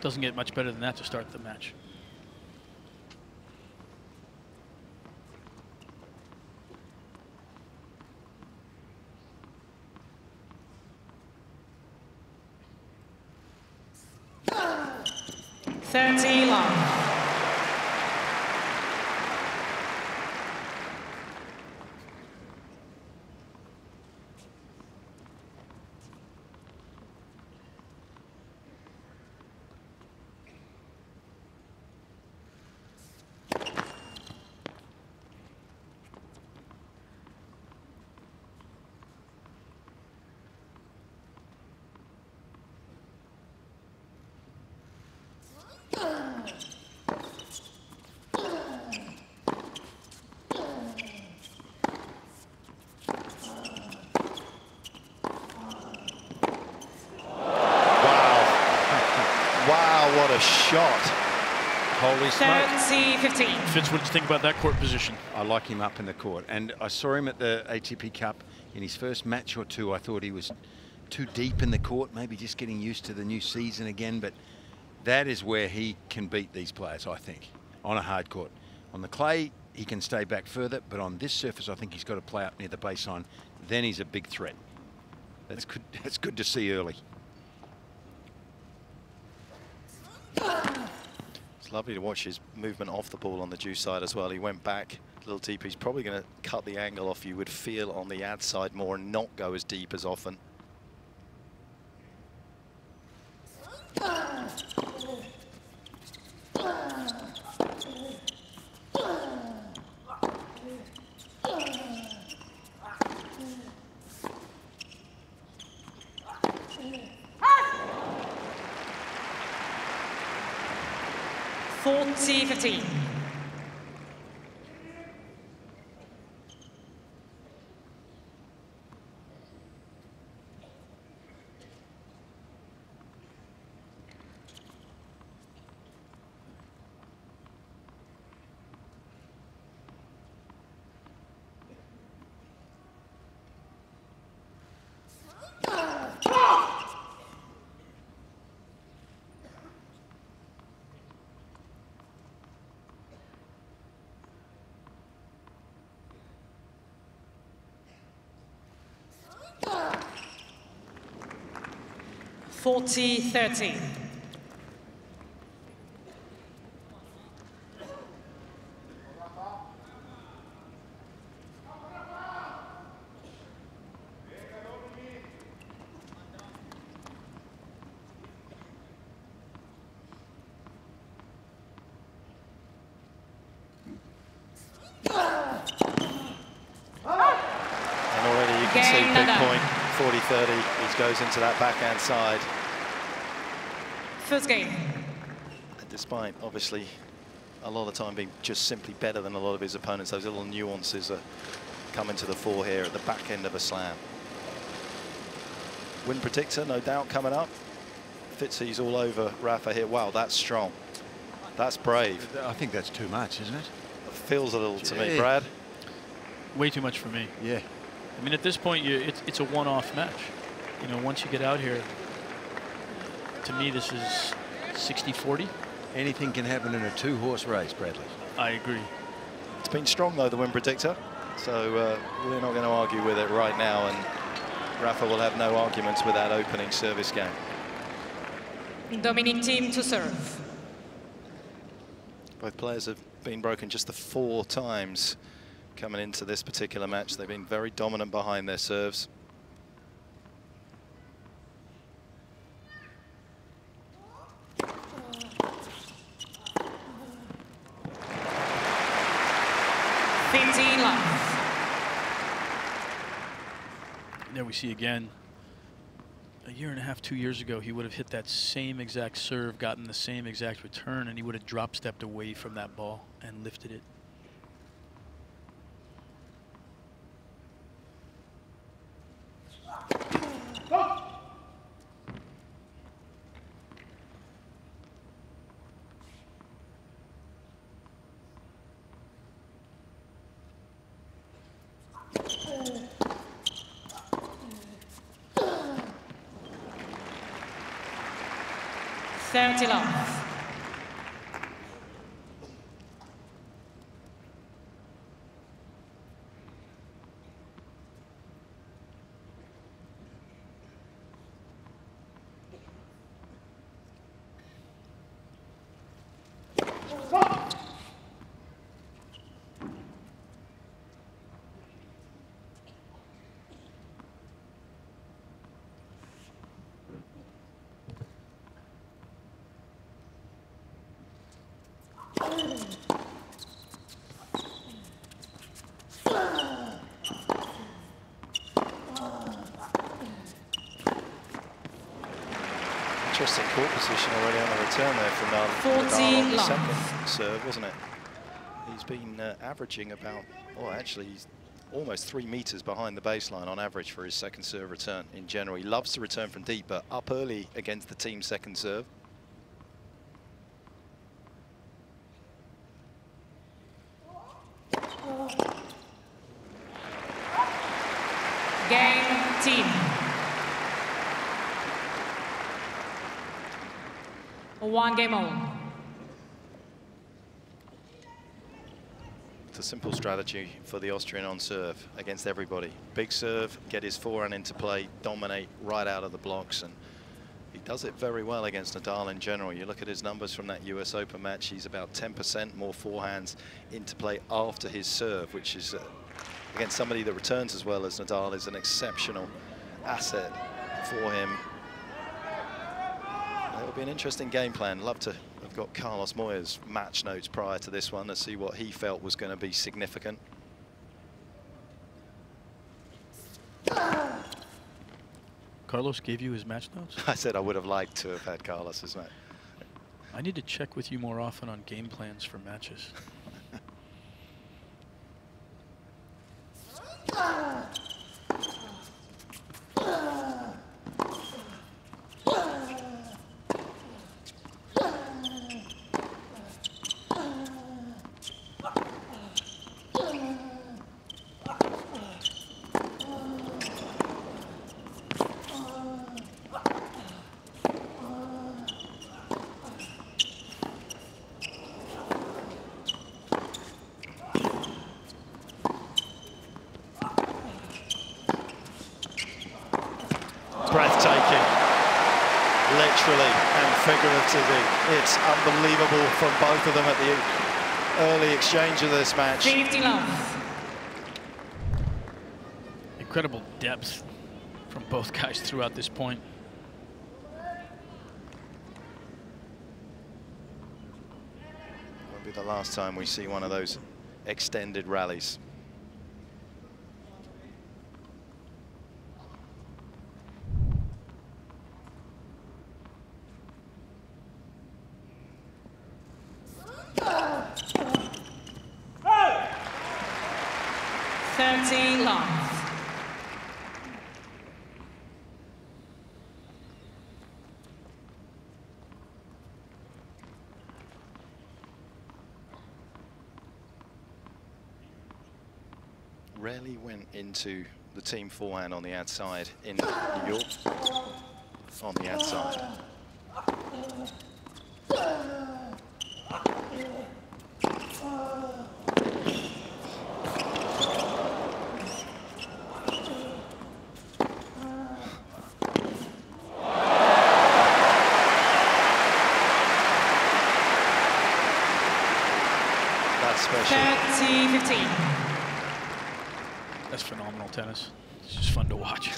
Doesn't get much better than that to start the match. Long. What a shot. Holy smoke. 30-15. Fitz, what did you think about that court position? I like him up in the court. And I saw him at the ATP Cup in his first match or two. I thought he was too deep in the court, maybe just getting used to the new season again. But that is where he can beat these players, I think, on a hard court. On the clay, he can stay back further. But on this surface, I think he's got to play up near the baseline. Then he's a big threat. That's good. That's good to see early. It's lovely to watch his movement off the ball on the due side as well. He went back a little deeper. He's probably going to cut the angle off, you would feel, on the ad side more and not go as deep as often. C15. (40-13). And already you can see big point, 40-30. He goes into that backhand side. First game. And despite, obviously, a lot of the time being just simply better than a lot of his opponents, those little nuances are coming to the fore here at the back end of a slam. Win predictor, no doubt, coming up. Fitzy's all over Rafa here. Wow, that's strong. That's brave. I think that's too much, isn't it? It feels a little to me, Brad. Way too much for me. Yeah. I mean, at this point, it's a one-off match. You know, once you get out here, to me, this is 60-40. Anything can happen in a two-horse race, Bradley. I agree. It's been strong, though, the win predictor. So we're not going to argue with it right now. And Rafa will have no arguments with that opening service game. Dominic Thiem to serve. Both players have been broken just the 4 times coming into this particular match. They've been very dominant behind their serves. There we see again, a year and a half, 2 years ago, he would have hit that same exact serve, gotten the same exact return, and he would have drop-stepped away from that ball and lifted it. 30 love. Interesting court position already on the return there from Nadal on the second serve, wasn't it? He's been averaging about, oh, actually, he's almost 3 meters behind the baseline on average for his second serve return in general. He loves to return from deep, but up early against the team's second serve. Game team. 1 game on. It's a simple strategy for the Austrian on serve against everybody. Big serve, get his forehand into play, dominate right out of the blocks, and he does it very well against Nadal in general. You look at his numbers from that US Open match, he's about 10% more forehands into play after his serve, which is, against somebody that returns as well as Nadal, is an exceptional asset for him. It'll be an interesting game plan. Love to have got Carlos Moya's match notes prior to this one to see what he felt was going to be significant. Carlos gave you his match notes? I said I would have liked to have had Carlos's match. I need to check with you more often on game plans for matches. Breathtaking, literally and figuratively. It's unbelievable from both of them at the early exchange of this match. 50 love. Incredible depth from both guys throughout this point. Won't be the last time we see one of those extended rallies. Rarely went into the team forehand on the ad side in New York. On the ad side. That's special. 30-15. That's phenomenal tennis. It's just fun to watch.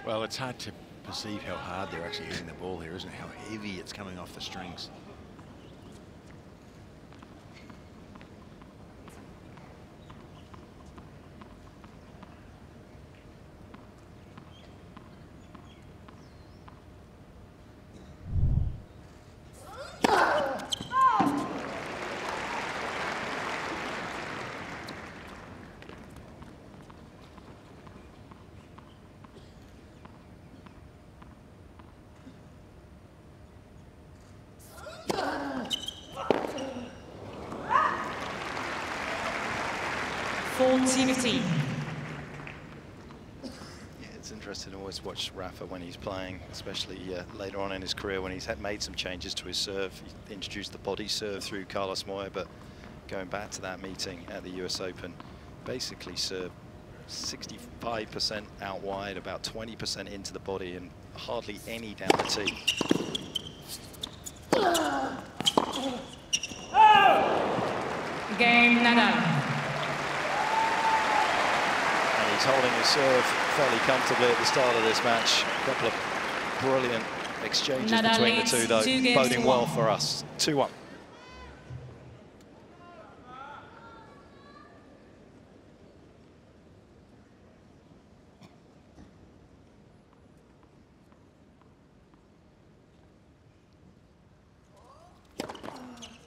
Well, it's hard to perceive how hard they're actually hitting the ball here, isn't it? How heavy it's coming off the strings. interesting to always watch Rafa when he's playing, especially later on in his career when he's made some changes to his serve. He introduced the body serve through Carlos Moya, but going back to that meeting at the US Open, basically served 65% out wide, about 20% into the body, and hardly any down the tee. Game, Nadal. And he's holding his serve fairly comfortably at the start of this match. A couple of brilliant exchanges Nadal between the leads two, though, 2 games boding to well 1. for us. 2-1.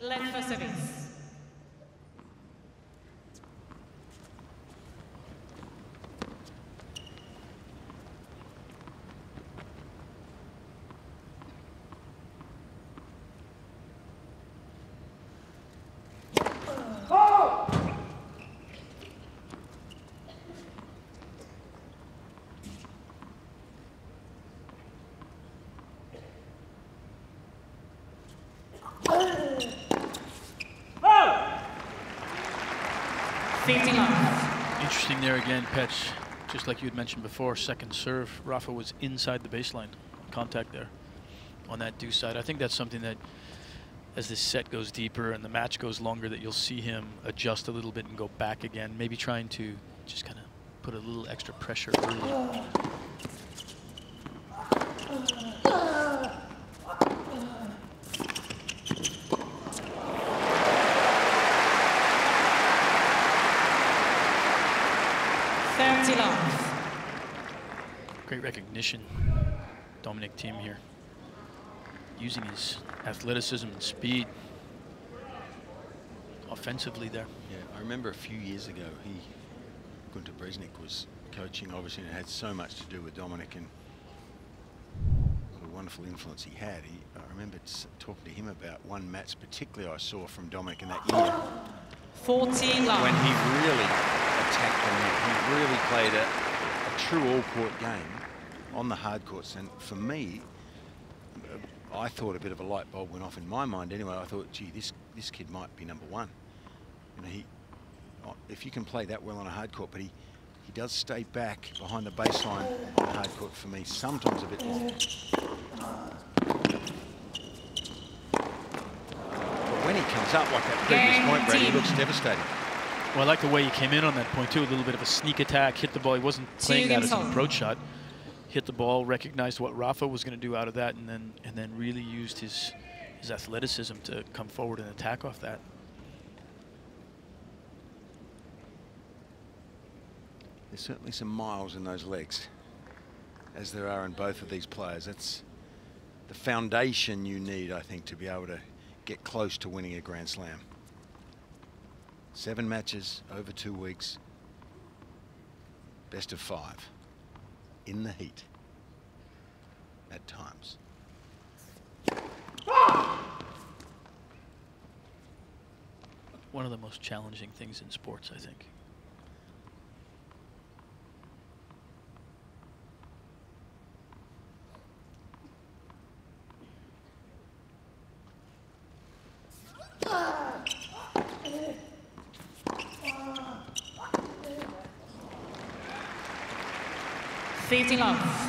Left for service. Interesting there again, Petch. Just like you had mentioned before, second serve, Rafa was inside the baseline. Contact there on that deuce side. I think that's something that, as this set goes deeper and the match goes longer, that you'll see him adjust a little bit and go back again, maybe trying to just kind of put a little extra pressure early. Great recognition, Dominic Thiem here, using his athleticism and speed offensively there. Yeah, I remember a few years ago, Gunter Bresnik was coaching, obviously, and it had so much to do with Dominic and what a wonderful influence he had. I remember talking to him about one match particularly I saw from Dominic in that year. 14 love. When he really attacked the net. He really played a true all-court game on the hard courts. And for me, I thought a bit of a light bulb went off in my mind anyway. I thought, gee, this kid might be number one. You know, if you can play that well on a hard court, but he does stay back behind the baseline on the hard court for me, sometimes a bit long. But when he comes up like that previous point, Brady, he looks devastating. Well, I like the way he came in on that point too, a little bit of a sneak attack, hit the ball. He wasn't playing that as an approach shot. Hit the ball, recognized what Rafa was going to do out of that, and then really used his athleticism to come forward and attack off that. There's certainly some miles in those legs, as there are in both of these players. That's the foundation you need, I think, to be able to get close to winning a Grand Slam. 7 matches over 2 weeks. Best of 5. In the heat. At times. One of the most challenging things in sports, I think. Facing off.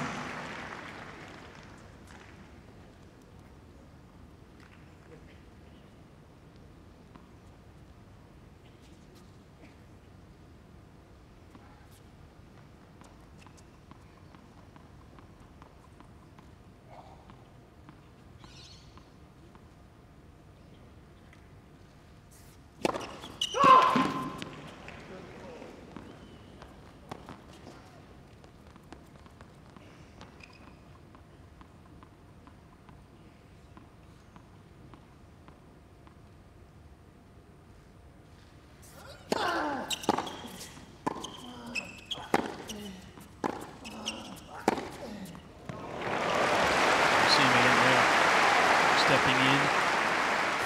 Stepping in.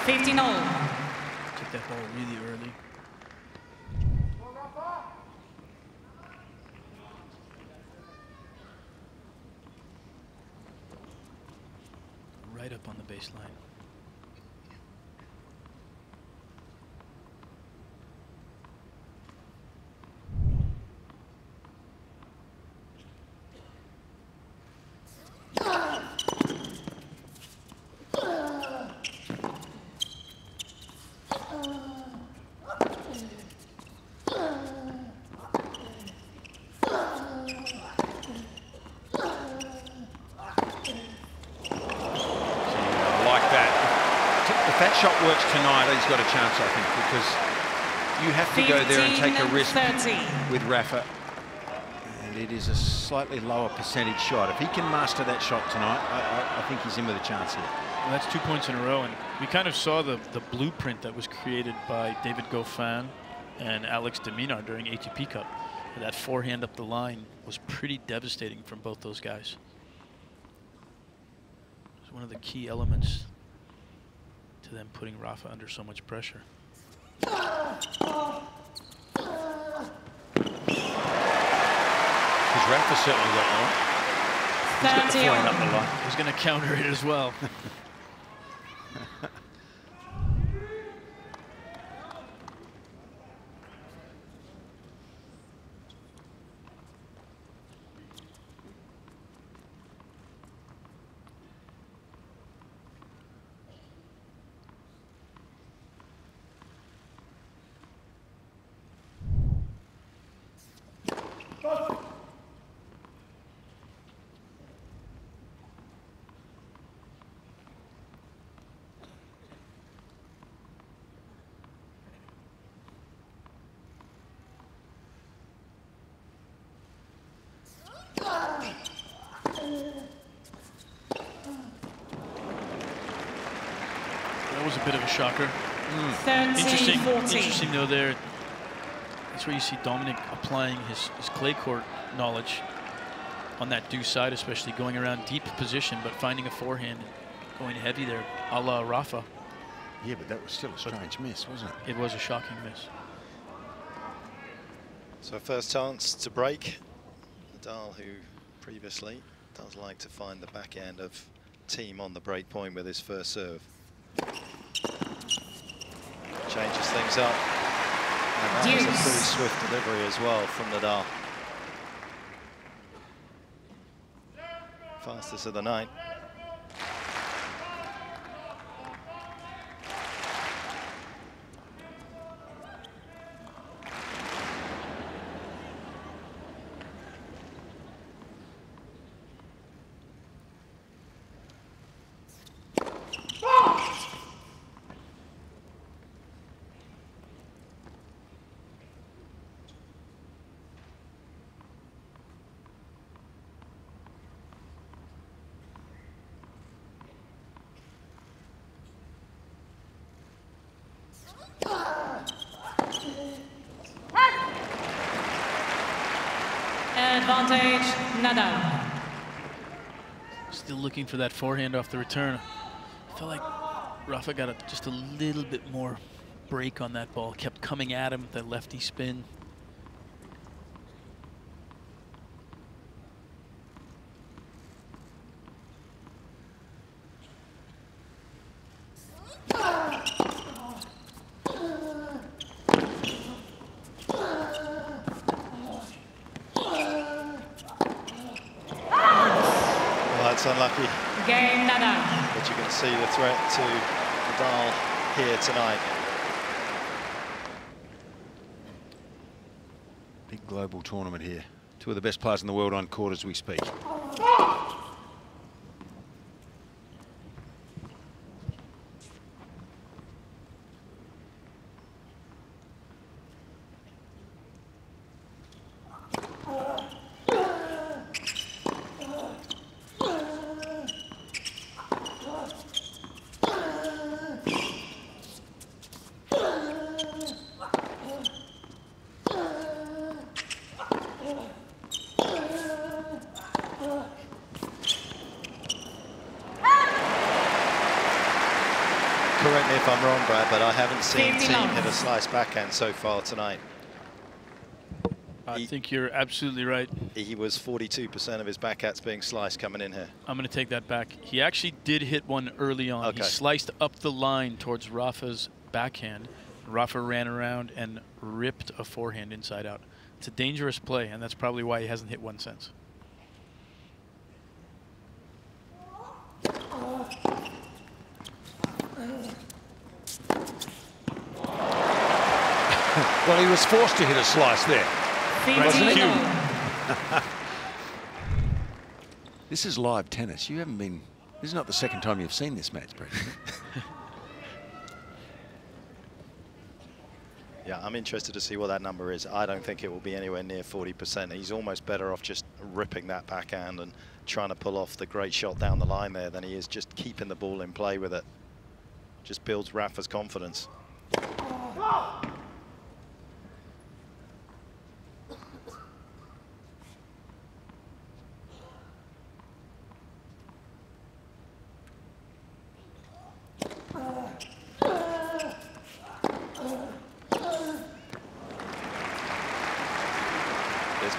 15 all. Took that ball really early. right up on the baseline. That shot works tonight, he's got a chance, I think, because you have to go there and take a risk 30. with Rafa. And it is a slightly lower percentage shot. If he can master that shot tonight, I think he's in with a chance here. Well, that's 2 points in a row, and we kind of saw the blueprint that was created by David Goffin and Alex de Minaur during ATP Cup. That forehand up the line was pretty devastating from both those guys. It's one of the key elements to them putting Rafa under so much pressure. Because Rafa certainly got one. He's got the forehand up the line. He's going to counter it as well. That was a bit of a shocker. 30-40. Interesting though there. That's where you see Dominic applying his clay court knowledge on that deuce side, especially going around deep position, but finding a forehand and going heavy there, a la Rafa. Yeah, but that was still a strange miss, wasn't it? It was a shocking miss. So first chance to break. Nadal, who previously does like to find the backhand of Thiem on the break point with his first serve. Changes things up. And that was a pretty swift delivery as well from Nadal. Fastest of the night. Advantage, Nadal. Still looking for that forehand off the return. I felt like Rafa got just a little bit more break on that ball. Kept coming at him, that lefty spin. Unlucky. Game, Nadal. But you can see the threat to Nadal here tonight. Big global tournament here. Two of the best players in the world on court as we speak. Correct me if I'm wrong, Brad, but I haven't seen 50 Thiem love. hit a slice backhand so far tonight. I think you're absolutely right. He was 42% of his backhats being sliced coming in here. I'm going to take that back. He actually did hit one early on. Okay. He sliced up the line towards Rafa's backhand. Rafa ran around and ripped a forehand inside out. It's a dangerous play, and that's probably why he hasn't hit one since. Well, he was forced to hit a slice there. Wasn't he? This is live tennis. You haven't been... This is not the second time you've seen this match, Brett. Yeah, I'm interested to see what that number is. I don't think it will be anywhere near 40%. He's almost better off just ripping that backhand and trying to pull off the great shot down the line there than he is just keeping the ball in play with it. Just builds Rafa's confidence.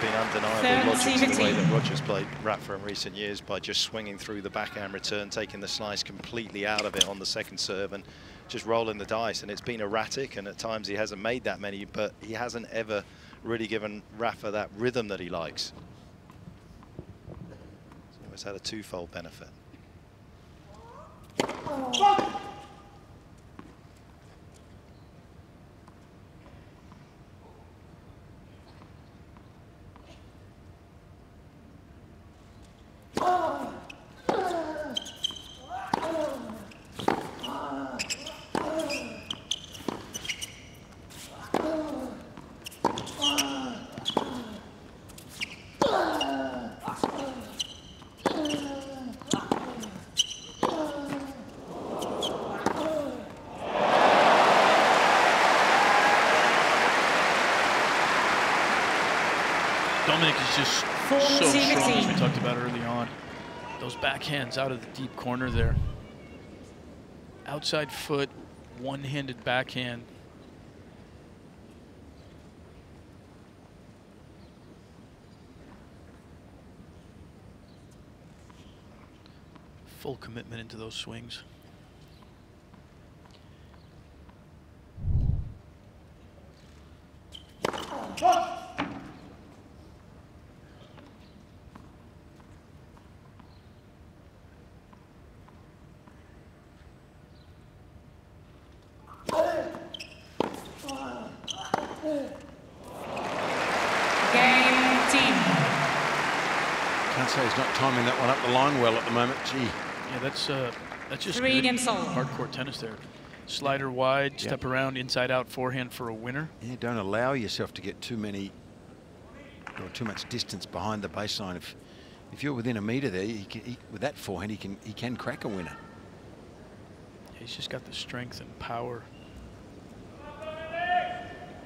Been undeniable logic to the way that Roger's played Rafa in recent years by just swinging through the backhand return, taking the slice completely out of it on the second serve and just rolling the dice. And it's been erratic, and at times he hasn't made that many, but he hasn't ever really given Rafa that rhythm that he likes. He's always had a twofold benefit. Dominic is just so strong, as we talked about early on. Those backhands out of the deep corner there. Outside foot, one-handed backhand. Full commitment into those swings. Say he's not timing that one up the line well at the moment. Gee. Yeah, that's just good hardcore tennis there. Slider wide, step around, inside out, forehand for a winner. Yeah, don't allow yourself to get too many or too much distance behind the baseline. If you're within a metre there, with that forehand, he can crack a winner. He's just got the strength and power.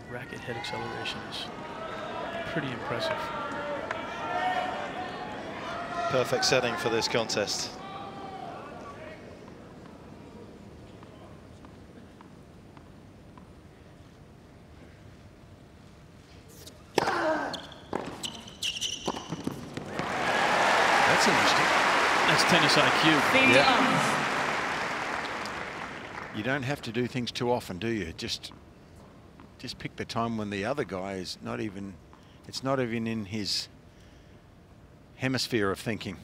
Racket head acceleration is pretty impressive. Perfect setting for this contest. That's interesting. That's tennis IQ. Yeah. You don't have to do things too often, do you? Just pick the time when the other guy is not even, it's not even in his hemisphere of thinking.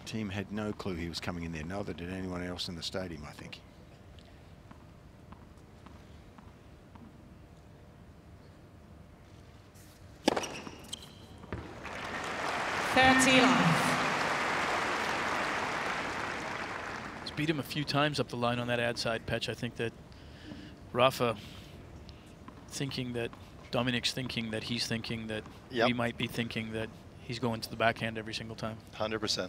Team had no clue he was coming in there, neither did anyone else in the stadium, I think. He's beat him a few times up the line on that ad side pitch. I think that Rafa thinking that Dominic's thinking that he's thinking that we might be thinking that he's going to the backhand every single time. 100%.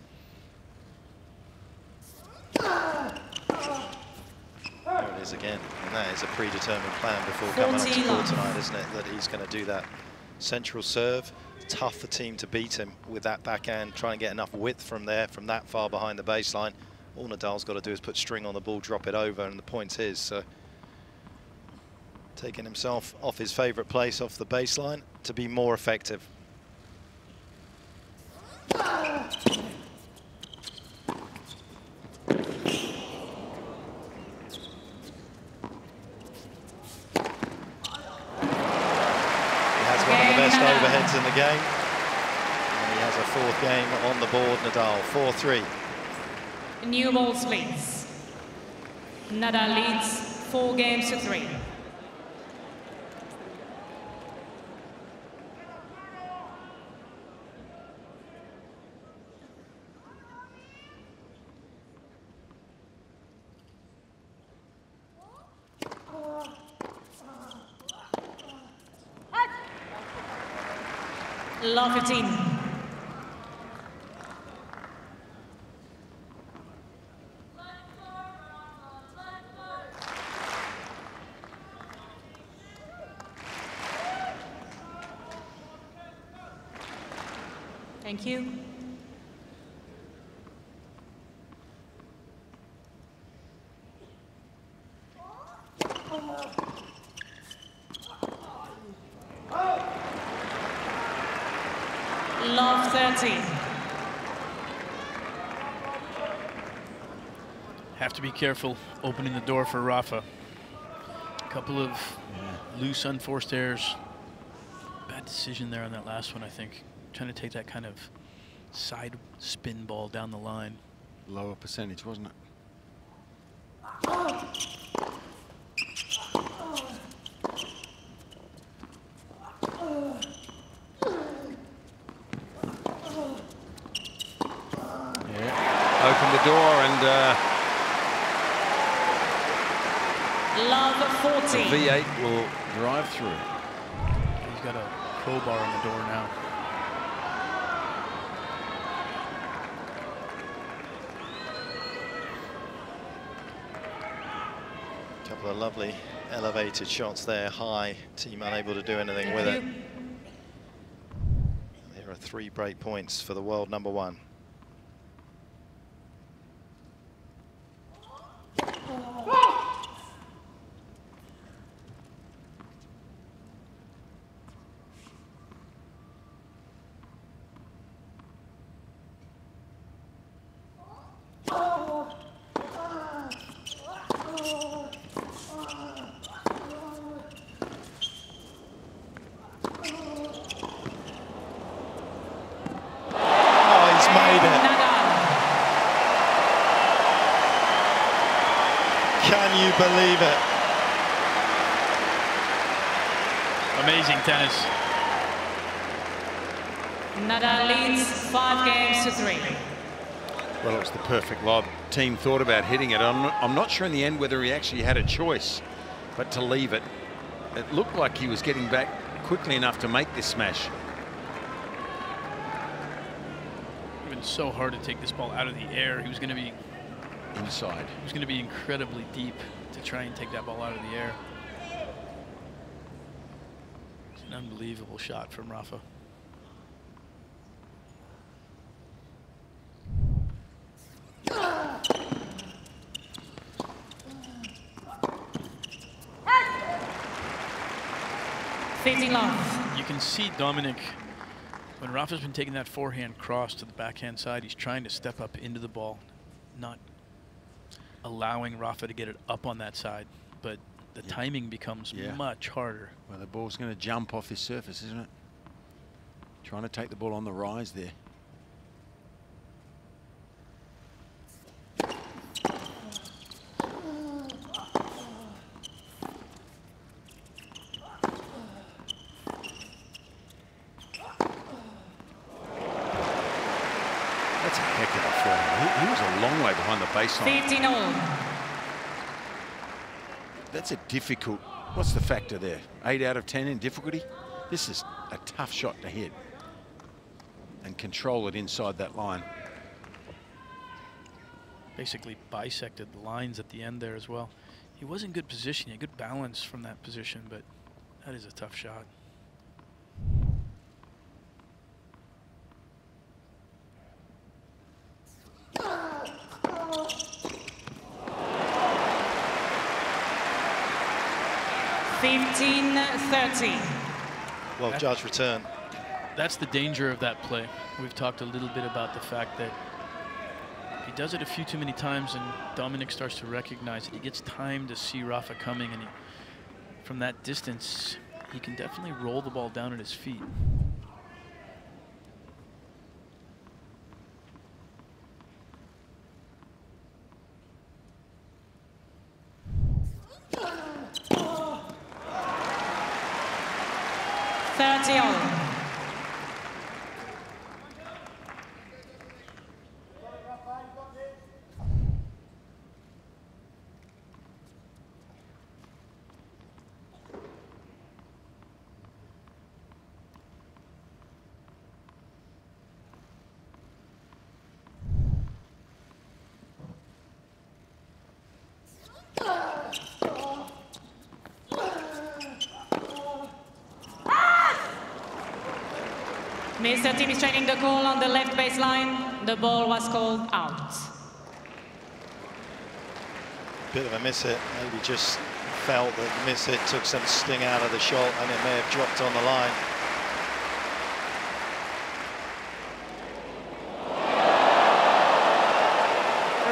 There it is again, and that is a predetermined plan before coming up to court tonight, isn't it? That he's going to do that central serve. Tough for Thiem to beat him with that backhand, try and get enough width from there, from that far behind the baseline. All Nadal's got to do is put string on the ball, drop it over, and the point's his. So taking himself off his favourite place, off the baseline, to be more effective. He has one of the best overheads in the game. And he has a fourth game on the board, Nadal, 4-3. New balls, please. Nadal leads 4-3. Love 15. Thank you. Love 13. Have to be careful opening the door for Rafa. A couple of loose, unforced errors. Bad decision there on that last one, I think. Trying to take that kind of side spin ball down the line. Lower percentage, wasn't it? Yeah, open the door and Love 14. the V8 will drive through. He's got a crowbar on the door now. Couple of lovely elevated shots there, high. Team unable to do anything with it. There are 3 break points for the world number 1. Can you believe it? Amazing tennis. Nadal leads 5-3. Well, it was the perfect lob. Team thought about hitting it. I'm not sure in the end whether he actually had a choice, but to leave it, it looked like he was getting back quickly enough to make this smash. It would have been so hard to take this ball out of the air. He was going to be Inside. He was going to be incredibly deep to try and take that ball out of the air. It's an unbelievable shot from Rafa. You can see Dominic, when Rafa's been taking that forehand cross to the backhand side, he's trying to step up into the ball, not allowing Rafa to get it up on that side, but the timing becomes much harder. Well, the ball's going to jump off his surface, isn't it? Trying to take the ball on the rise there. That's a heck of a forehand. He was a long way behind the baseline. 15-all. That's a difficult, what's the factor there? 8 out of 10 in difficulty? This is a tough shot to hit and control it inside that line. Basically bisected the lines at the end there as well. He was in good position, he had good balance from that position, but that is a tough shot. 15-30. Well judged return. That's the danger of that play. We've talked a little bit about the fact that he does it a few too many times, and Dominic starts to recognize it. He gets time to see Rafa coming, and from that distance, he can definitely roll the ball down at his feet. Mr. Thiem is checking the call on the left baseline. The ball was called out. Bit of a miss hit. Maybe just felt that the miss hit took some sting out of the shot and it may have dropped on the line.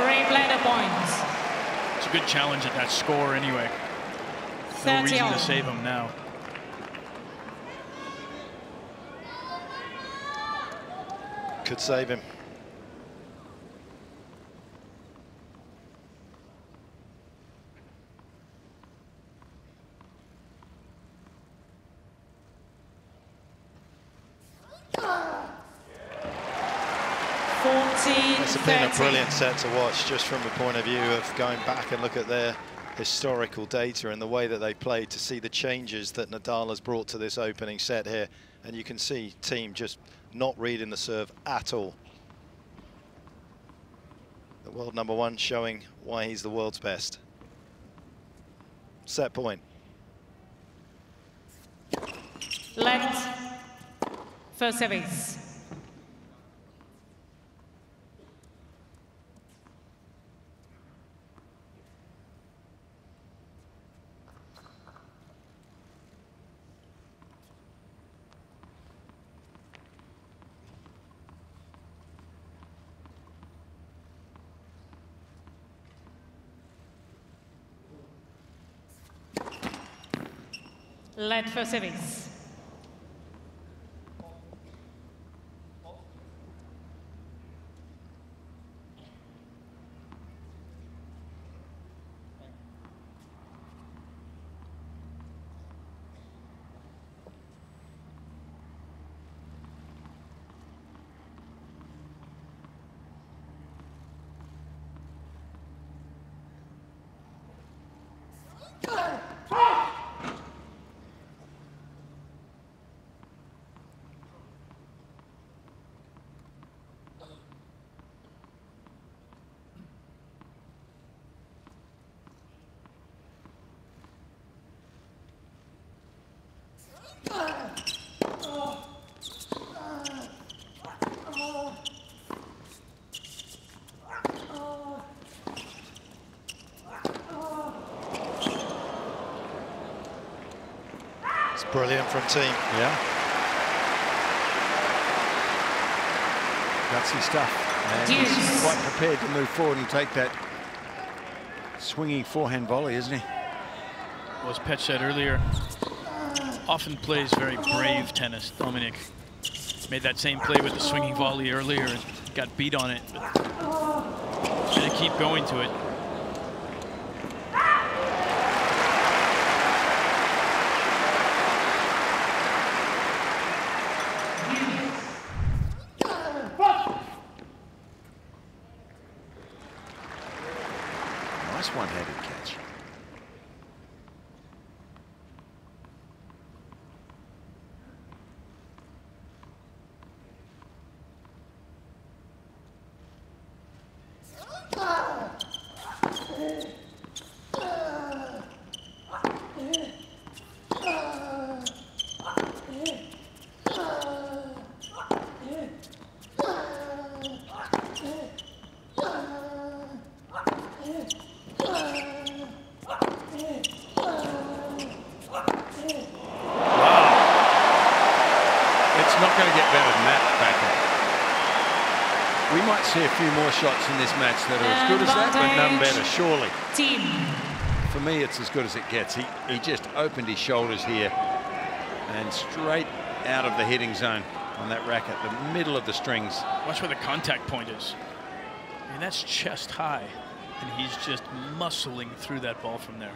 Replay the point. It's a good challenge at that score anyway. No reason to save him now. Could save him. It's been a brilliant set to watch, just from the point of view of going back and look at their historical data and the way that they played, to see the changes that Nadal has brought to this opening set here. And you can see Thiem just not reading the serve at all. The world #1 showing why he's the world's best. Set point. Left. First service. Led for service. Brilliant from Thiem. Yeah. Gutsy stuff. And he's quite prepared to move forward and take that swinging forehand volley, isn't he? Well, as Pet said earlier, often plays very brave tennis. Dominic made that same play with the swinging volley earlier and got beat on it. But he's going to keep going to it. One-handed catch. might see a few more shots in this match that are as good as that, but none better, surely. Thiem. For me, it's as good as it gets. He just opened his shoulders here and straight out of the hitting zone on that racket, the middle of the strings. Watch where the contact point is. I mean, that's chest high, and he's just muscling through that ball from there.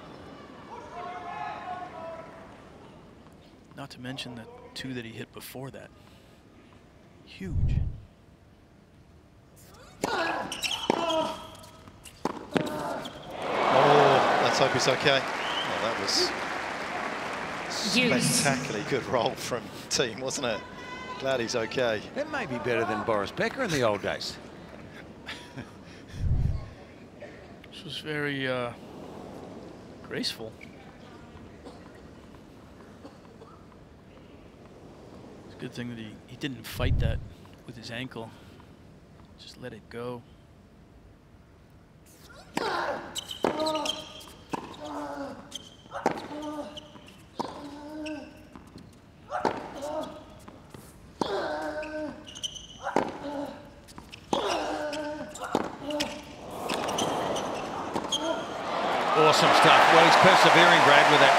Not to mention the two that he hit before that. Huge. Oh, let's hope he's okay. Well, that was spectacularly good roll from Thiem, wasn't it? Glad he's okay. That may be better than Boris Becker in the old days. This was very graceful. It's a good thing that he didn't fight that with his ankle. Just let it go. Awesome stuff. Well, he's persevering, Brad, with that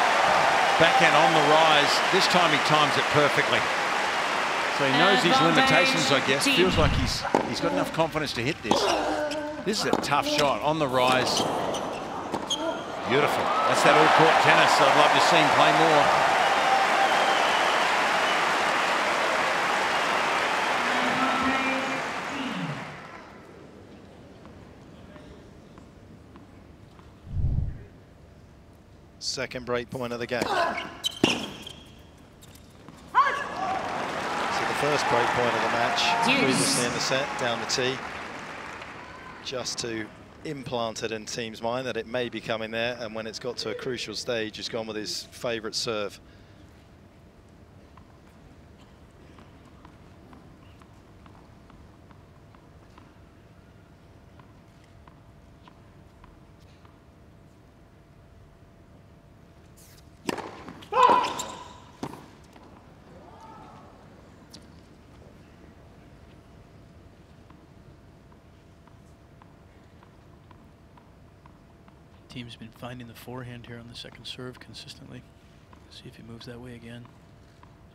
backhand on the rise. This time he times it perfectly. So he knows his limitations, I guess. Feels like he's got enough confidence to hit this. This is a tough shot on the rise. Beautiful. That's that all-court tennis. I'd love to see him play more. Second break point of the game. So the first break point of the match, previously in the set, down the tee. Just to implant it in Thiem's mind that it may be coming there, and when it's got to a crucial stage, he's gone with his favourite serve. Thiem's been finding the forehand here on the second serve consistently. See if he moves that way again.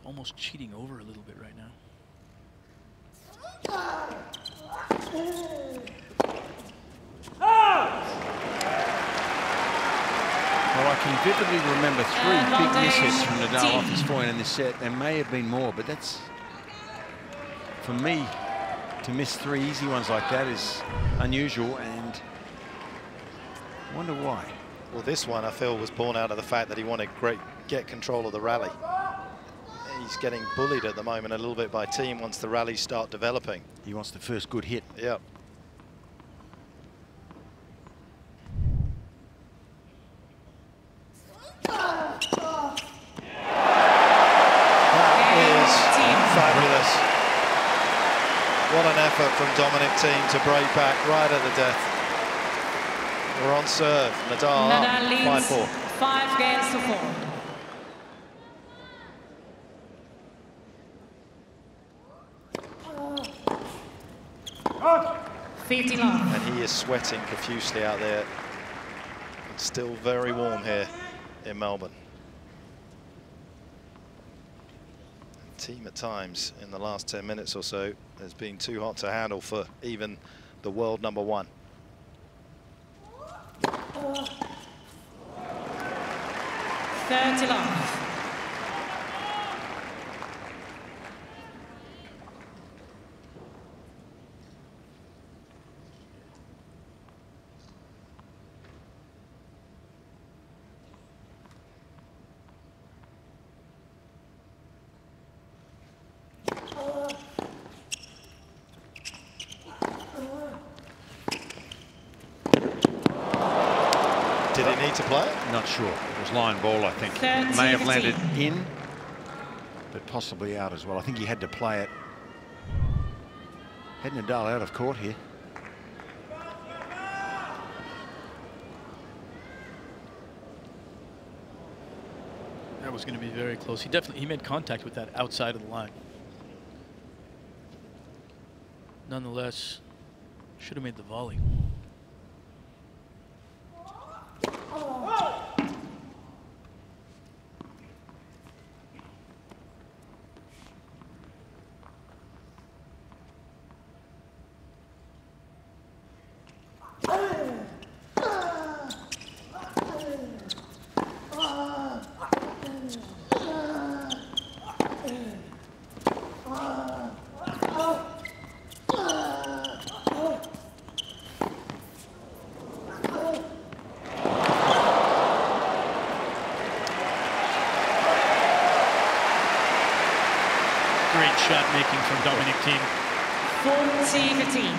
Almost cheating over a little bit right now. Well, I can vividly remember 3 big misses from Nadal off his forehand in this set. There may have been more, but that's, for me, to miss 3 easy ones like that is unusual, and I wonder why. Well, this one, I feel, was born out of the fact that he wanted to get control of the rally. He's getting bullied at the moment a little bit by Thiem once the rallies start developing. He wants the first good hit. Yep. That is fabulous. What an effort from Dominic Thiem to break back right at the death. We're on serve. Nadal leads 5-4. 5 games to 4. And he is sweating profusely out there. It's still very warm here in Melbourne. And Thiem at times in the last 10 minutes or so has been too hot to handle for even the world #1. 30 love. Did he need to play it? Not sure. It was line ball, I think. It may have landed in, but possibly out as well. I think he had to play it. Had Nadal out of court here. That was going to be very close. He made contact with that outside of the line. Nonetheless, Should have made the volley. Great shot making from Dominic Thiem. 40-15.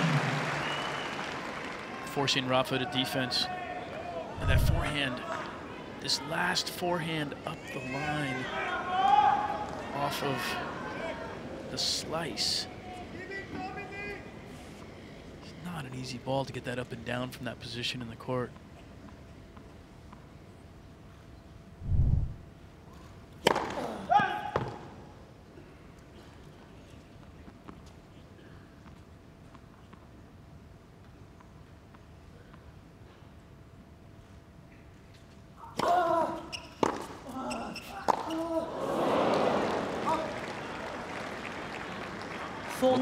Forcing Rafa to defense. And that forehand, this last forehand up the line off of the slice. It's not an easy ball to get that up and down from that position in the court.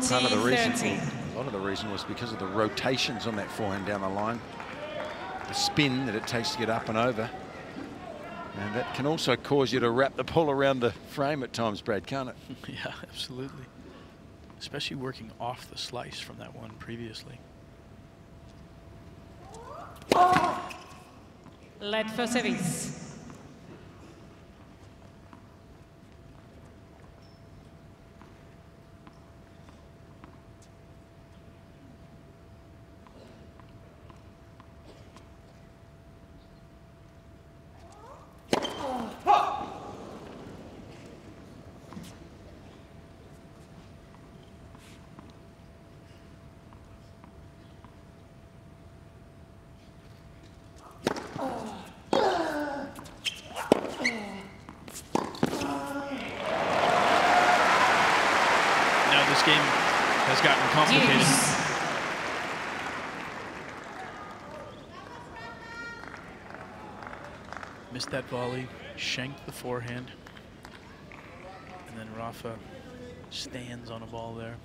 Part of the reason, a lot of the reason was because of the rotations on that forehand down the line, the spin that it takes to get up and over, and that can also cause you to wrap the ball around the frame at times, Brad, can't it? Yeah, absolutely. Especially working off the slice from that one previously. Led for service. This game has gotten complicated. Missed that volley, shanked the forehand, and then Rafa stands on a ball there.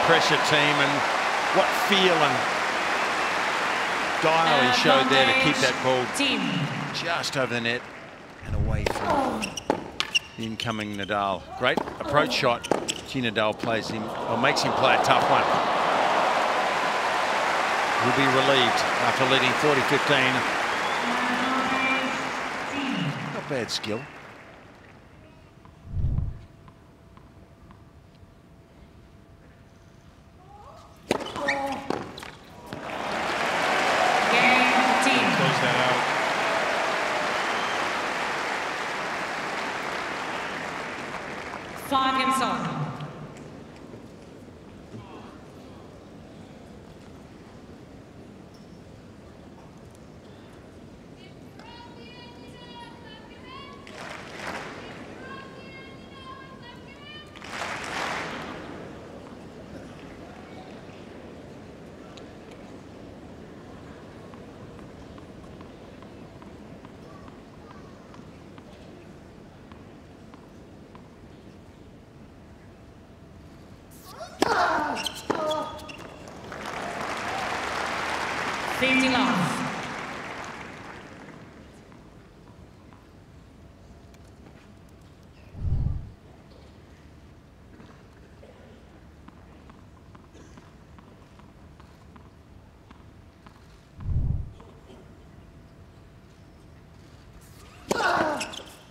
Pressure team, and what feel and dial he showed there to keep that ball just over the net and away from the incoming Nadal. Great approach shot. Nadal plays him, or makes him play a tough one. He'll be relieved after leading 40-15. Not bad skill.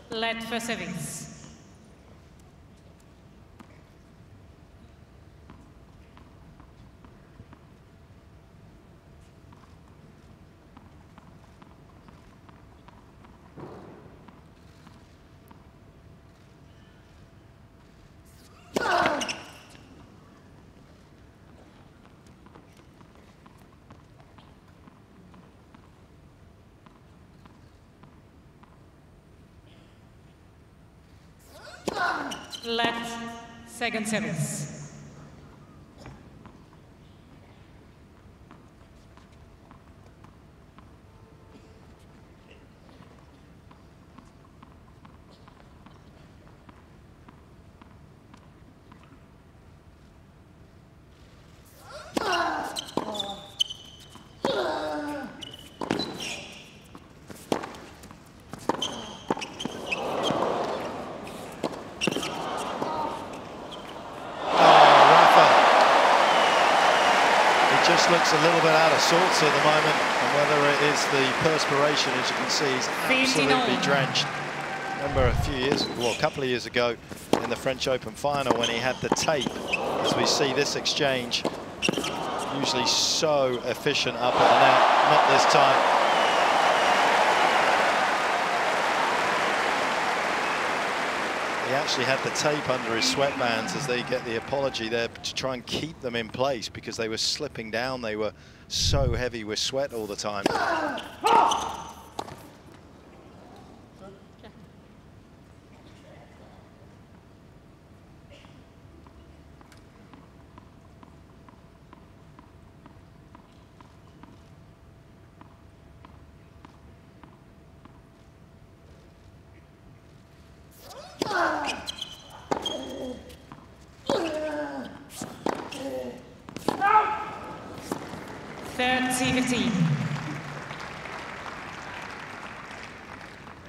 Led for service. Left, second service. Looks a little bit out of sorts at the moment, and whether it is the perspiration, as you can see, he's absolutely drenched. Remember a couple of years ago in the French Open final when he had the tape, as we see this exchange, usually so efficient up at the net, not this time. He actually had the tape under his sweatbands as they get the apology there to try and keep them in place because they were slipping down. They were so heavy with sweat all the time.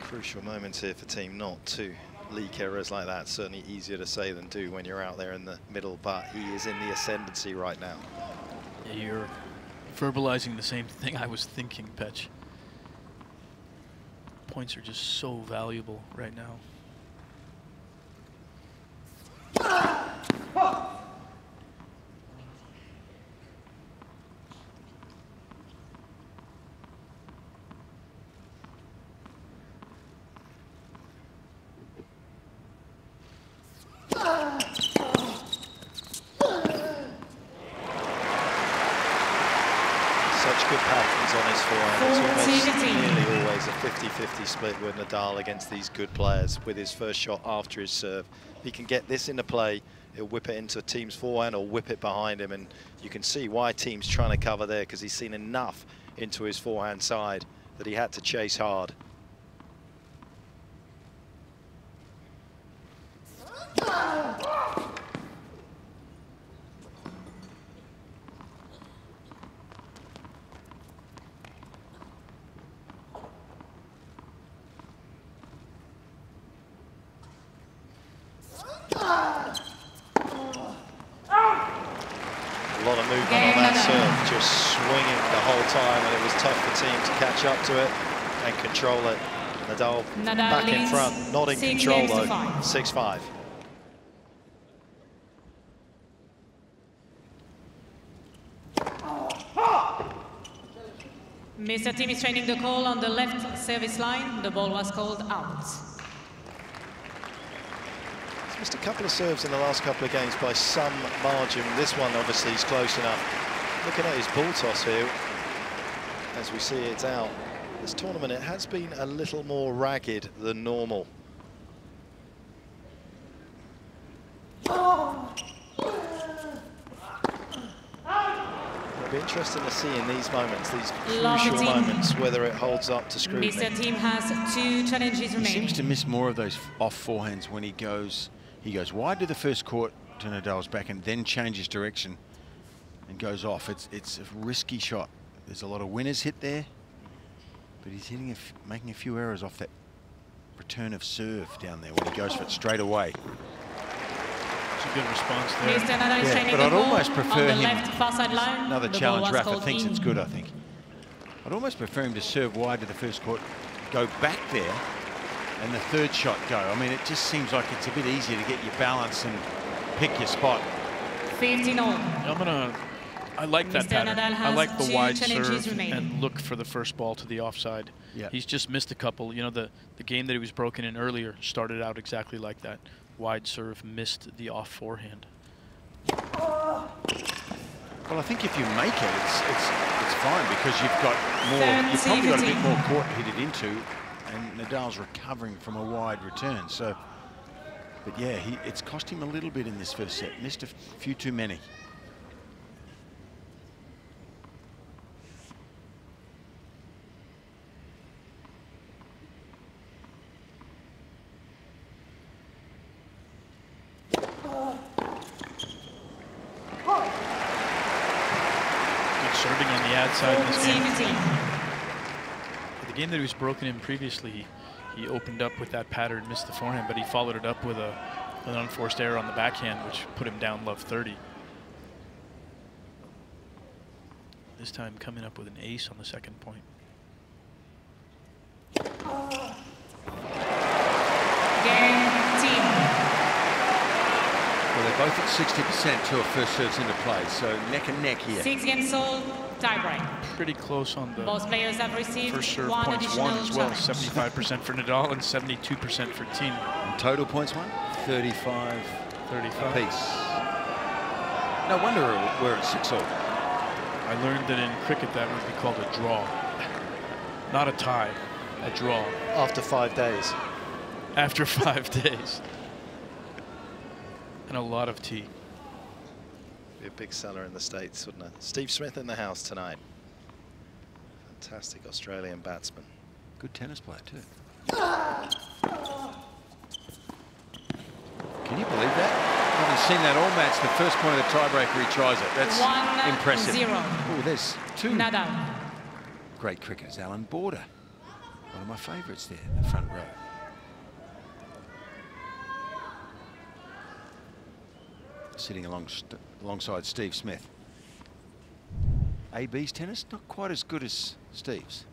Crucial moments here for Thiem not to leak errors like that. Certainly easier to say than do when you're out there in the middle, but he is in the ascendancy right now. Yeah, you're verbalizing the same thing I was thinking, Petch. Points are just so valuable right now. Nearly always a 50-50 split with Nadal against these good players with his first shot after his serve. If he can get this into play, he'll whip it into Thiem's forehand or whip it behind him, and you can see why Thiem's trying to cover there, because he's seen enough into his forehand side that he had to chase hard. Just swinging the whole time, and it was tough for Thiem to catch up to it and control it. Nadal back in front, not in control though, 6-5. Mr. Thiem is training the call on the left service line. The ball was called out. He's missed a couple of serves in the last couple of games by some margin. This one obviously is close enough. Looking at his ball toss here, as we see it's out. This tournament, it has been a little more ragged than normal. It'll be interesting to see in these moments, these crucial moments, whether it holds up to scrutiny. Mr. Thiem has 2 challenges remaining. He seems to miss more of those off forehands when he goes wide to the first court to Nadal's back and then changes direction and goes off. It's a risky shot. There's a lot of winners hit there, but he's hitting making a few errors off that return of serve down there when he goes for it straight away. It's a good response there. Mr. Nadal is training but I'd almost prefer him. Left far side line. Another challenge. Rafa thinks it's good, I think. I'd almost prefer him to serve wide to the first court, go back there, and the third shot go. I mean, it just seems like it's a bit easier to get your balance and pick your spot. 15-all. I like that pattern. I like the wide serve remaining. and look for the first ball to the offside. Yep. He's just missed a couple. You know, the game that he was broken in earlier started out exactly like that. Wide serve, missed the off forehand. Well, I think if you make it, it's fine because you've got more. You've probably got a bit more court to hit it into, and Nadal's recovering from a wide return. So But yeah, it's cost him a little bit in this first set. Missed a few too many. Serving on the ad side in this game. The game that he was broken in previously, he opened up with that pattern, missed the forehand, but he followed it up with an unforced error on the backhand, which put him down love 30. This time coming up with an ace on the second point. Game team. Well, they're both at 60% to a first serves into play, so neck and neck here. 6 games sold, tiebreak. Pretty close on the Both players have received first serve one points additional won as well. challenge. 75% for Nadal and 72% for Thiem. And total points won? 35 apiece. No wonder we're at 6-all. I learned that in cricket that would be called a draw. Not a tie, a draw. After 5 days. After 5 days. And a lot of tea. Be a big seller in the States, wouldn't it? Steve Smith in the house tonight. Fantastic Australian batsman. Good tennis player too. Can you believe that? I haven't seen that all match. The first point of the tiebreaker, he tries it. That's impressive. 1-0. Oh, there's two Nadal. great cricketers. Alan Border, one of my favourites there in the front row. Sitting alongside Steve Smith. AB's tennis, not quite as good as Steve's.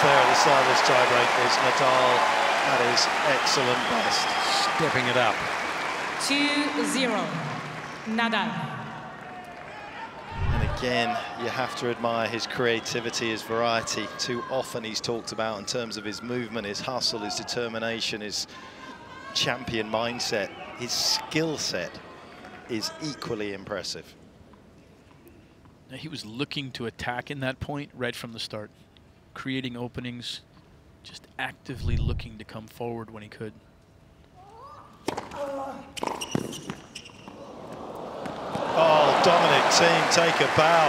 There at the start of this tiebreak is Nadal at his excellent best. Stepping it up. 2-0. Nadal. And again, you have to admire his creativity, his variety. Too often he's talked about in terms of his movement, his hustle, his determination, his champion mindset. His skill set is equally impressive. He was looking to attack in that point right from the start. Creating openings, just actively looking to come forward when he could. Oh, Dominic Thiem, take a bow.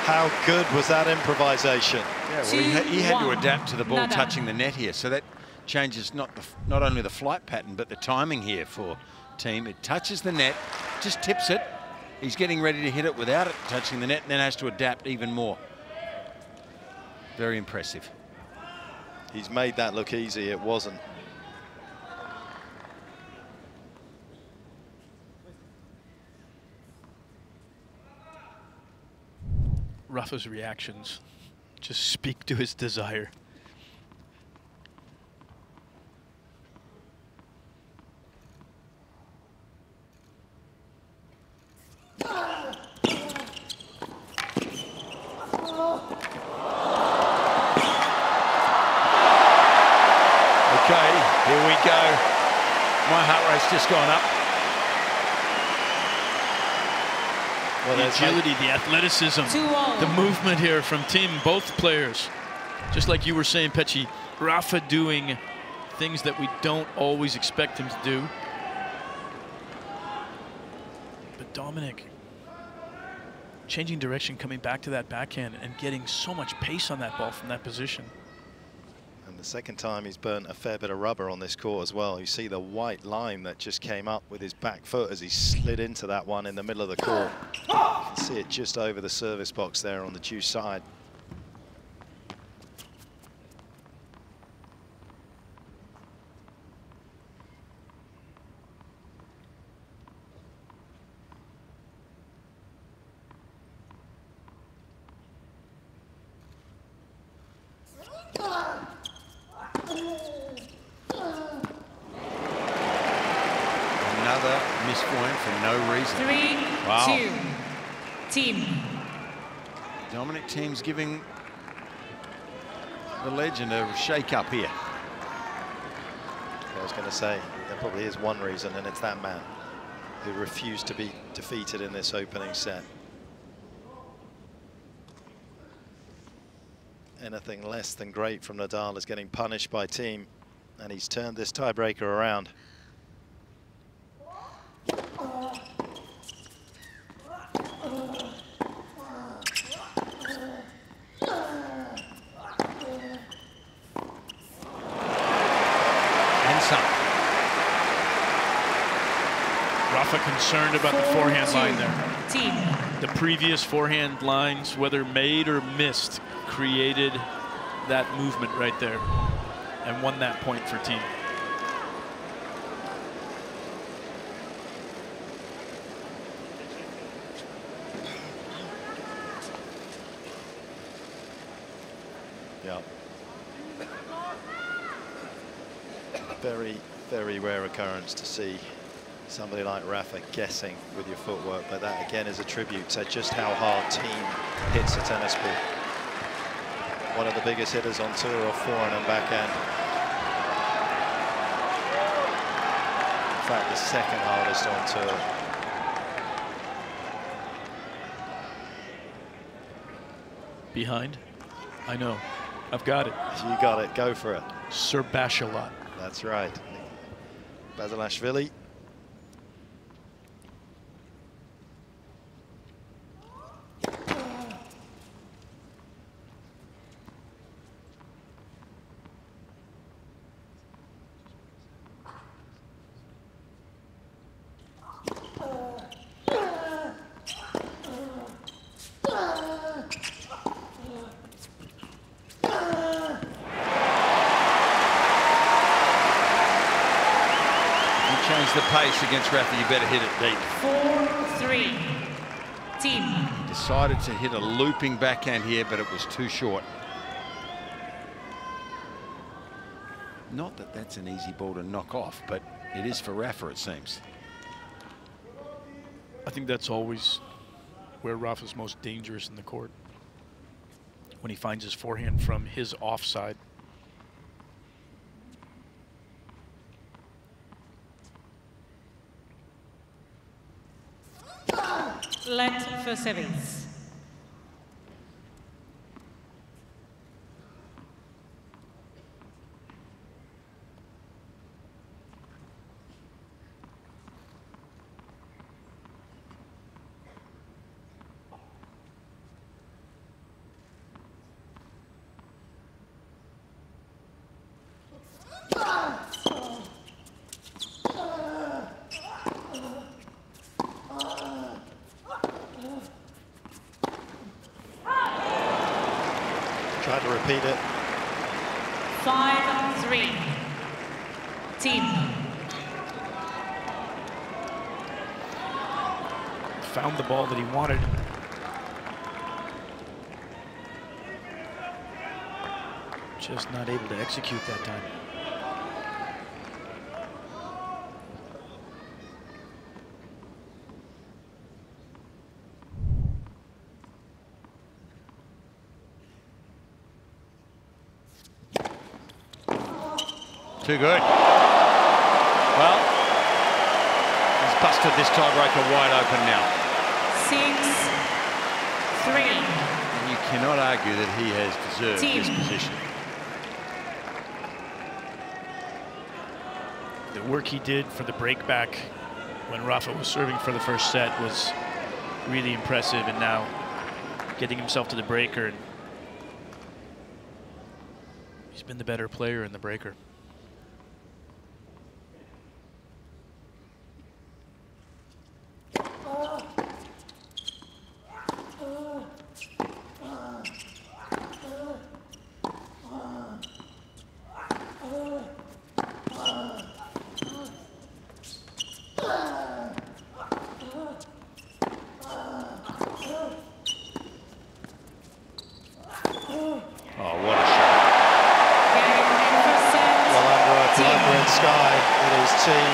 How good was that improvisation? Yeah, well, he had to adapt to the ball Nadal. touching the net here, so that changes not only the flight pattern but the timing here for Thiem. It touches the net, just tips it. He's getting ready to hit it without it touching the net, and then has to adapt even more. Very impressive. He's made that look easy. It wasn't. Rafa's reactions just speak to his desire. Okay, here we go. My heart rate's just gone up. Well, The agility, the athleticism, 2-all. the movement here from Thiem, both players. Just like you were saying, Pechi, Rafa doing things that we don't always expect him to do. But Dominic, changing direction, coming back to that backhand and getting so much pace on that ball from that position. And the second time he's burnt a fair bit of rubber on this court as well. You see the white line that just came up with his back foot as he slid into that one in the middle of the court. You can see it just over the service box there on the due side. another mispoint for no reason. 3-2. Thiem. Dominic Thiem's giving the legend a shake-up here. I was going to say, there probably is one reason, and it's that man who refused to be defeated in this opening set. Anything less than great from Nadal is getting punished by Thiem, and he's turned this tiebreaker around. Rafa concerned about the forehand line there. Thiem. The previous forehand lines, whether made or missed, created that movement right there and won that point for Thiem. Yeah. Very, very rare occurrence to see somebody like Rafa guessing with your footwork, but that again is a tribute to just how hard Thiem hits a tennis ball. One of the biggest hitters on tour off forehand and backhand. In fact, the second hardest on tour. Behind? I know. I've got it. You got it. Go for it. Sir Bashalot. That's right. Basilashvili. The pace against Rafa, you better hit it deep. 4-3. Thiem. Decided to hit a looping backhand here, but it was too short. Not that that's an easy ball to knock off, but it is for Rafa, it seems. I think that's always where Rafa's most dangerous in the court, when he finds his forehand from his offside. Let for service. Try to repeat it. 5-3. Thiem. Found the ball that he wanted. Just not able to execute that time. Too good. Well, he's busted this tiebreaker wide open now. 6-3. And you cannot argue that he has deserved Thiem. this position. The work he did for the break back when Rafa was serving for the first set was really impressive, and now getting himself to the breaker, and he's been the better player in the breaker.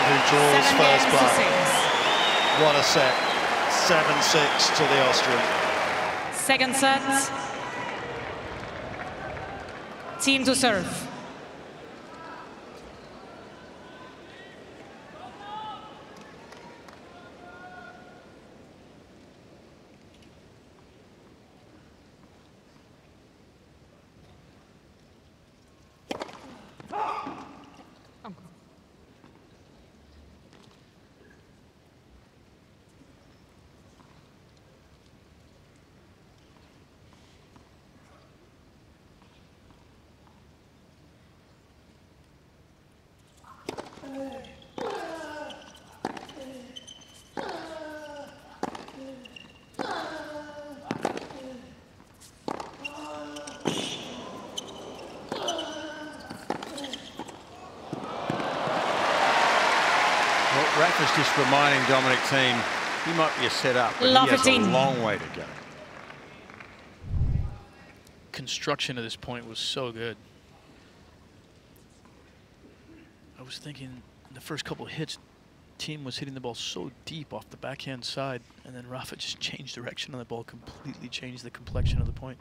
who draws 7 first games to blood. 6. What a set. 7-6 to the Austrian. Second set. Thiem to serve. Rafa's just reminding Dominic Thiem he might be a set up, but he has a long way to go. Construction at this point was so good. I was thinking in the first couple of hits, Thiem was hitting the ball so deep off the backhand side, and then Rafa just changed direction on the ball, completely changed the complexion of the point.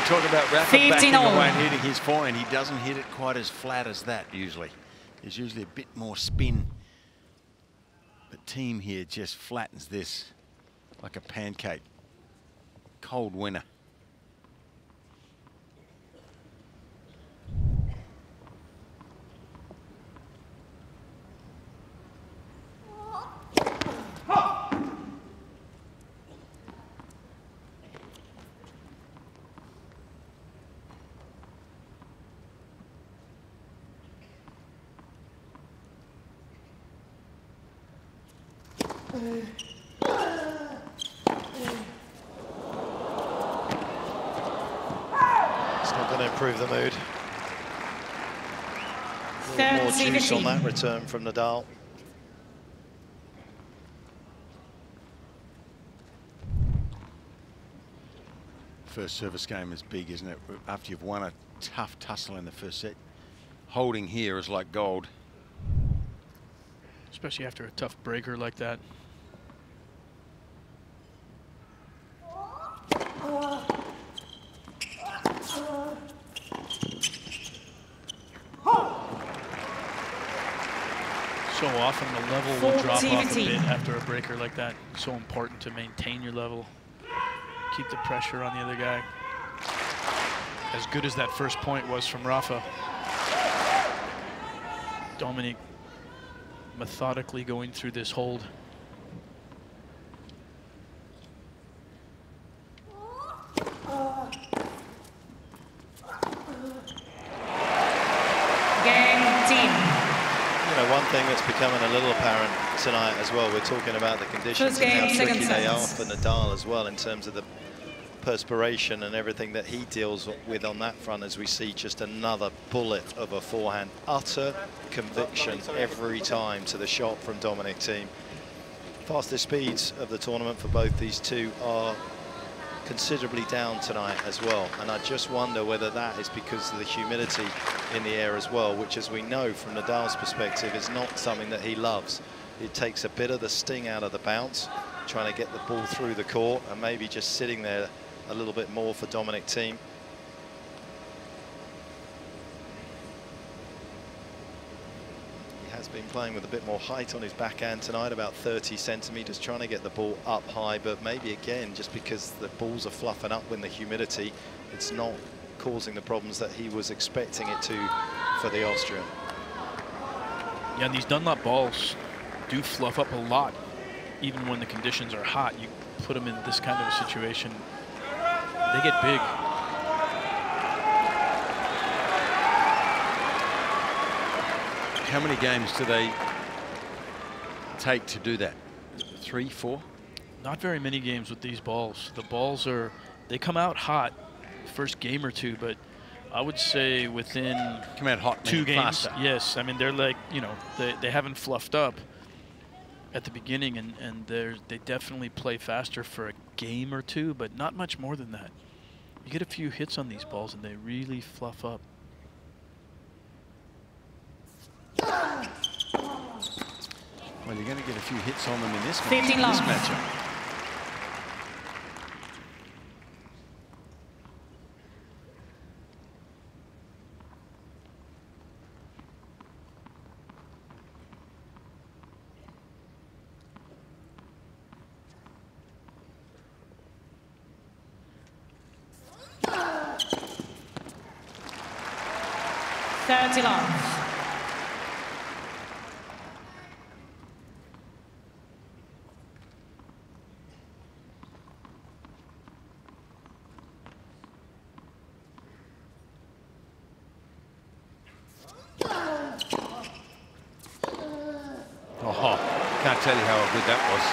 Talk about Rafa backing away and hitting his forehand. He doesn't hit it quite as flat as that usually. There's usually a bit more spin. But Thiem here just flattens this like a pancake. Cold winner. It's not going to improve the mood. A little more juice on that return from Nadal. First service game is big, isn't it? After you've won a tough tussle in the first set, holding here is like gold. Especially after a tough breaker like that. So often the level will drop off a bit after a breaker like that. It's so important to maintain your level. Keep the pressure on the other guy. As good as that first point was from Rafa, Dominic methodically going through this hold. One thing that's becoming a little apparent tonight as well, we're talking about the conditions and how tricky they are for Nadal as well in terms of the perspiration and everything that he deals with on that front, as we see just another bullet of a forehand. Utter conviction every time to the shot from Dominic Thiem. Fastest speeds of the tournament for both these two are considerably down tonight as well, and I just wonder whether that is because of the humidity in the air as well, which, as we know from Nadal's perspective, is not something that he loves. It takes a bit of the sting out of the bounce, trying to get the ball through the court, and maybe just sitting there a little bit more for Dominic Thiem. He has been playing with a bit more height on his backhand tonight, about 30 centimeters, trying to get the ball up high, but maybe again, just because the balls are fluffing up with the humidity, it's not causing the problems that he was expecting it to for the Austrian. Yeah, and these Dunlop balls do fluff up a lot, even when the conditions are hot. You put them in this kind of a situation, they get big. How many games do they take to do that? 3, 4? Not very many games with these balls. The balls they come out hot first game or two, but I would say within Come out hot, 2 games. faster. Yes, I mean they're like, you know, they haven't fluffed up at the beginning, and they definitely play faster for a game or two, but not much more than that. You get a few hits on these balls and they really fluff up. Well, you're going to get a few hits on them in this match. 15 love. matchup. Love. Oh, can't tell you how good that was.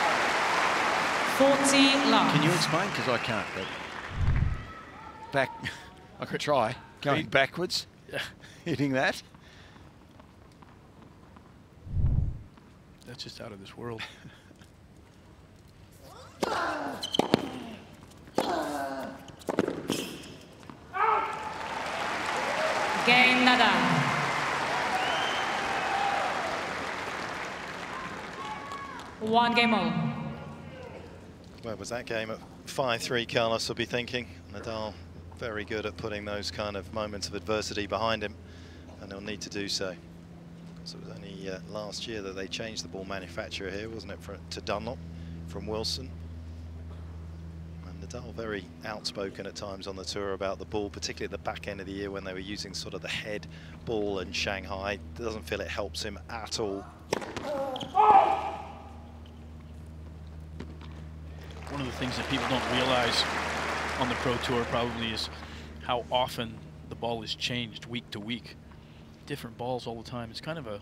40 love. Can you explain? Because I can't. But back, I could try. Going backwards, hitting that. That's just out of this world. Cain Nadal. One game all. Where was that game at 5-3? Carlos will be thinking. Nadal very good at putting those kind of moments of adversity behind him, and he'll need to do so. So it was only last year that they changed the ball manufacturer here, wasn't it, to Dunlop from Wilson. And Nadal very outspoken at times on the tour about the ball, particularly at the back end of the year when they were using sort of the head ball in Shanghai. Doesn't feel it helps him at all. One of the things that people don't realize on the Pro Tour probably is how often the ball is changed week to week. Different balls all the time. It's kind of a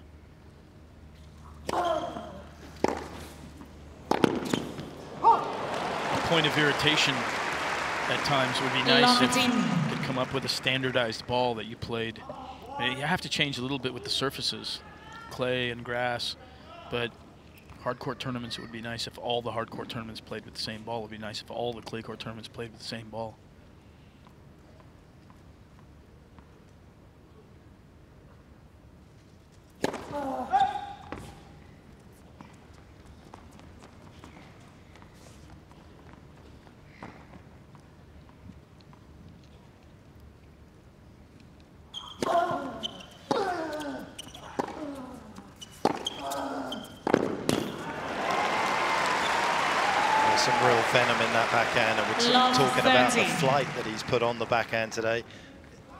point of irritation at times. It would be nice if you could come up with a standardized ball that you played. You have to change a little bit with the surfaces, clay and grass, but hard court tournaments, it would be nice if all the hard court tournaments played with the same ball. It would be nice if all the clay court tournaments played with the same ball. Some real venom in that backhand, and we're talking about the flight that he's put on the backhand today.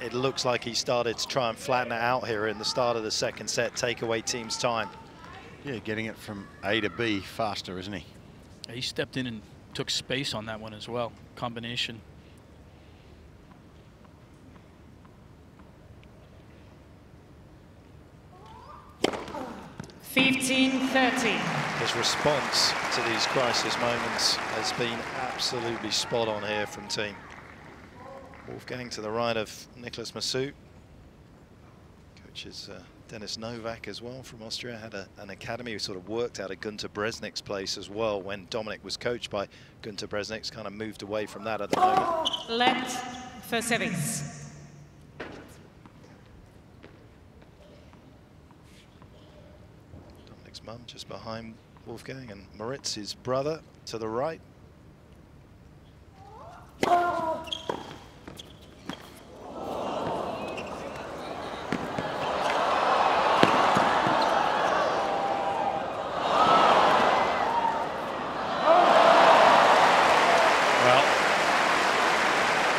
It looks like he started to try and flatten it out here in the start of the second set, take away team's time. Yeah, getting it from A to B faster, isn't he? He stepped in and took space on that one as well. Combination. His response to these crisis moments has been absolutely spot on here from Thiem. Wolfgang to the right of Nicholas Massoud. Coach is Dennis Novak as well from Austria. Had an academy who sort of worked out of Gunter Bresnik's place as well when Dominic was coached by Gunter Bresnik's kind of moved away from that at the moment. Let for service. Mum just behind Wolfgang, and Moritz, his brother, to the right. Well,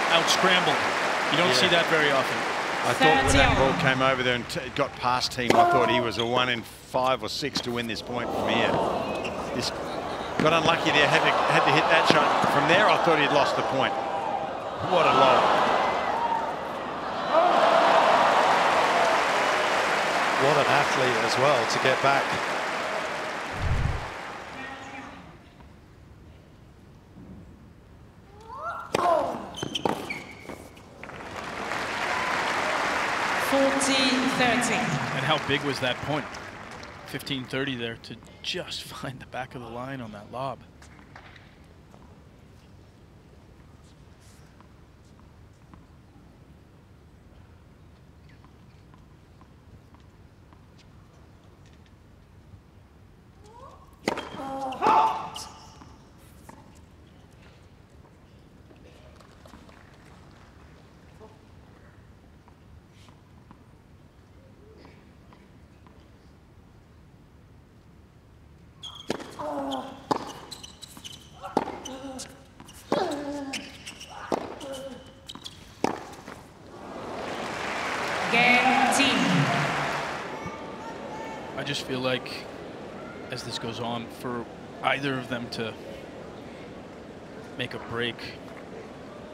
out scrambled. You don't see that very often. I thought when that ball came over there and got past Thiem, I thought he was a 1 in 5 or 6 to win this point from here. This got unlucky there, had to hit that shot. From there, I thought he'd lost the point. What a lob. What an athlete as well to get back. And how big was that point? 15-30 there to just find the back of the line on that lob. I just feel like as this goes on, for either of them to make a break,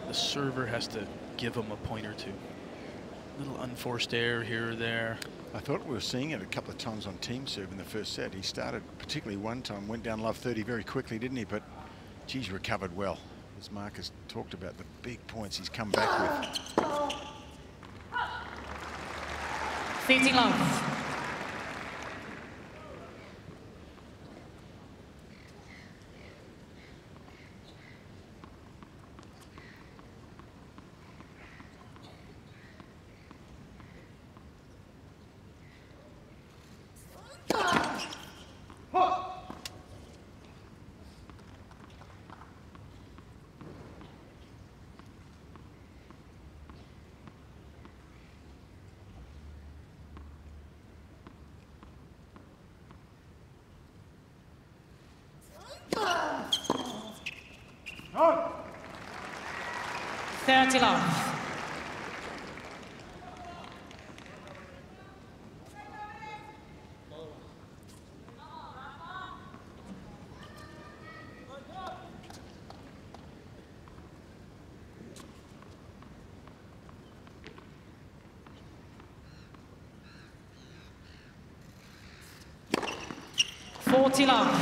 the server has to give them a point or two. A little unforced error here or there. I thought we were seeing it a couple of times on team serve in the first set. He started, particularly one time, went down love 30 very quickly, didn't he? But, geez, recovered well. As Marcus talked about the big points he's come back with. 50 love. Love. Love.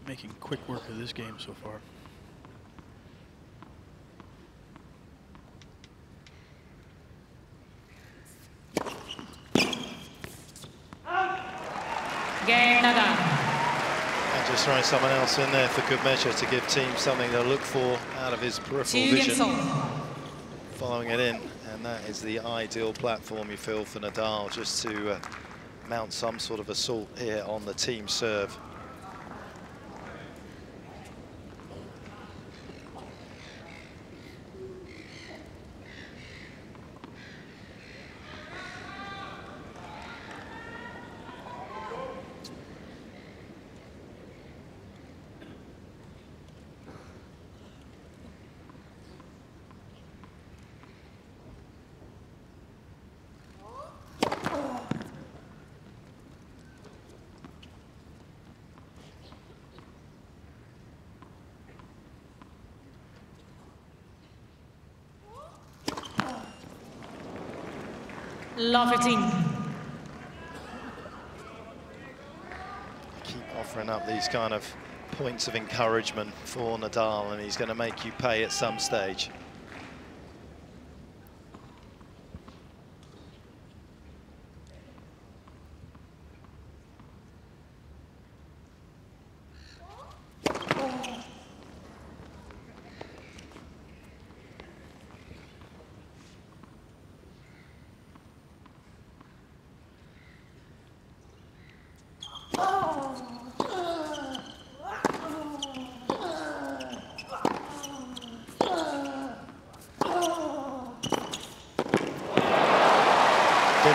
Making quick work of this game so far. Game Nadal. And just throwing someone else in there for good measure to give Thiem something to look for out of his peripheral vision. Following it in, and that is the ideal platform, you feel, for Nadal, just to mount some sort of assault here on the team serve. Love it. Keep offering up these kind of points of encouragement for Nadal, and he's going to make you pay at some stage.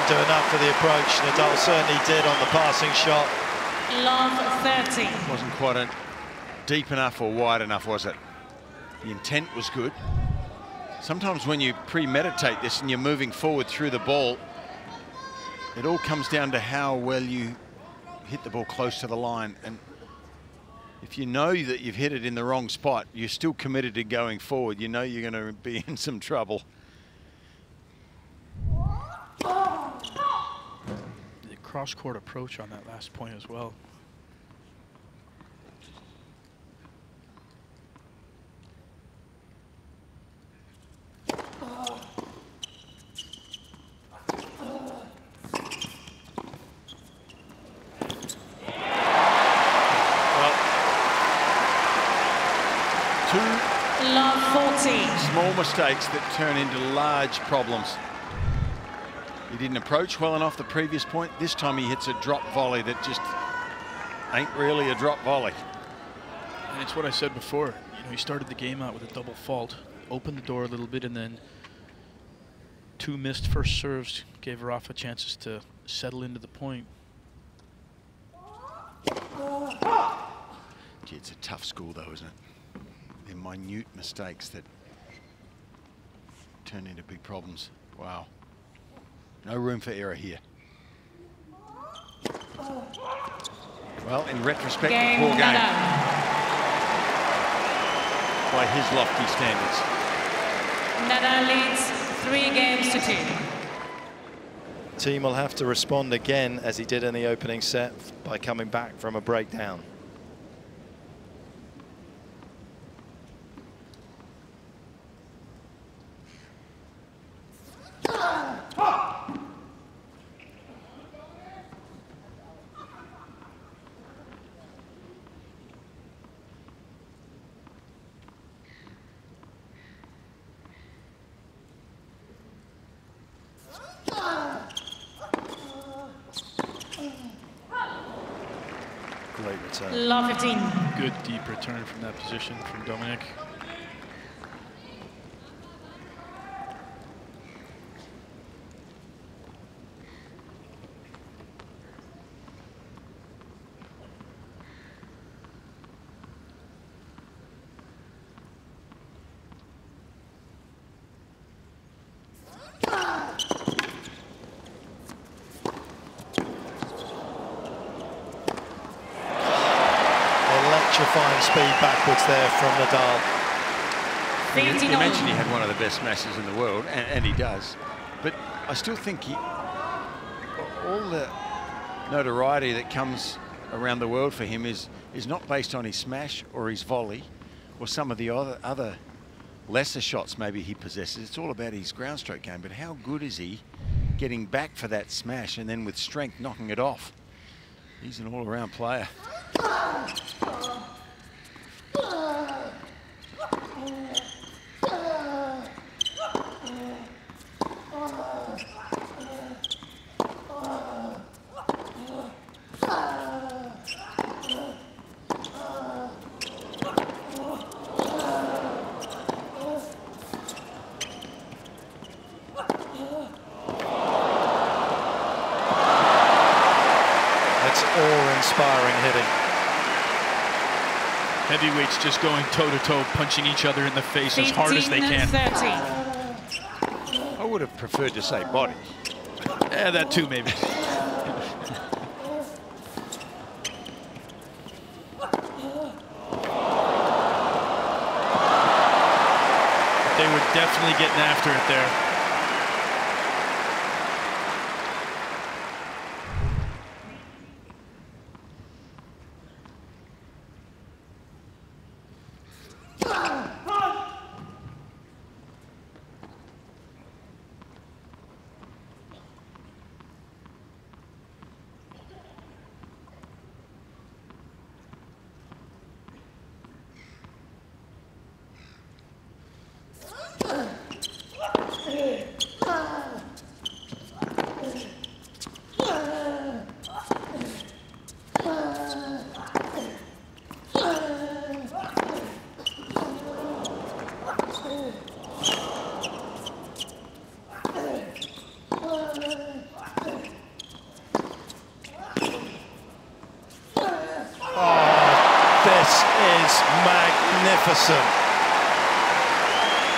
Do enough for the approach. Nadal certainly did on the passing shot. Love 30. Wasn't quite deep enough or wide enough, was it? The intent was good. Sometimes when you premeditate this and you're moving forward through the ball, it all comes down to how well you hit the ball close to the line. And if you know that you've hit it in the wrong spot, you're still committed to going forward. You know you're going to be in some trouble. The cross-court approach on that last point as well. small mistakes that turn into large problems. He didn't approach well enough the previous point. This time he hits a drop volley that just ain't really a drop volley. And it's what I said before. You know, he started the game out with a double fault, opened the door a little bit, and then 2 missed first serves gave Rafa chances to settle into the point. Gee, it's a tough school though, isn't it? They're minute mistakes that turn into big problems. Wow. No room for error here. Well, in retrospect, a poor game by his lofty standards. Nadal leads 3 games to 2. Thiem will have to respond again, as he did in the opening set, by coming back from a breakdown. Great return. Love 15. Good deep return from that position from Dominic. Electrifying speed backwards there from Nadal. You mentioned he had one of the best smashes in the world, and he does. But I still think all the notoriety that comes around the world for him is not based on his smash or his volley or some of the other lesser shots maybe he possesses. It's all about his ground stroke game. But how good is he getting back for that smash and then with strength knocking it off? He's an all-around player. That's awe-inspiring hitting. Heavyweights just going toe-to-toe, punching each other in the face as hard as they can. 30. I would have preferred to say body. Yeah, that too, maybe. They were definitely getting after it there. Magnificent.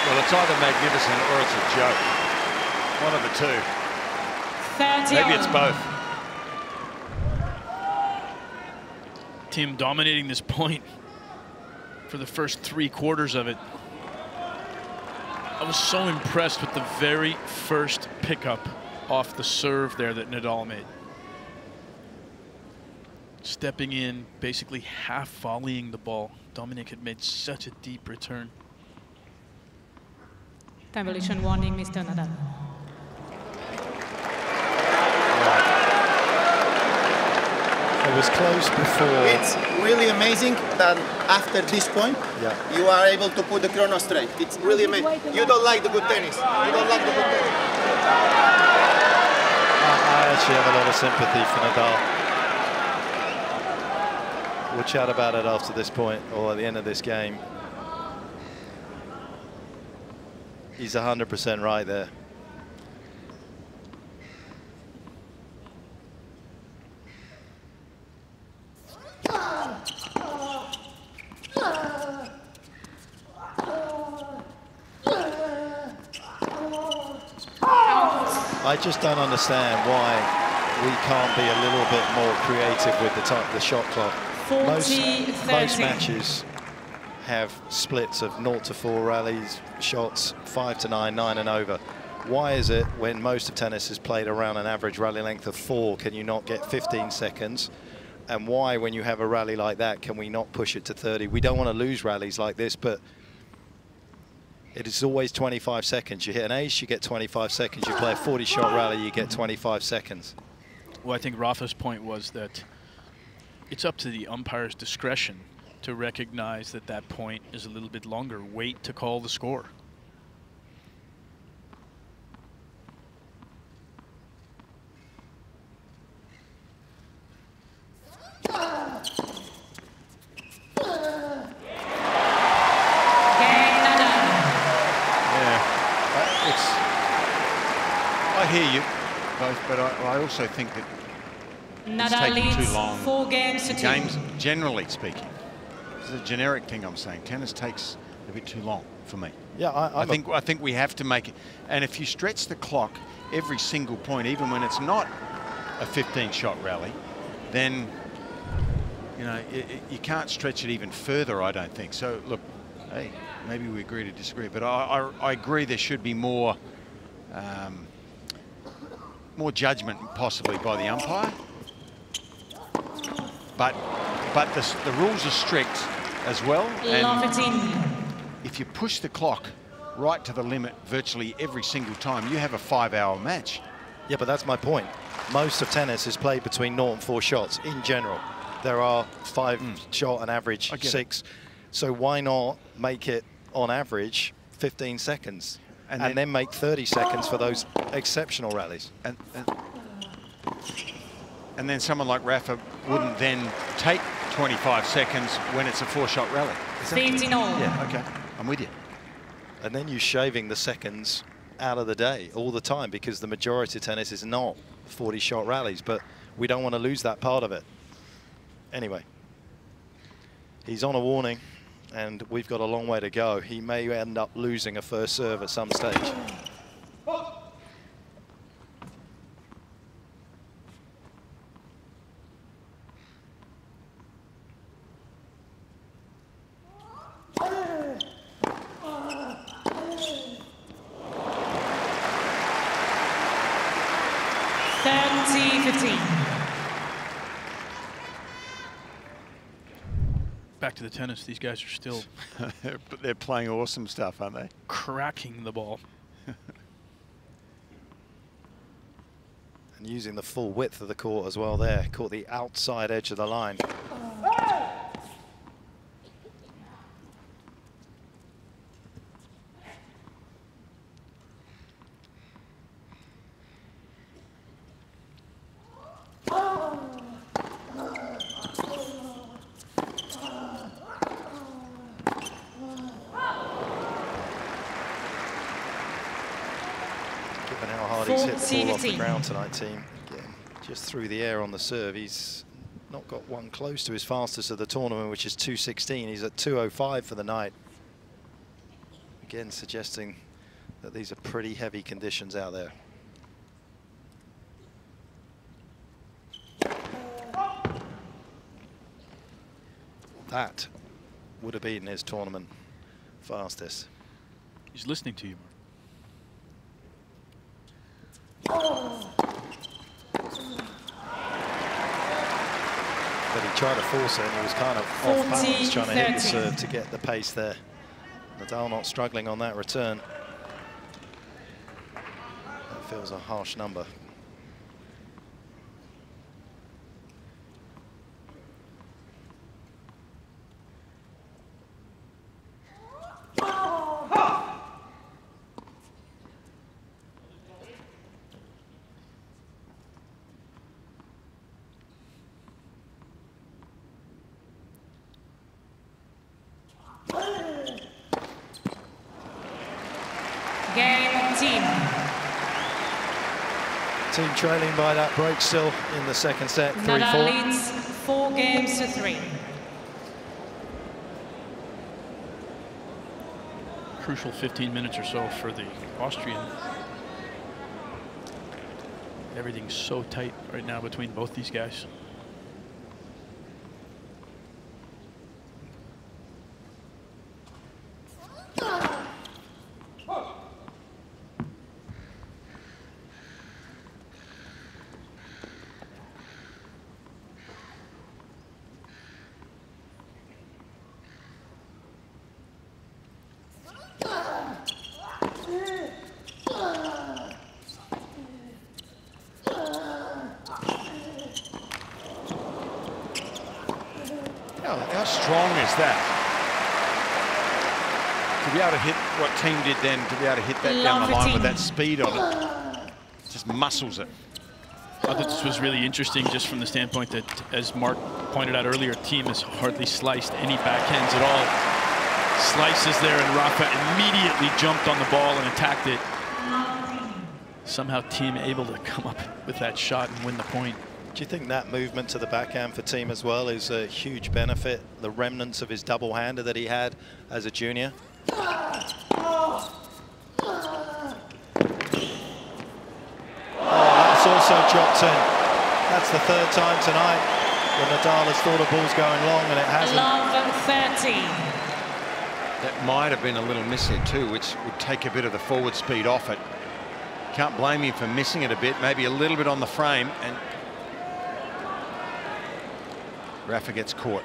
Well, it's either magnificent or it's a joke. One of the two. 30. Maybe it's both. Thiem dominating this point for the first 3 quarters of it. I was so impressed with the very first pickup off the serve there that Nadal made. Stepping in, basically half volleying the ball. Dominic had made such a deep return. Time violation warning, Mr. Nadal. It was close before. It's really amazing that after this point, you are able to put the chrono straight. It's really amazing. You don't like the good tennis. You don't like the good tennis. I actually have a lot of sympathy for Nadal. We'll chat about it after this point, or at the end of this game. He's 100% right there. I just don't understand why we can't be a little bit more creative with the shot clock. 40, most matches have splits of 0 to 4 rallies, shots 5 to 9, 9 and over. Why is it when most of tennis is played around an average rally length of 4, can you not get 15 seconds? And why, when you have a rally like that, can we not push it to 30? We don't want to lose rallies like this, but it is always 25 seconds. You hit an ace, you get 25 seconds. You play a 40-shot rally, you get 25 seconds. Well, I think Rafa's point was that it's up to the umpire's discretion to recognize that that point is a little bit longer. Wait to call the score. I hear you both, but I also think that it's taking too long. 4 games to 2. Games, generally speaking, it's a generic thing I'm saying. Tennis takes a bit too long for me. Yeah, I think we have to make it. And if you stretch the clock every single point, even when it's not a 15-shot rally, then you know you can't stretch it even further. I don't think so. Look, hey, maybe we agree to disagree, but I agree there should be more. More judgment possibly by the umpire, but the rules are strict as well. And if you push the clock right to the limit virtually every single time, you have a 5-hour match. Yeah, but that's my point. Most of tennis is played between 0 and 4 shots in general. There are 5-shot and average 6. So why not make it on average 15 seconds? And then make 30 seconds for those exceptional rallies. And then someone like Rafa wouldn't then take 25 seconds when it's a 4-shot rally. 15 all. Yeah, okay, I'm with you. And then you're shaving the seconds out of the day all the time, because the majority of tennis is not 40-shot rallies, but we don't want to lose that part of it. Anyway, he's on a warning. And we've got a long way to go. He may end up losing a first serve at some stage. Back to the tennis. These guys are still but they're playing awesome stuff, aren't they? Cracking the ball. And using the full width of the court as well there. Caught the outside edge of the line. He's hit the ball off the ground tonight, Thiem. Again, just through the air on the serve. He's not got one close to his fastest of the tournament, which is 2:16. He's at 2:05 for the night. Again, suggesting that these are pretty heavy conditions out there. That would have been his tournament fastest. He's listening to you. But he tried to force it and he was kind of off balance trying to hit the serve to get the pace there. Nadal not struggling on that return. That feels a harsh number. team trailing by that break still in the second set, 3-4. Nadal leads 4 games to 3. Crucial 15 minutes or so for the Austrian. Everything's so tight right now between both these guys. How strong is that? To be able to hit what Thiem did then, to be able to hit that down the line with that speed on it, just muscles it. I thought this was really interesting just from the standpoint that, as Mark pointed out earlier, Thiem has hardly sliced any backhands at all. Slices there, and Rafa immediately jumped on the ball and attacked it. Somehow Thiem able to come up with that shot and win the point. Do you think that movement to the backhand for Thiem as well is a huge benefit? The remnants of his double-hander that he had as a junior? Oh, that's also dropped in. That's the 3rd time tonight when Nadal has thought a ball's going long and it hasn't. Love 30. That might have been a little miss here too, which would take a bit of the forward speed off it. Can't blame him for missing it a bit, maybe a little bit on the frame, and Rafa gets caught.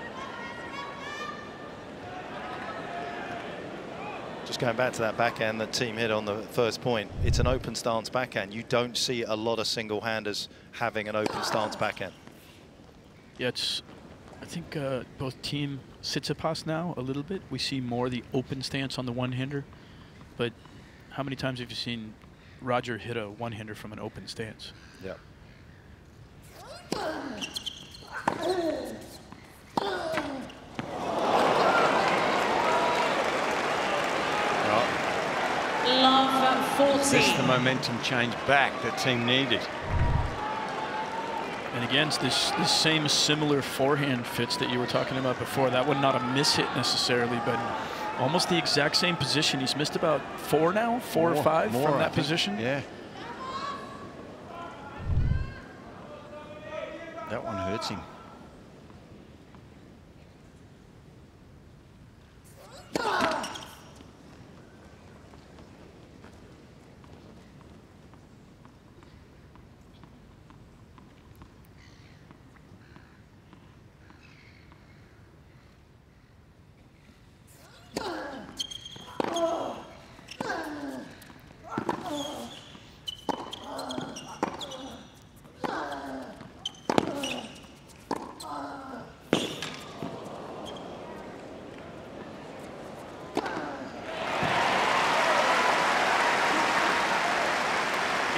Just going back to that backhand that Thiem hit on the first point, it's an open stance backhand. You don't see a lot of single-handers having an open stance backhand. Yeah, it's, I think both Thiem Tsitsipas now a little bit. We see more the open stance on the one-hander, but how many times have you seen Roger hit a one-hander from an open stance? Yeah. Love 40. Is this the momentum change back that Thiem needed? And again, it's this same similar forehand fits that you were talking about before. That one not a miss hit necessarily, but almost the exact same position. He's missed about 4 now, 4 or 5 from that position. Yeah. That one hurts him.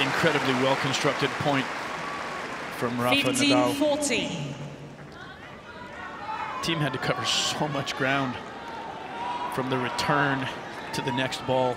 Incredibly well-constructed point from Rafa Nadal. 15-40. Thiem had to cover so much ground from the return to the next ball.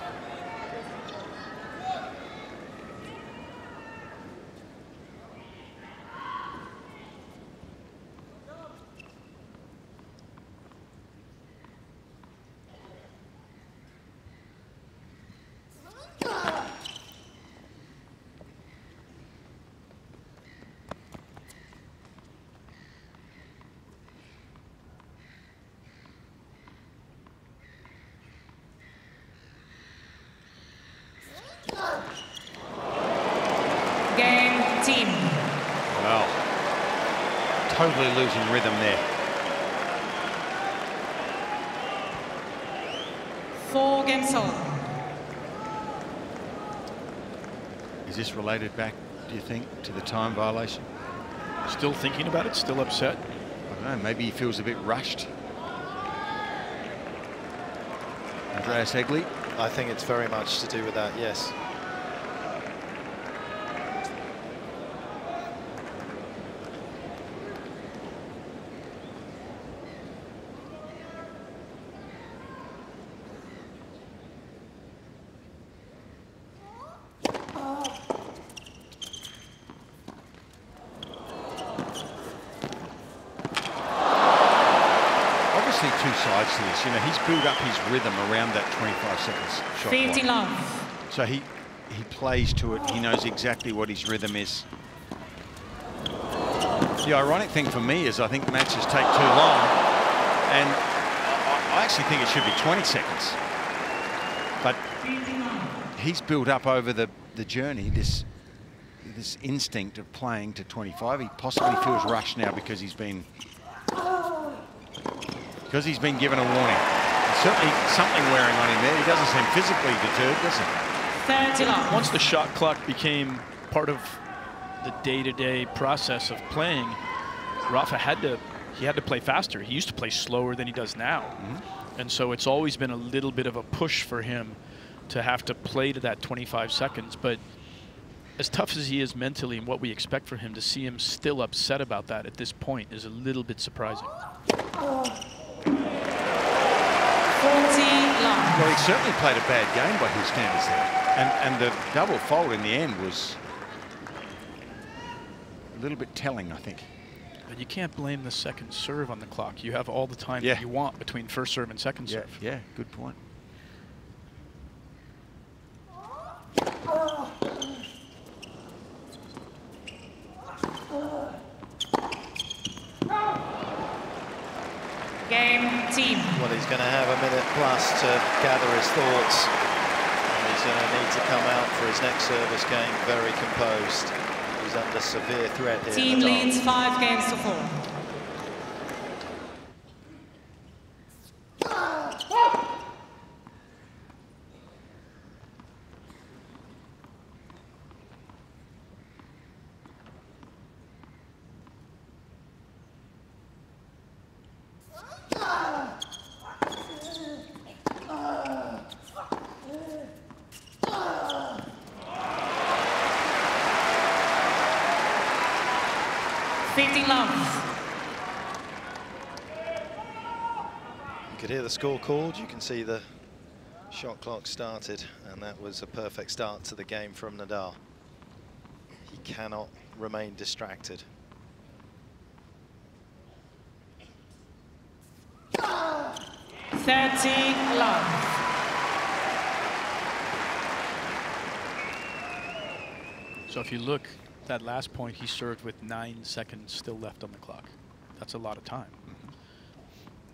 Game, Thiem. Wow. Totally losing rhythm there. 4 games all. Is this related back, do you think, to the time violation? Still thinking about it, still upset. I don't know, maybe he feels a bit rushed. Andreas Egli. I think it's very much to do with that, yes. two sides to this. You know, he's built up his rhythm around that 25 seconds shot 15 clock. love. So he plays to it. He knows exactly what his rhythm is. The ironic thing for me is I think matches take too long, and I actually think it should be 20 seconds. But he's built up over the journey this instinct of playing to 25. He possibly feels rushed now because he's been given a warning. There's certainly something wearing on him there. He doesn't seem physically deterred, does he? 30 love. Once the shot clock became part of the day-to-day process of playing, Rafa had to play faster. He used to play slower than he does now. And so it's always been a little bit of a push for him to have to play to that 25 seconds. But as tough as he is mentally and what we expect from him, to see him still upset about that at this point is a little bit surprising. 40 love. Well, he certainly played a bad game by his standards there. And the double fault in the end was a little bit telling, I think. But you can't blame the second serve on the clock. You have all the time that you want between first serve and second serve. Yeah, good point. Game, team. Well, he's going to have a minute plus to gather his thoughts. And he's going to need to come out for his next service game very composed. He's under severe threat here. Team leads 5 games to 4. You could hear the score called. You can see the shot clock started, and that was a perfect start to the game from Nadal. He cannot remain distracted. 30 love. So if you look, that last point he served with 9 seconds still left on the clock. That's a lot of time.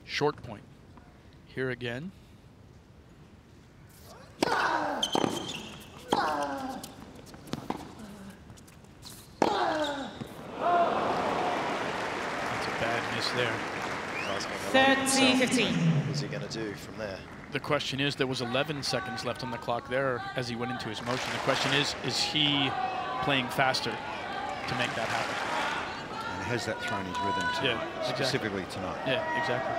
Short point. Here again. That's a bad miss there. 30-15. What was he going to do from there? The question is, there was 11 seconds left on the clock there as he went into his motion. The question is he playing faster to make that happen? And has that thrown his rhythm too, specifically tonight? Yeah, exactly.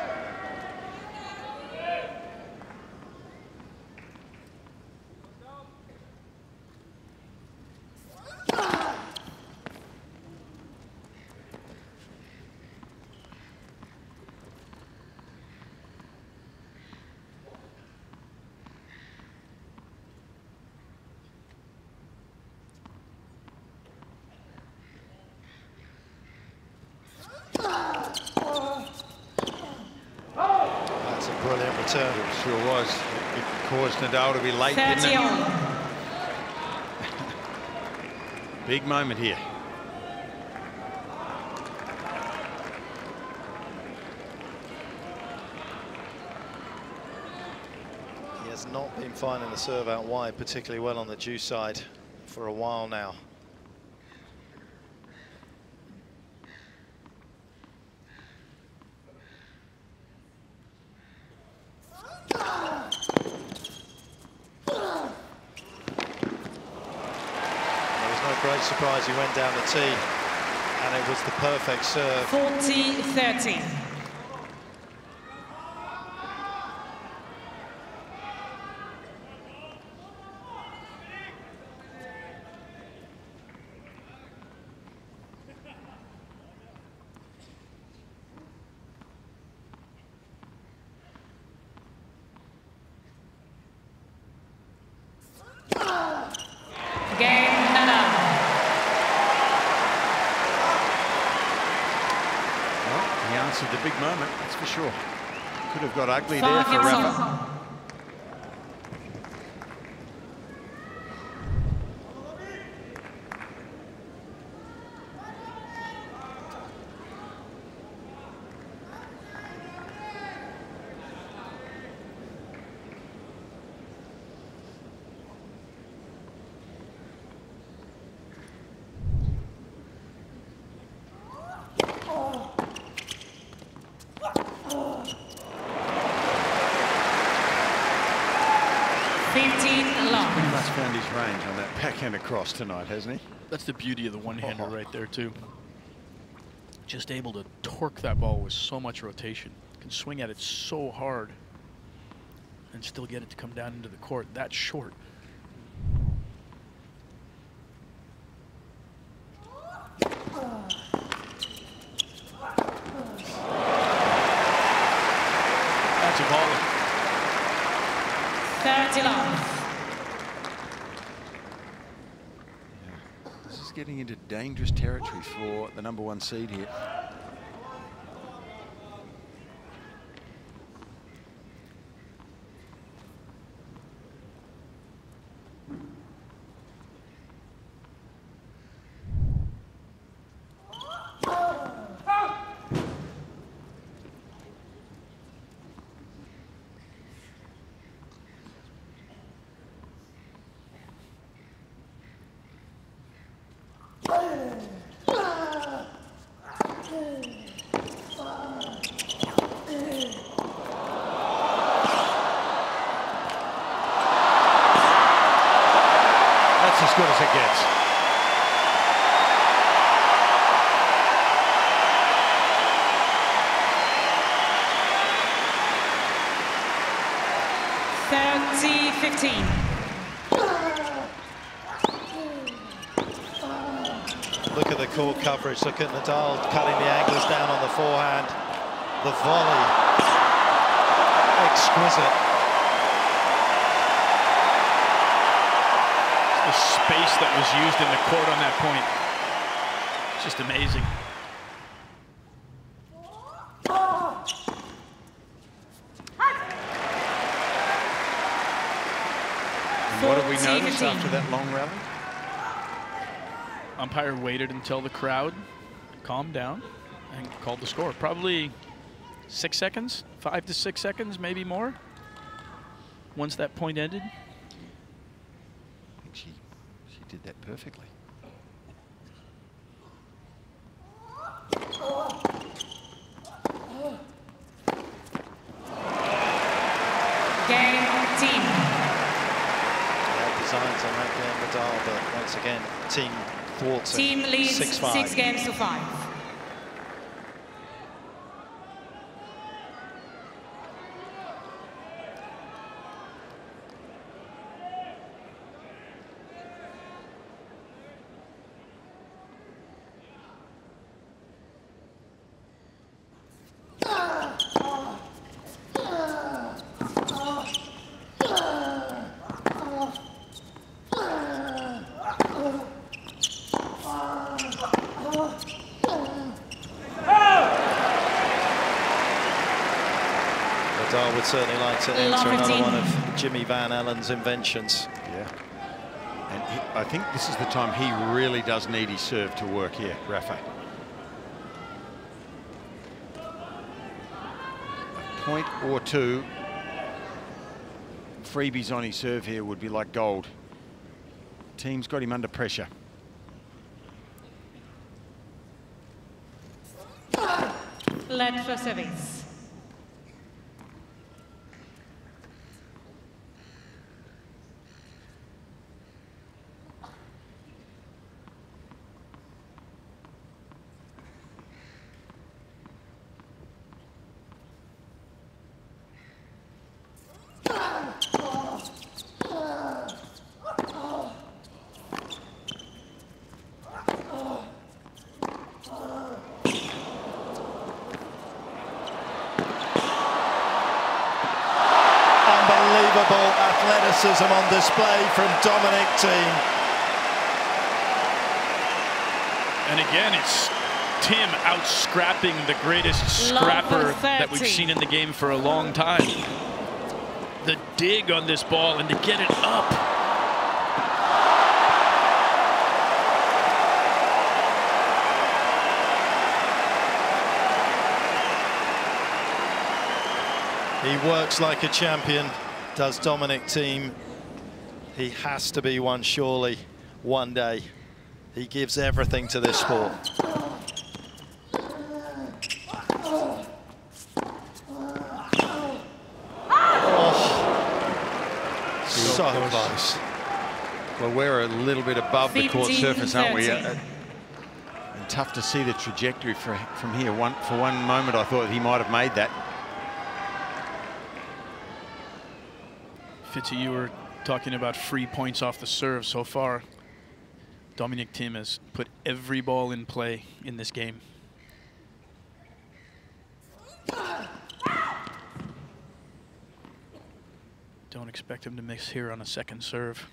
It sure was. It caused Nadal to be late, didn't it? Big moment here. He has not been finding the serve out wide particularly well on the due side for a while now. Great surprise, he went down the tee, and it was the perfect serve. 40-30. The big moment, that's for sure. Could have got ugly there for Rafa. Pretty much found his range on that backhand across tonight, hasn't he? That's the beauty of the one-hander right there, too. Just able to torque that ball with so much rotation. Can swing at it so hard and still get it to come down into the court that short. That's a volley. 30 love. This is getting into dangerous territory for the #1 seed here. As good as it gets. Look at the court coverage. Look at Nadal cutting the angles down on the forehand. The volley. Exquisite. The space that was used in the court on that point. Just amazing. And what did we notice after that long rally? Umpire waited until the crowd calmed down and called the score. Probably 6 seconds, 5 to 6 seconds, maybe more. Once that point ended. I think she did that perfectly. Game team. Designs on that game, Nadal, but once again, team thwarts. Team leads 6-5. 6 games to 5. Nadal would certainly like to enter another one of Jimmy Van Allen's inventions. Yeah. And I think this is the time he really does need his serve to work here, Rafa. A point or two freebies on his serve here would be like gold. Team's got him under pressure. Led for service. Unbelievable athleticism on display from Dominic Thiem. And again, it's Thiem out scrapping the greatest scrapper that we've seen in the game for a long time. The dig on this ball and to get it up. He works like a champion, does Dominic Thiem. He has to be one, surely, one day. He gives everything to this sport. So close. Well, we're a little bit above the court surface, aren't we? And tough to see the trajectory from here. For one moment, I thought he might have made that. Fitzy, you were talking about free points off the serve so far. Dominic Thiem has put every ball in play in this game. Don't expect him to miss here on a second serve.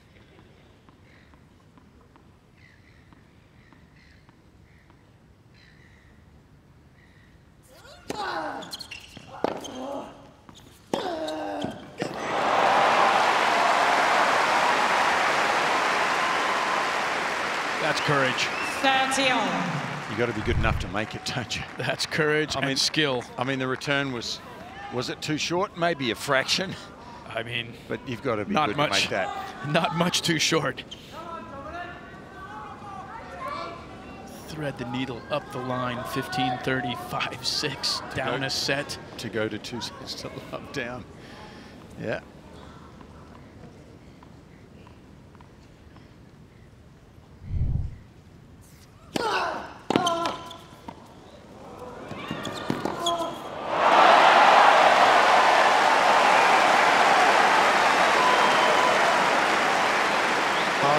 That's courage. 30 all. You got to be good enough to make it, don't you? That's courage and skill. I mean, the return was it too short? Maybe a fraction. I mean, but you've got to be good to make that. Not much too short. Thread the needle up the line, 15-30, 5-6, down a set. To go to 2 sets to love down. Yeah.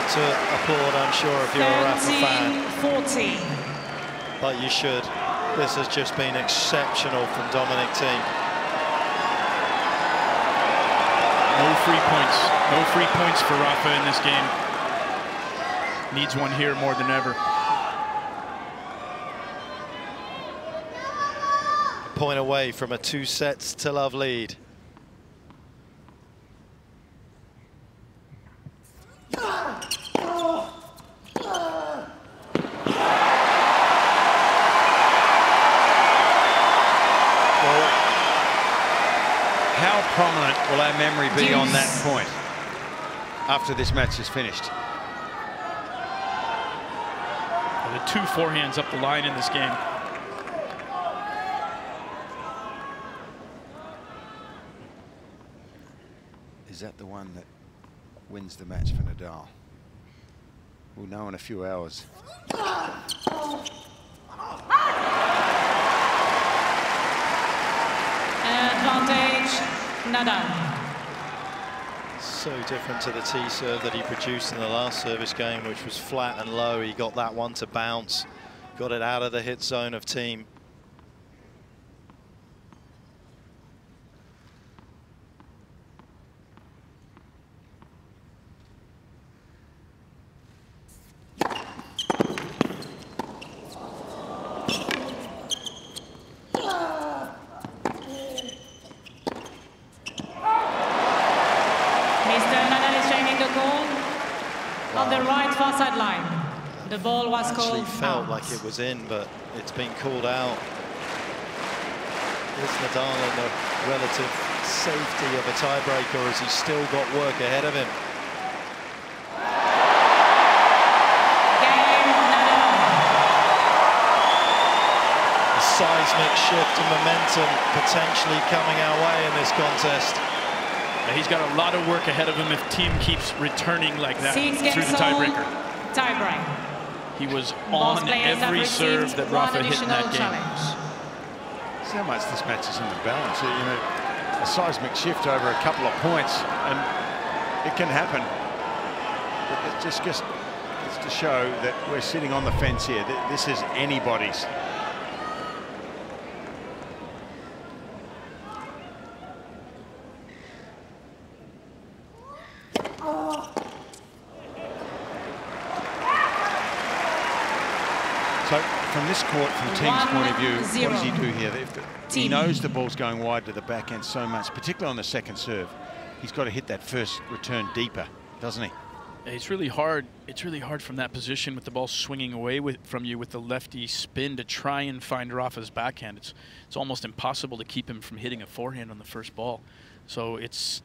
To applaud, I'm sure, if you're a Rafa fan. 14. But you should. This has just been exceptional from Dominic Thiem. No free points. No free points for Rafa in this game. Needs one here more than ever. A point away from a 2 sets to love lead. Prominent will our memory be on that point after this match is finished? The 2 forehands up the line in this game. Is that the one that wins the match for Nadal? We'll know in a few hours. Advantage. Nadal. So different to the tee serve that he produced in the last service game, which was flat and low. He got that one to bounce, got it out of the hit zone of Thiem. On the right far sideline. The ball was called Actually felt out. like it was in, but it's been called out. It's Nadal in the relative safety of a tiebreaker as he's still got work ahead of him. Game Nadal. A seismic shift in momentum potentially coming our way in this contest. He's got a lot of work ahead of him if Thiem keeps returning like that through the tiebreaker. Tiebreak. He was on every serve that Rafa hit in that game. See how much this match is in the balance. You know, a seismic shift over a couple of points, and it can happen. But it just gets to show that we're sitting on the fence here. This is anybody's. So from this court, from Thiem's point of view, 1-0. what does he do here? He Thiem. knows the ball's going wide to the backhand so much, particularly on the second serve. He's got to hit that first return deeper, doesn't he? It's really hard. It's really hard from that position with the ball swinging away from you with the lefty spin to try and find Rafa's backhand. It's almost impossible to keep him from hitting a forehand on the first ball. So it's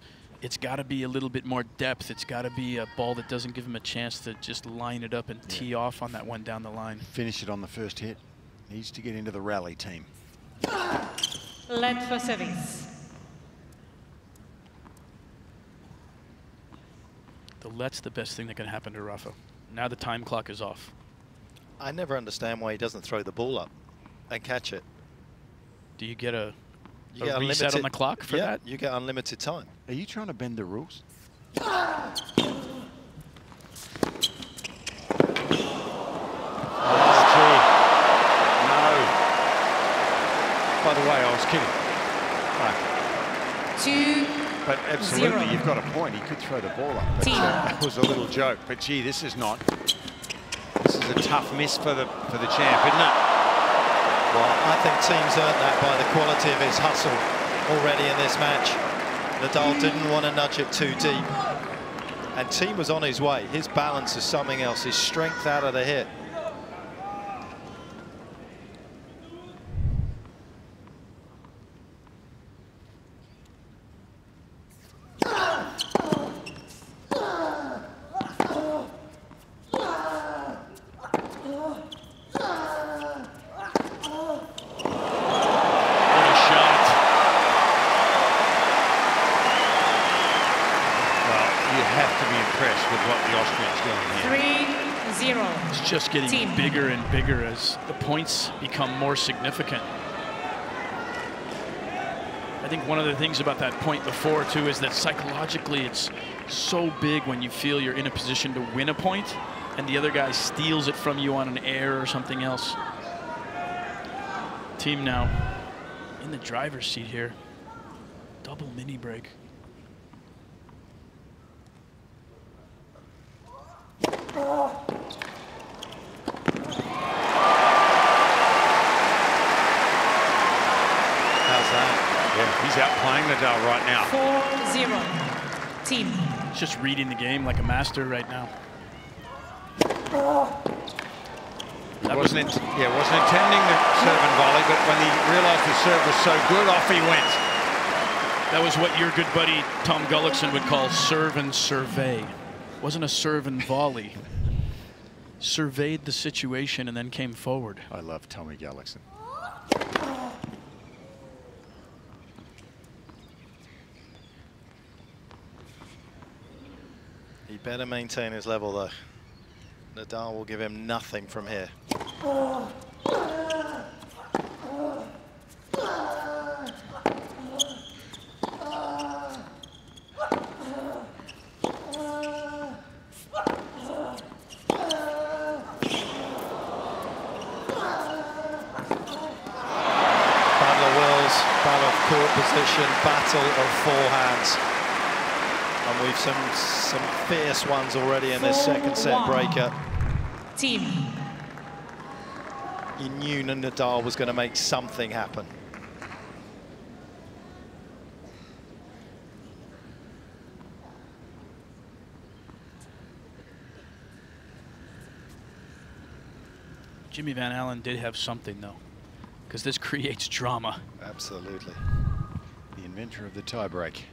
got to be a little bit more depth. It's got to be a ball that doesn't give him a chance to just line it up and tee off on that one down the line. Finish it on the first hit. Needs to get into the rally team. Let for service. The let's the best thing that can happen to Rafa. Now the time clock is off. I never understand why he doesn't throw the ball up and catch it. Do you get a You get reset on the clock for that? You get unlimited time. Are you trying to bend the rules? Oh, gee. No. By the way, I was kidding. Right. 2-0. But absolutely, you've got a point. He could throw the ball up. But, that was a little joke. But gee, this is not. This is a tough miss for the champ, isn't it? Well, I think Thiem's earned that by the quality of his hustle already in this match. Nadal didn't want to nudge it too deep. And Thiem was on his way. His balance is something else. His strength out of the hit. Just getting Thiem. bigger and bigger as the points become more significant. I think one of the things about that point before too is that psychologically it's so big when you feel you're in a position to win a point and the other guy steals it from you on an air or something else. Thiem now in the driver's seat here. Double mini break. He's outplaying Nadal right now. 4-0. Thiem. He's just reading the game like a master right now. Wasn't intending the serve and volley, but when he realized the serve was so good, off he went. That was what your good buddy Tom Gullickson would call serve and survey. Wasn't a serve and volley. Surveyed the situation and then came forward. I love Tommy Gullickson. He better maintain his level though. Nadal will give him nothing from here. Battle of court position, battle of forehands. And we've some fierce ones already in this second set breaker. Thiem. He knew Nadal was going to make something happen. Jimmy Van Allen did have something though, because this creates drama. Absolutely. The inventor of the tiebreak.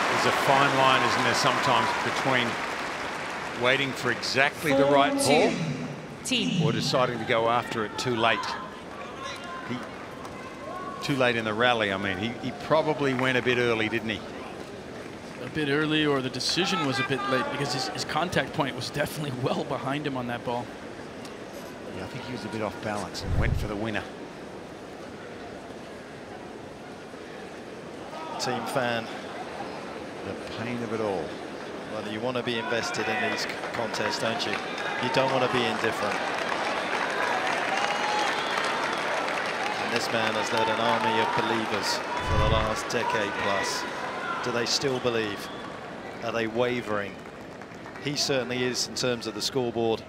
There's a fine line, isn't there, sometimes between waiting for exactly the right ball Thiem. or deciding to go after it too late. Too late in the rally, I mean. He probably went a bit early, didn't he? A bit early, or the decision was a bit late, because his contact point was definitely well behind him on that ball. Yeah, I think he was a bit off balance and went for the winner. Thiem fan. The pain of it all. Well, you want to be invested in these contests, don't you? You don't want to be indifferent. And this man has led an army of believers for the last decade plus. Do they still believe? Are they wavering? He certainly is in terms of the scoreboard.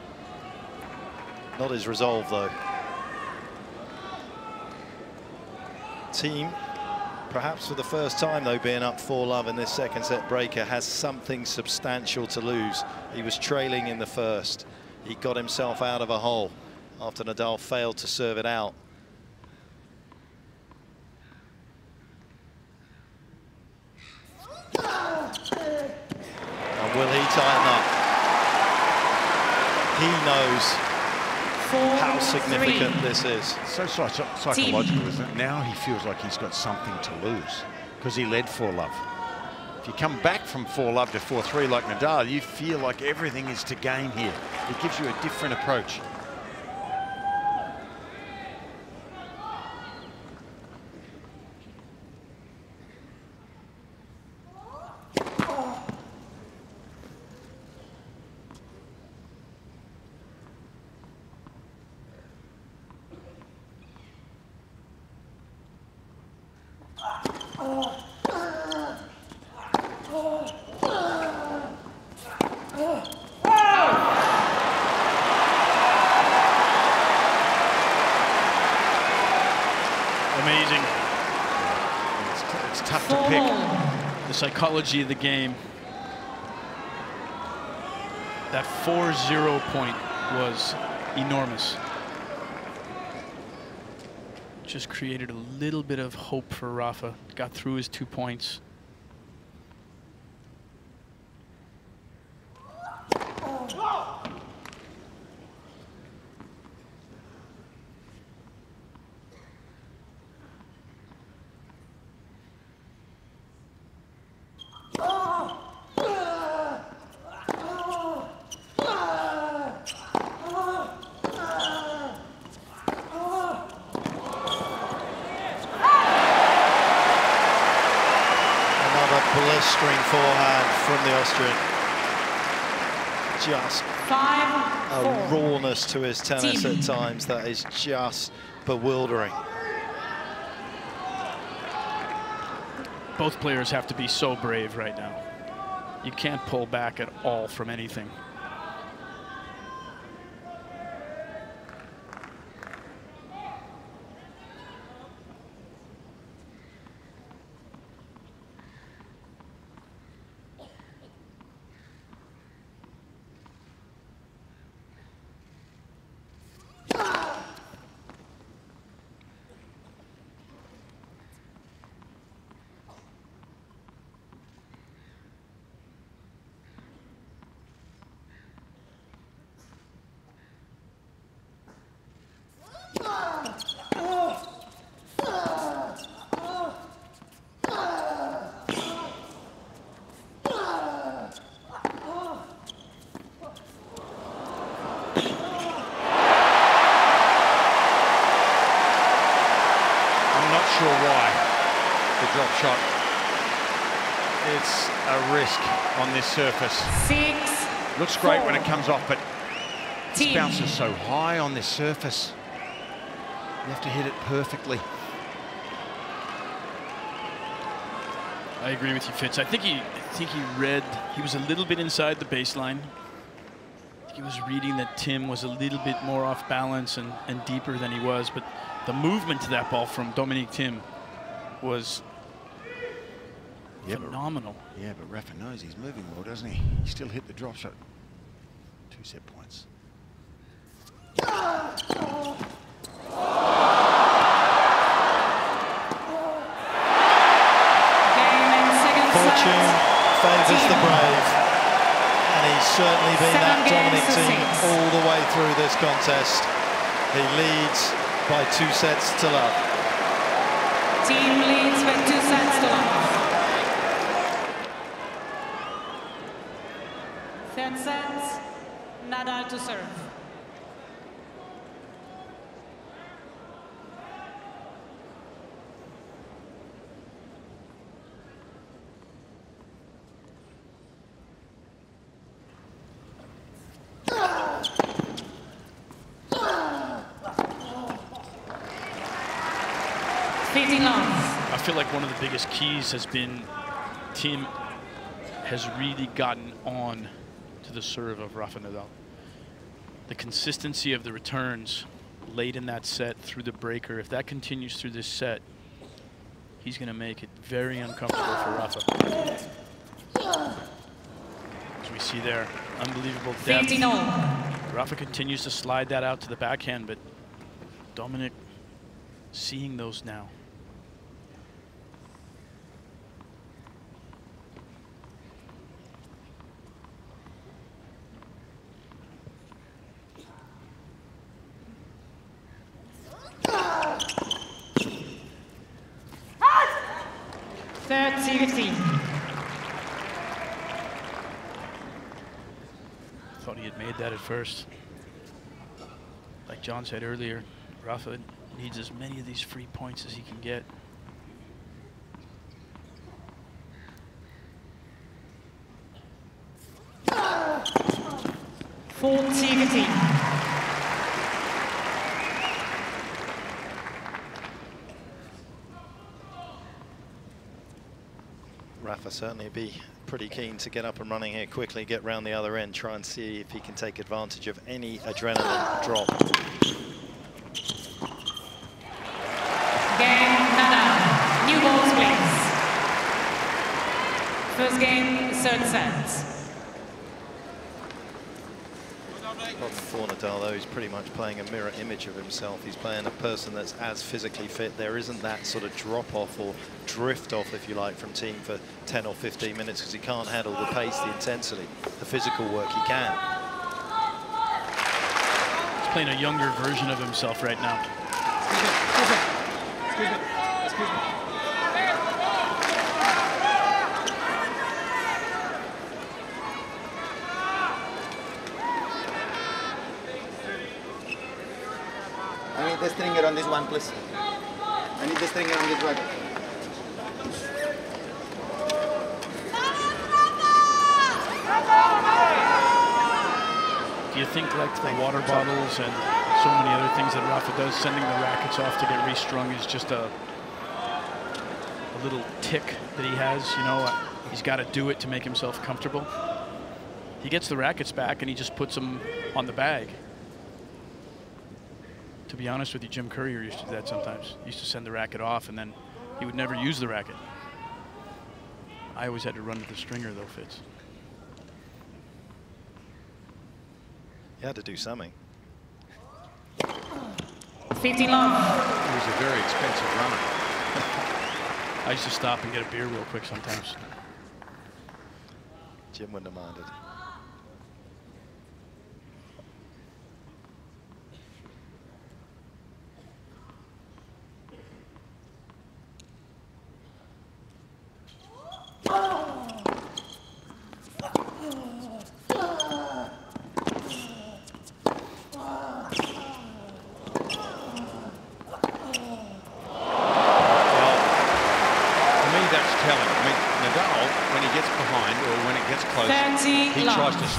Not his resolve, though. Thiem, perhaps for the first time, though, being up 4-love in this second set breaker, has something substantial to lose. He was trailing in the first. He got himself out of a hole after Nadal failed to serve it out. And will he tighten up? He knows how significant this is. So psychological, isn't it? Now he feels like he's got something to lose because he led 4-love. If you come back from 4-love to 4-3 like Nadal, you feel like everything is to gain here. It gives you a different approach. Amazing. It's tough to pick. The psychology of the game. That 4-0 point was enormous. Just created a little bit of hope for Rafa. Got through his 2 points. Blistering forehand from the Austrian. Just a rawness to his tennis at times that is just bewildering. Both players have to be so brave right now. You can't pull back at all from anything. Sure why the drop shot. It's a risk on this surface. Looks great when it comes off, but it bounces so high on this surface. You have to hit it perfectly. I agree with you, Fitz. I think he read, he was a little bit inside the baseline. He was reading that Thiem was a little bit more off balance and deeper than he was, but the movement to that ball from Dominic Thiem was phenomenal. Yeah, but Rafa knows he's moving well, doesn't he? He still hit the drop shot. 2 set points. Fortune favours the brave. And he's certainly been that Dominic Thiem all the way through this contest. He leads by 2 sets to love. Thiem leads by 2 sets to love. 3rd set, Nadal to serve. feel like one of the biggest keys has been Thiem has really gotten on to the serve of Rafael Nadal. The consistency of the returns late in that set through the breaker, if that continues through this set, he's going to make it very uncomfortable for Rafa. As we see there, unbelievable depth. Rafa continues to slide that out to the backhand, but Dominic seeing those now. Thought he had made that at first. Like John said earlier, Rafa needs as many of these free points as he can get. Rafa certainly be pretty keen to get up and running here quickly, get round the other end, try and see if he can take advantage of any adrenaline drop. Game, Nadal. New balls, please. First game, third set. Problem for Nadal, though, he's pretty much playing a mirror image of himself. He's playing a person that's as physically fit. There isn't that sort of drop-off or drift-off, if you like, from Thiem for 10 or 15 minutes because he can't handle the pace, the intensity, the physical work he can. He's playing a younger version of himself right now. Excuse me. Excuse me. I need the stringer on this one, please. I need the stringer on this one. Do you think like the water bottles and so many other things that Rafa does, sending the rackets off to get restrung is just a little tick that he has, you know, he's got to do it to make himself comfortable. He gets the rackets back and he just puts them on the bag. To be honest with you, Jim Courier used to do that sometimes. He used to send the racket off and then he would never use the racket. I always had to run to the stringer though, Fitz. He had to do something. 15 love. He was a very expensive runner. I used to stop and get a beer real quick sometimes. Jim wouldn't have minded.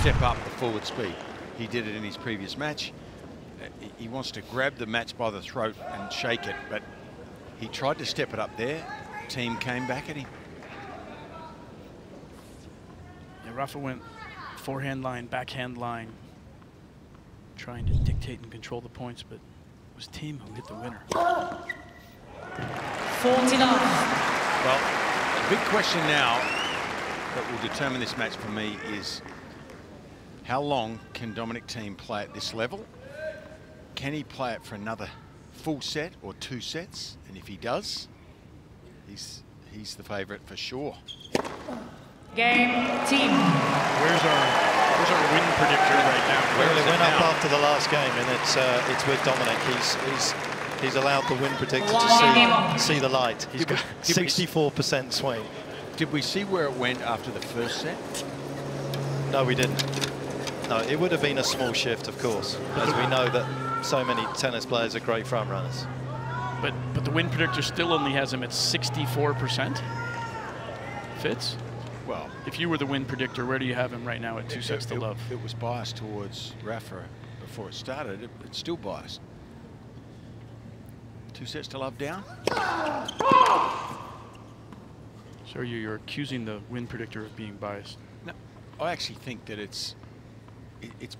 Step up the forward speed. He did it in his previous match. He wants to grab the match by the throat and shake it, but he tried to step it up there. Thiem came back at him. Yeah, Rafa went forehand line, backhand line, trying to dictate and control the points, but it was Thiem who hit the winner. 40 love. Well, the big question now that will determine this match for me is how long can Dominic Thiem play at this level? Can he play it for another full set or 2 sets? And if he does, he's the favourite for sure. Game, Thiem. Where's our win predictor right now? Well, it went up after the last game, and it's with Dominic. He's allowed the win predictor to see the light. He's got 64% swing. Did we see where it went after the first set? No, we didn't. No, it would have been a small shift, of course, as we know that so many tennis players are great front runners. But the win predictor still only has him at 64%. Fitz? Well, if you were the win predictor, where do you have him right now at 2 sets to love? It was biased towards Rafa before it started. It's still biased. 2 sets to love down. So you're accusing the win predictor of being biased? No, I actually think that it's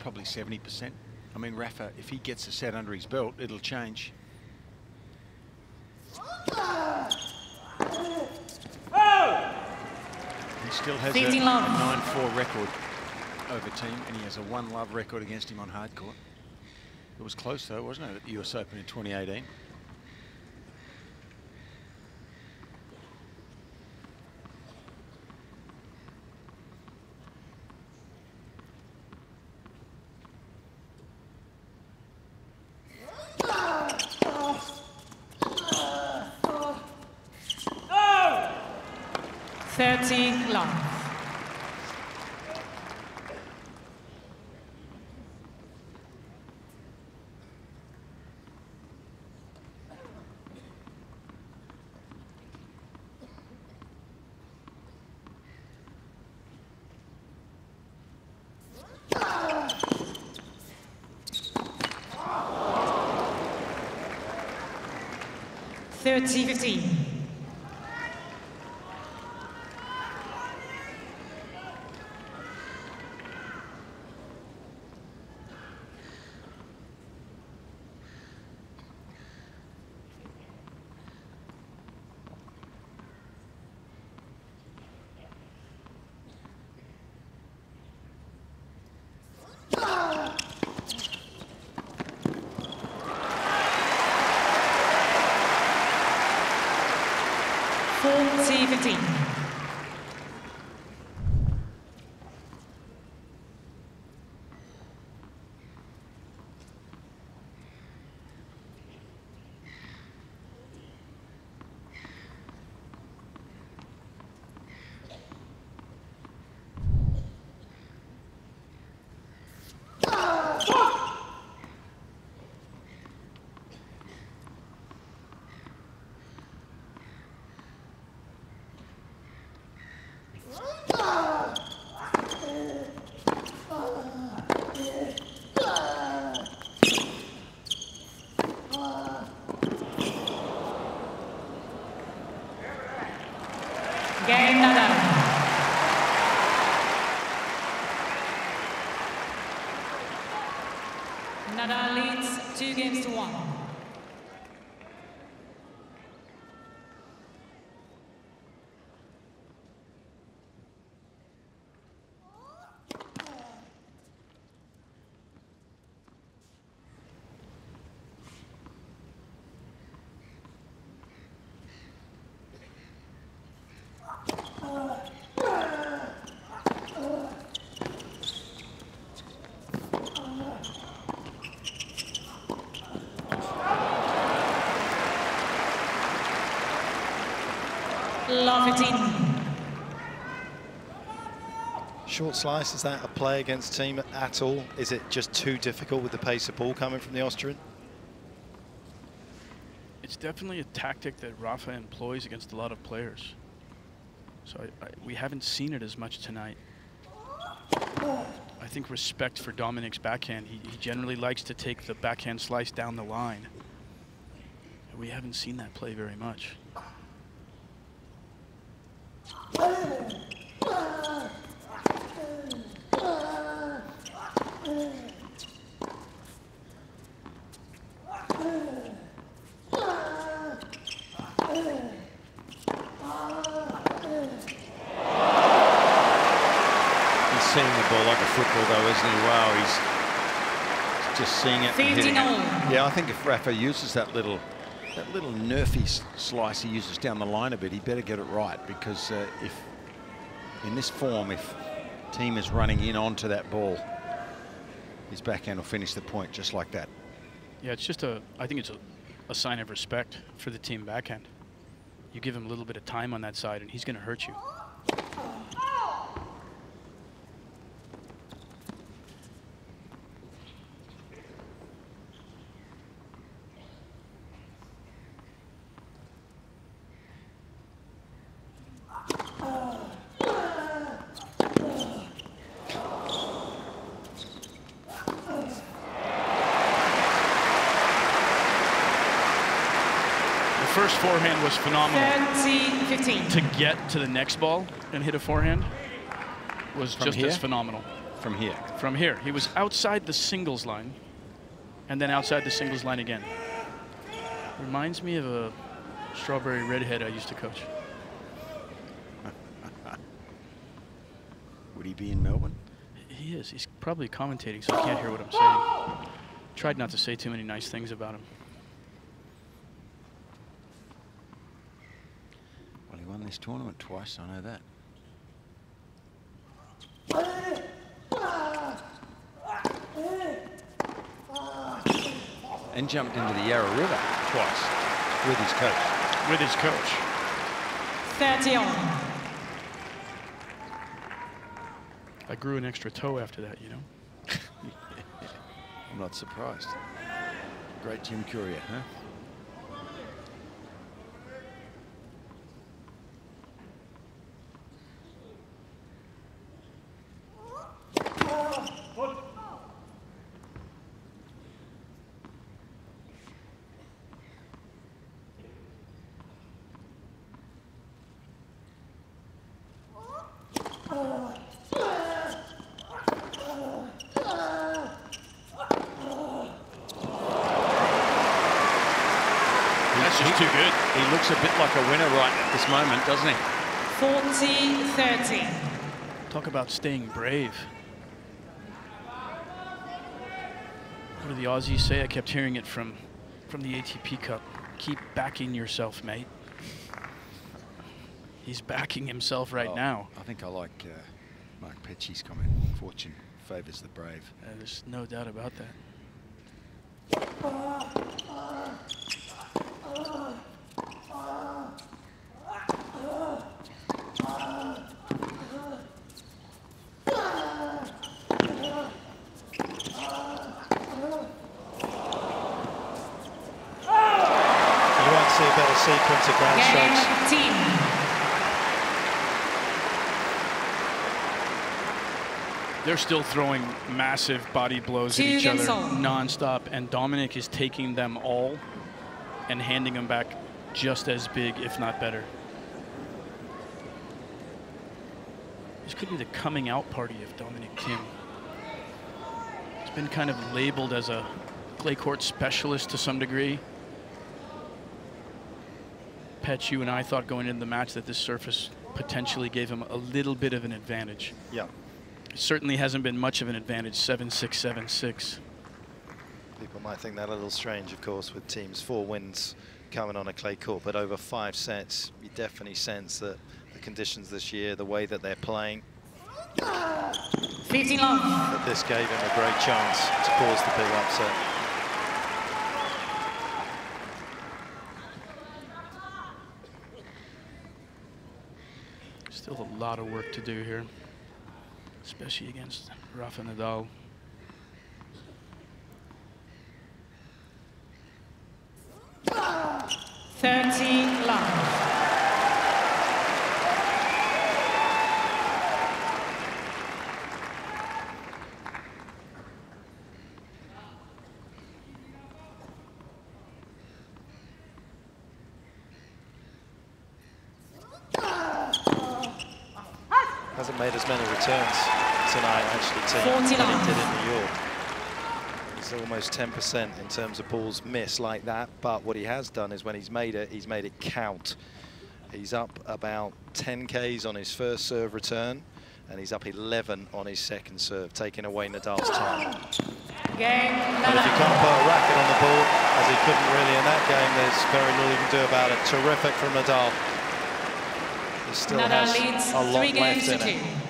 probably 70%. I mean, Rafa, if he gets a set under his belt, it'll change. He still has a 9-4 record over Thiem, and he has a 1-love record against him on hard court. It was close though, wasn't it, at the US Open in 2018? Love. $30-15. Game Nadal. Nadal leads 2-1. Short slice, is that a play against Thiem at all? Is it just too difficult with the pace of ball coming from the Austrian? It's definitely a tactic that Rafa employs against a lot of players. So we haven't seen it as much tonight. I think respect for Dominic's backhand. He generally likes to take the backhand slice down the line. We haven't seen that play very much. Seeing the ball like a football though, isn't he? Wow, he's just seeing it and hitting it. Yeah, I think if Rafa uses that little nerfy slice he uses down the line a bit, he better get it right, because if in this form, if Thiem is running in onto that ball, his backhand will finish the point just like that. Yeah, it's just I think it's a sign of respect for the Thiem backhand. You give him a little bit of time on that side and he's going to hurt you. first forehand was phenomenal. 30-15. To get to the next ball and hit a forehand was just as phenomenal. From here? From here. He was outside the singles line and then outside the singles line again. Reminds me of a strawberry redhead I used to coach. Would he be in Melbourne? He is. He's probably commentating, so I can't hear what I'm saying. Tried not to say too many nice things about him. Well, he won this tournament twice, I know that. And jumped into the Yarra River twice with his coach. With his coach. 30-all. I grew an extra toe after that, you know? I'm not surprised. Great Jim Courier, huh? Too good. He looks a bit like a winner right at this moment, doesn't he? 40-30. Talk about staying brave. What do the Aussies say? I kept hearing it from the ATP Cup. Keep backing yourself, mate. He's backing himself right now. I think I like Mark Petchy's comment. Fortune favours the brave. There's no doubt about that. Sequence of ground strokes. Thiem. They're still throwing massive body blows at each other non-stop, and Dominic is taking them all and handing them back just as big, if not better. This could be the coming out party of Dominic Thiem. He's been kind of labeled as a clay court specialist to some degree. Petch, you and I thought going into the match that this surface potentially gave him a little bit of an advantage. Yeah. It certainly hasn't been much of an advantage, 7-6, 7-6. People might think that a little strange, of course, with Thiem's 4 wins coming on a clay court, but over 5 sets, you definitely sense that the conditions this year, the way that they're playing, 15 love. that this gave him a great chance to cause the big upset. Still a lot of work to do here, especially against Rafael Nadal. Love. Hasn't made as many returns tonight, actually, Thiem, than he did in New York. It's almost 10% in terms of balls missed like that, but what he has done is when he's made it count. He's up about 10 Ks on his first serve return, and he's up 11 on his second serve, taking away Nadal's time. Game. But if you can't put a racket on the ball, as he couldn't really in that game, there's very little you can do about it. Terrific from Nadal. He still Nadal has leads a lot 3 games left to in 2. it.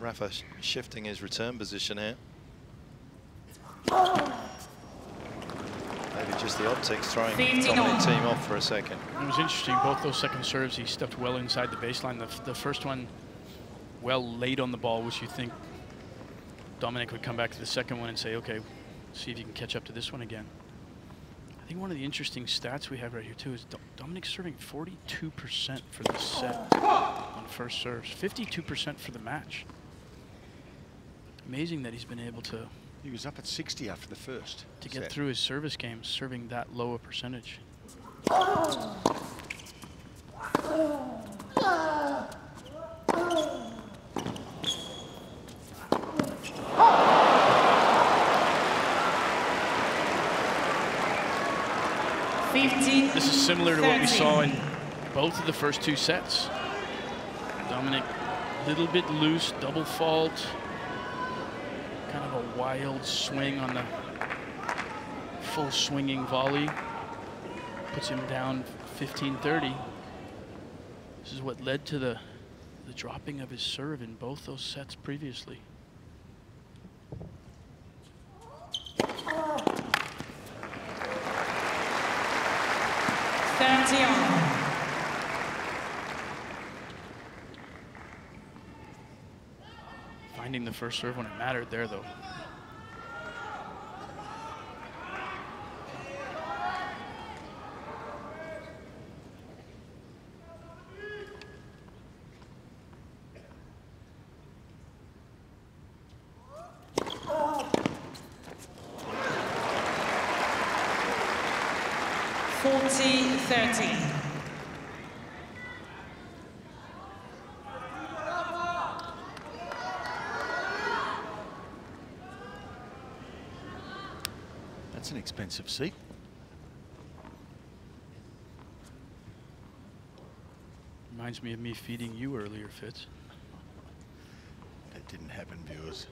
Rafa shifting his return position here. Maybe just the optics throwing Dominic Thiem off for a second. It was interesting, both those second serves, he stepped well inside the baseline. The first one, well late on the ball, which you think Dominic would come back to the second one and say, okay, see if you can catch up to this one again. I think one of the interesting stats we have right here too is Dominic's serving 42% for the set on first serves, 52% for the match. Amazing that he's been able to. He was up at 60 after the first. To get through his service game, serving that low a percentage. 15. This is similar to what we saw in both of the first two sets. Dominic, a little bit loose, double fault. Kind of a wild swing on the full swinging volley. Puts him down 15-30. This is what led to the dropping of his serve in both those sets previously. Finding the first serve when it mattered there, though. That's an expensive seat. Reminds me of me feeding you earlier, Fitz. That didn't happen, viewers.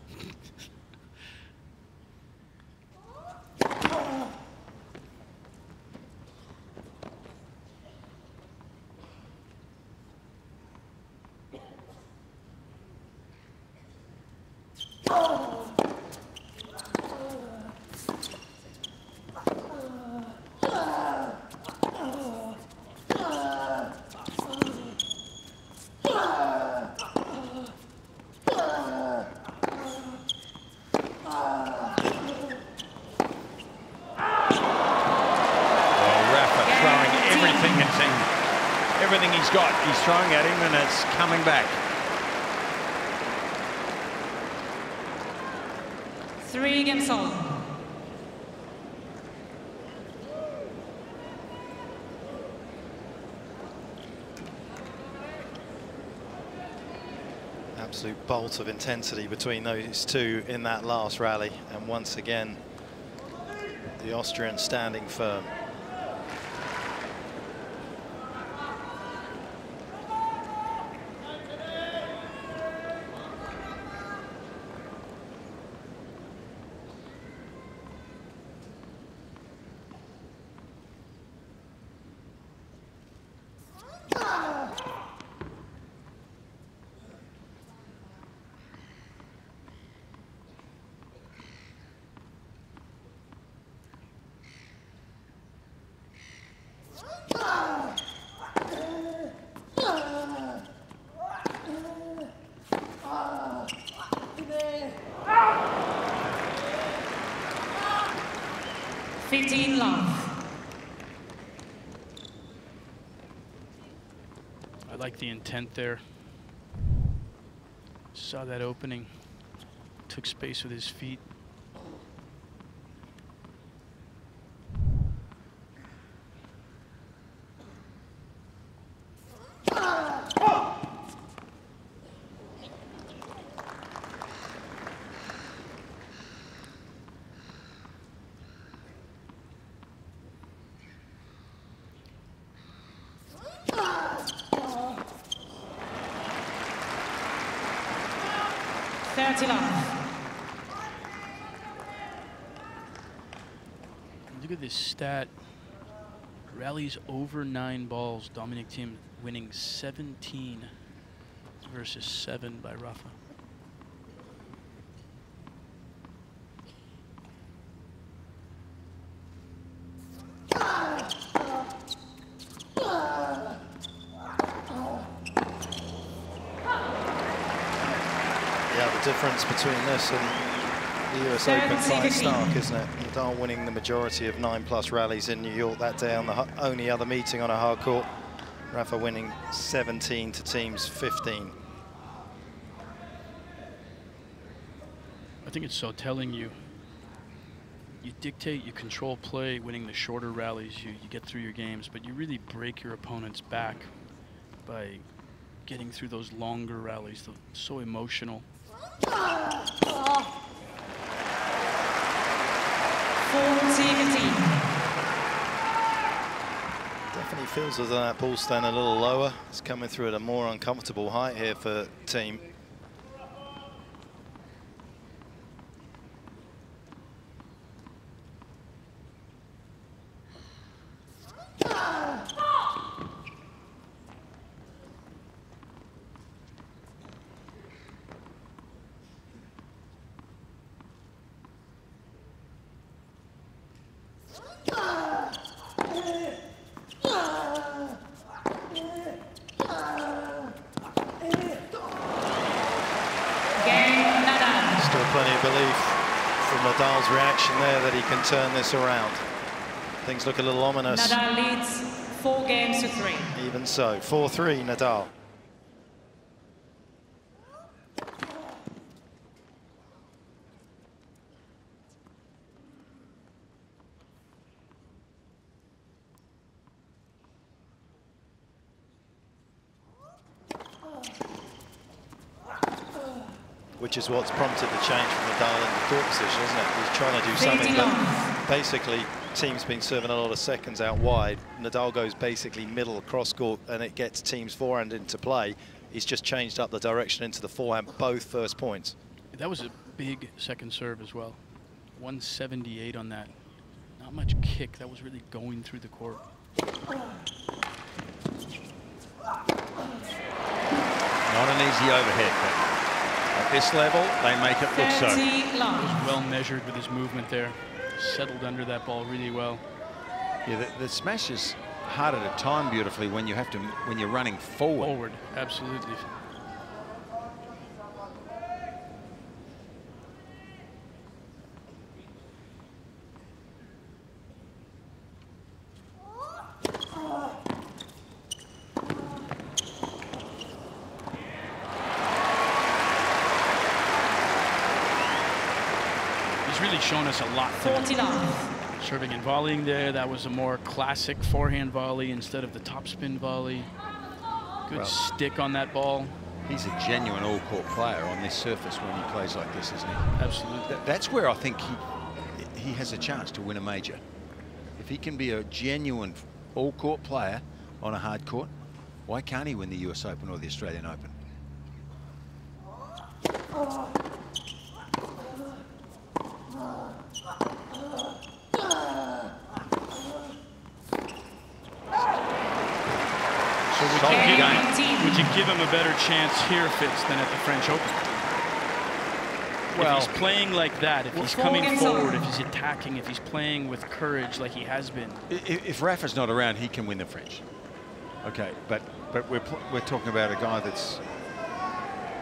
Everything he's got, he's throwing at him, and it's coming back. 3 games on. Absolute bolt of intensity between those two in that last rally, and once again the Austrian standing firm. I like the intent there. Saw that opening. Took space with his feet. Look at this stat. Rallies over 9 balls. Dominic Thiem winning 17 versus 7 by Rafa. the difference between this and the US Open quite stark, isn't it? Nadal winning the majority of 9+ rallies in New York that day on the only other meeting on a hard court. Rafa winning 17 to Thiem's 15. I think it's so telling you. You dictate, you control play, winning the shorter rallies, you get through your games, but you really break your opponent's back by getting through those longer rallies, so emotional. 4-15. Definitely feels as though that ball's staying a little lower. It's coming through at a more uncomfortable height here for Thiem. Plenty of belief from Nadal's reaction there that he can turn this around. Things look a little ominous. Nadal leads 4-3. Even so, 4-3 Nadal. Which is what's prompted the change from Nadal in the court position, isn't it? He's trying to do something, but basically, Thiem's been serving a lot of seconds out wide. Nadal goes basically middle cross court, and it gets Thiem's forehand into play. He's just changed up the direction into the forehand, both first points. That was a big second serve as well. 178 on that. Not much kick. That was really going through the court. Not an easy overhead, but at this level, they make it look so. He was well measured with his movement there. Settled under that ball really well. Yeah, the smash is harder to time beautifully when you have to, when you're running forward. Forward, absolutely. Shown us a lot. Serving and volleying there. That was a more classic forehand volley instead of the topspin volley. Good stick on that ball. He's a genuine all-court player on this surface when he plays like this, isn't he? Absolutely. That's where I think he has a chance to win a major. If he can be a genuine all-court player on a hard court, why can't he win the US Open or the Australian Open? Would you give him a better chance here, Fitz, than at the French Open? Well, if he's playing like that, if he's coming forward, if he's attacking, if he's playing with courage like he has been. If Rafa's not around, he can win the French. Okay, but we're talking about a guy that's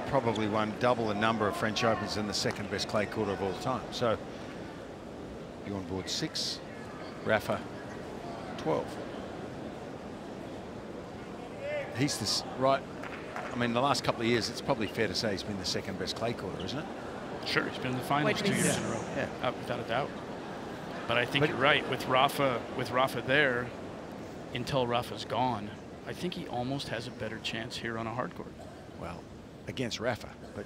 probably won double the number of French Opens and the second best clay court of all time. So you're on board 6, Rafa 12. He's this, right? I mean, the last couple of years, it's probably fair to say he's been the second best clay courter, isn't it? Sure, he's been in the finals 2 years in a row. Yeah, without a doubt. But I think you're right with Rafa there. Until Rafa's gone, I think he almost has a better chance here on a hard court. Well, against Rafa, but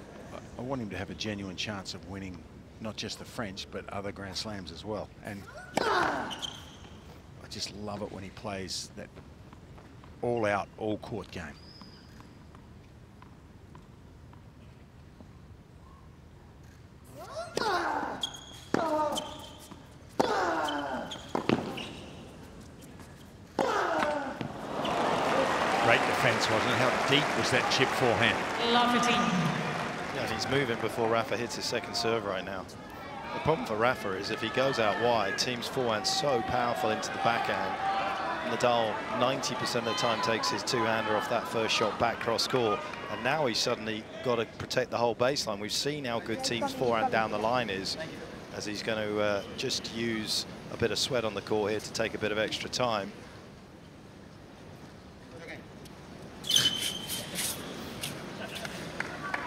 I want him to have a genuine chance of winning not just the French, but other Grand Slams as well. And I just love it when he plays that all-out, all-court game. Great defense, wasn't it? How deep was that chip forehand? Yeah, he's moving before Rafa hits his second serve right now. The problem for Rafa is if he goes out wide, Thiem's forehand's so powerful into the backhand, Nadal 90% of the time takes his two-hander off that first shot back cross court, and now he's suddenly got to protect the whole baseline. We've seen how good Thiem's forehand down the line is, as he's going to just use a bit of sweat on the court here to take a bit of extra time.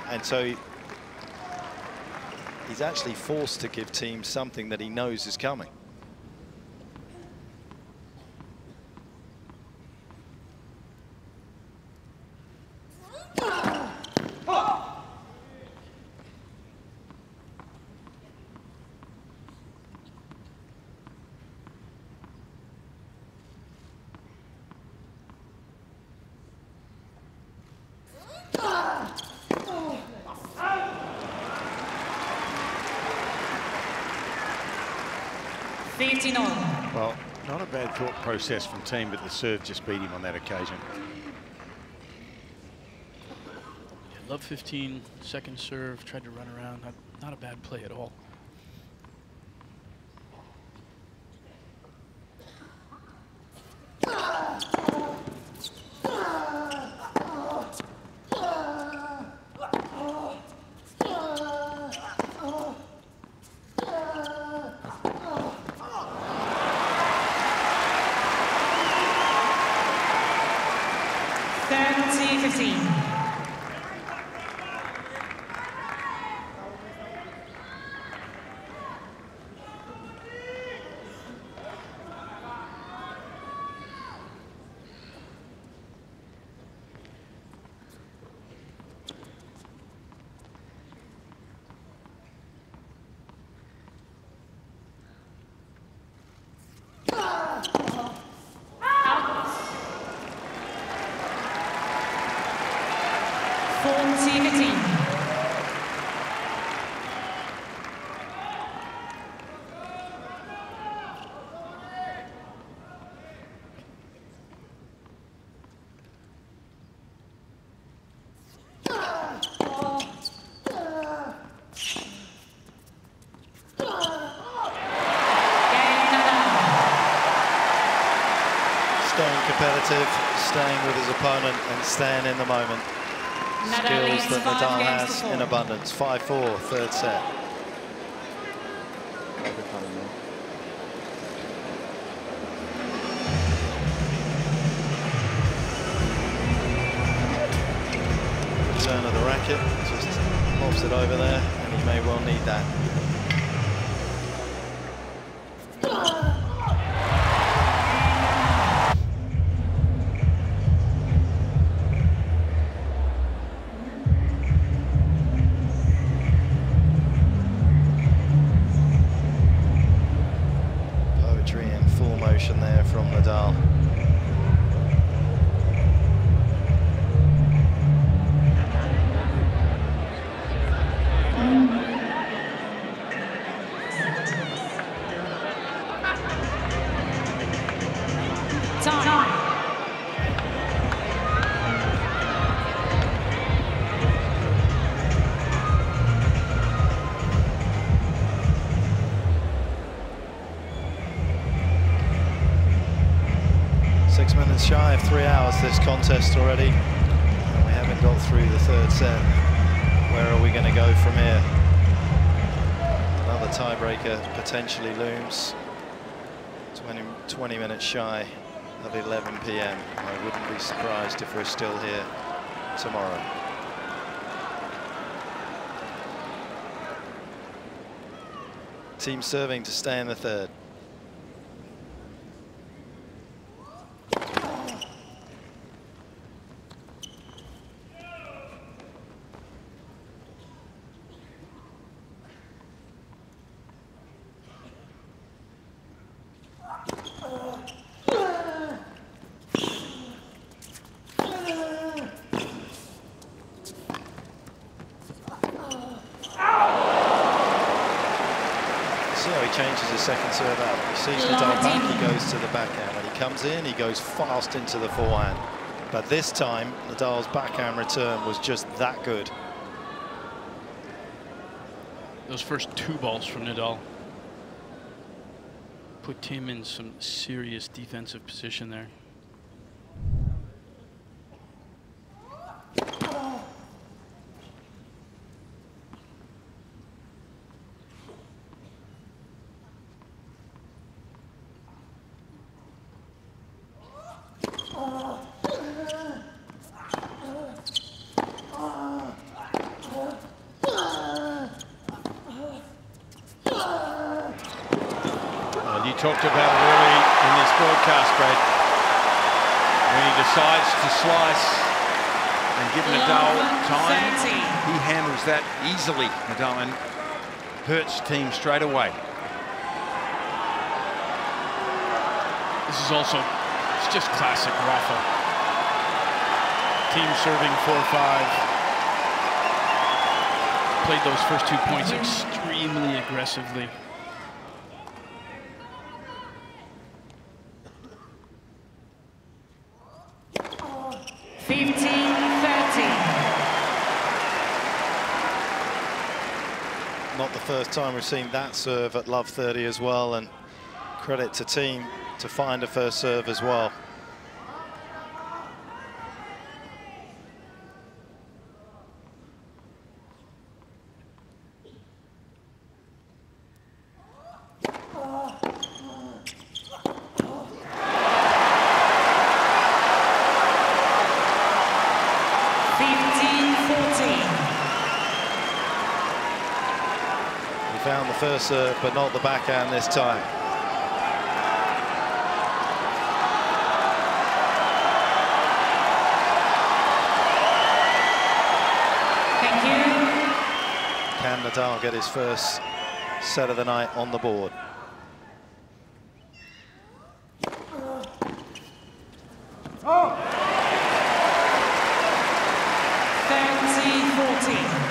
And so he's actually forced to give Thiem something that he knows is coming. Well, not a bad thought process from Thiem, but the serve just beat him on that occasion. Yeah, love 15-second serve, tried to run around. Not a bad play at all. Competitive, staying with his opponent and staying in the moment. Skills that Nadal has in abundance. 5-4, third set. Turn of the racket, just lobs it over there, and he may well need that. There from Nadal. Time. 6 minutes shy of 3 hours this contest already, and we haven't got through the third set. Where are we going to go from here? Another tiebreaker potentially looms. 20 minutes shy of 11 p.m. I wouldn't be surprised if we're still here tomorrow. Thiem serving to stay in the third. Changes his second serve out. He sees Nadal back, he goes to the backhand. When he comes in, he goes fast into the forehand. But this time, Nadal's backhand return was just that good. Those first two balls from Nadal put Thiem in some serious defensive position there. Talked about it early in this broadcast, Brad. When he decides to slice and give Nadal time, he handles that easily, Nadal, and hurts Thiem straight away. This is also, it's just classic Rafa. Thiem serving 4-5. Played those first 2 points extremely aggressively. 15-30. Not the first time we've seen that serve at love 30 as well, and credit to Thiem to find a first serve as well. Found the first serve, but not the backhand this time. Thank you. Can Nadal get his first set of the night on the board? Oh. 30-14.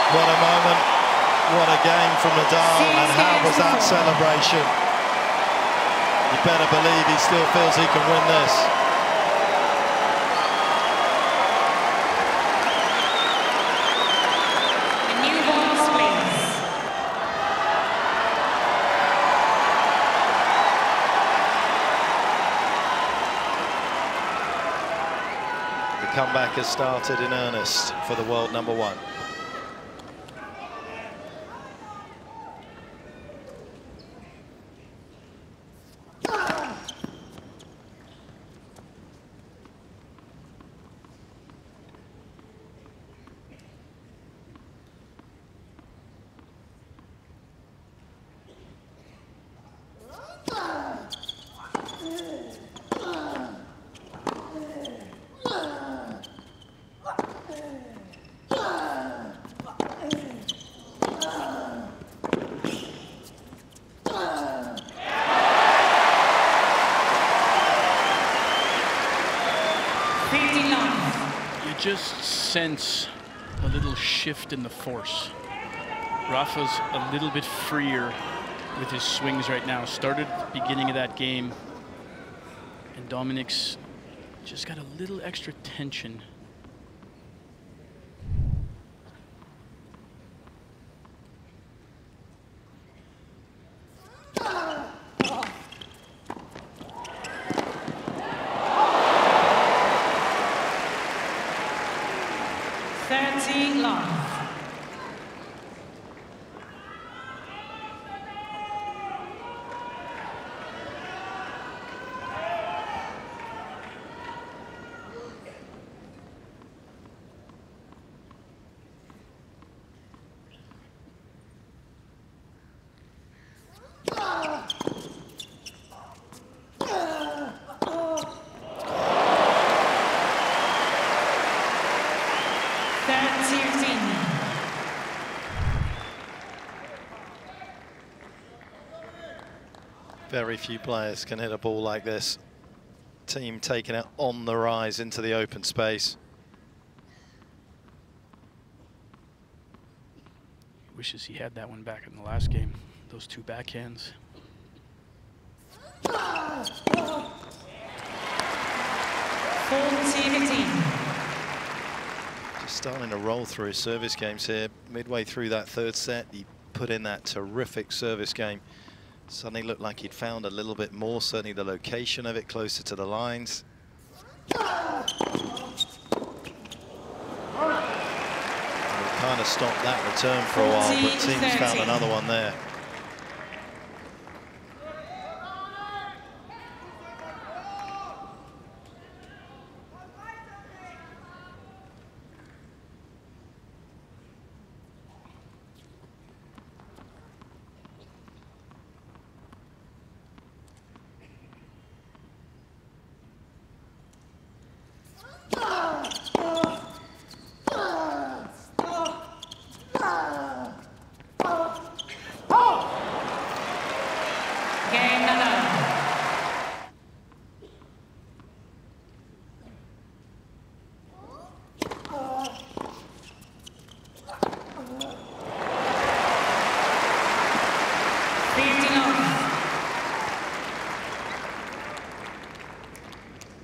What a moment, what a game from Nadal, and how was that celebration? You better believe he still feels he can win this. A new balls, please. The comeback has started in earnest for the world number one. Just sense a little shift in the force. Rafa's a little bit freer with his swings right now. Started at the beginning of that game, and Dominic's just got a little extra tension. Very few players can hit a ball like this. Thiem taking it on the rise into the open space. Wishes he had that one back in the last game. Those two backhands. 40-15. Just starting to roll through his service games here. Midway through that third set, he put in that terrific service game. Suddenly looked like he'd found a little bit more, certainly the location of it closer to the lines. Kind of stopped that return for a while, but Thiem's found another one there.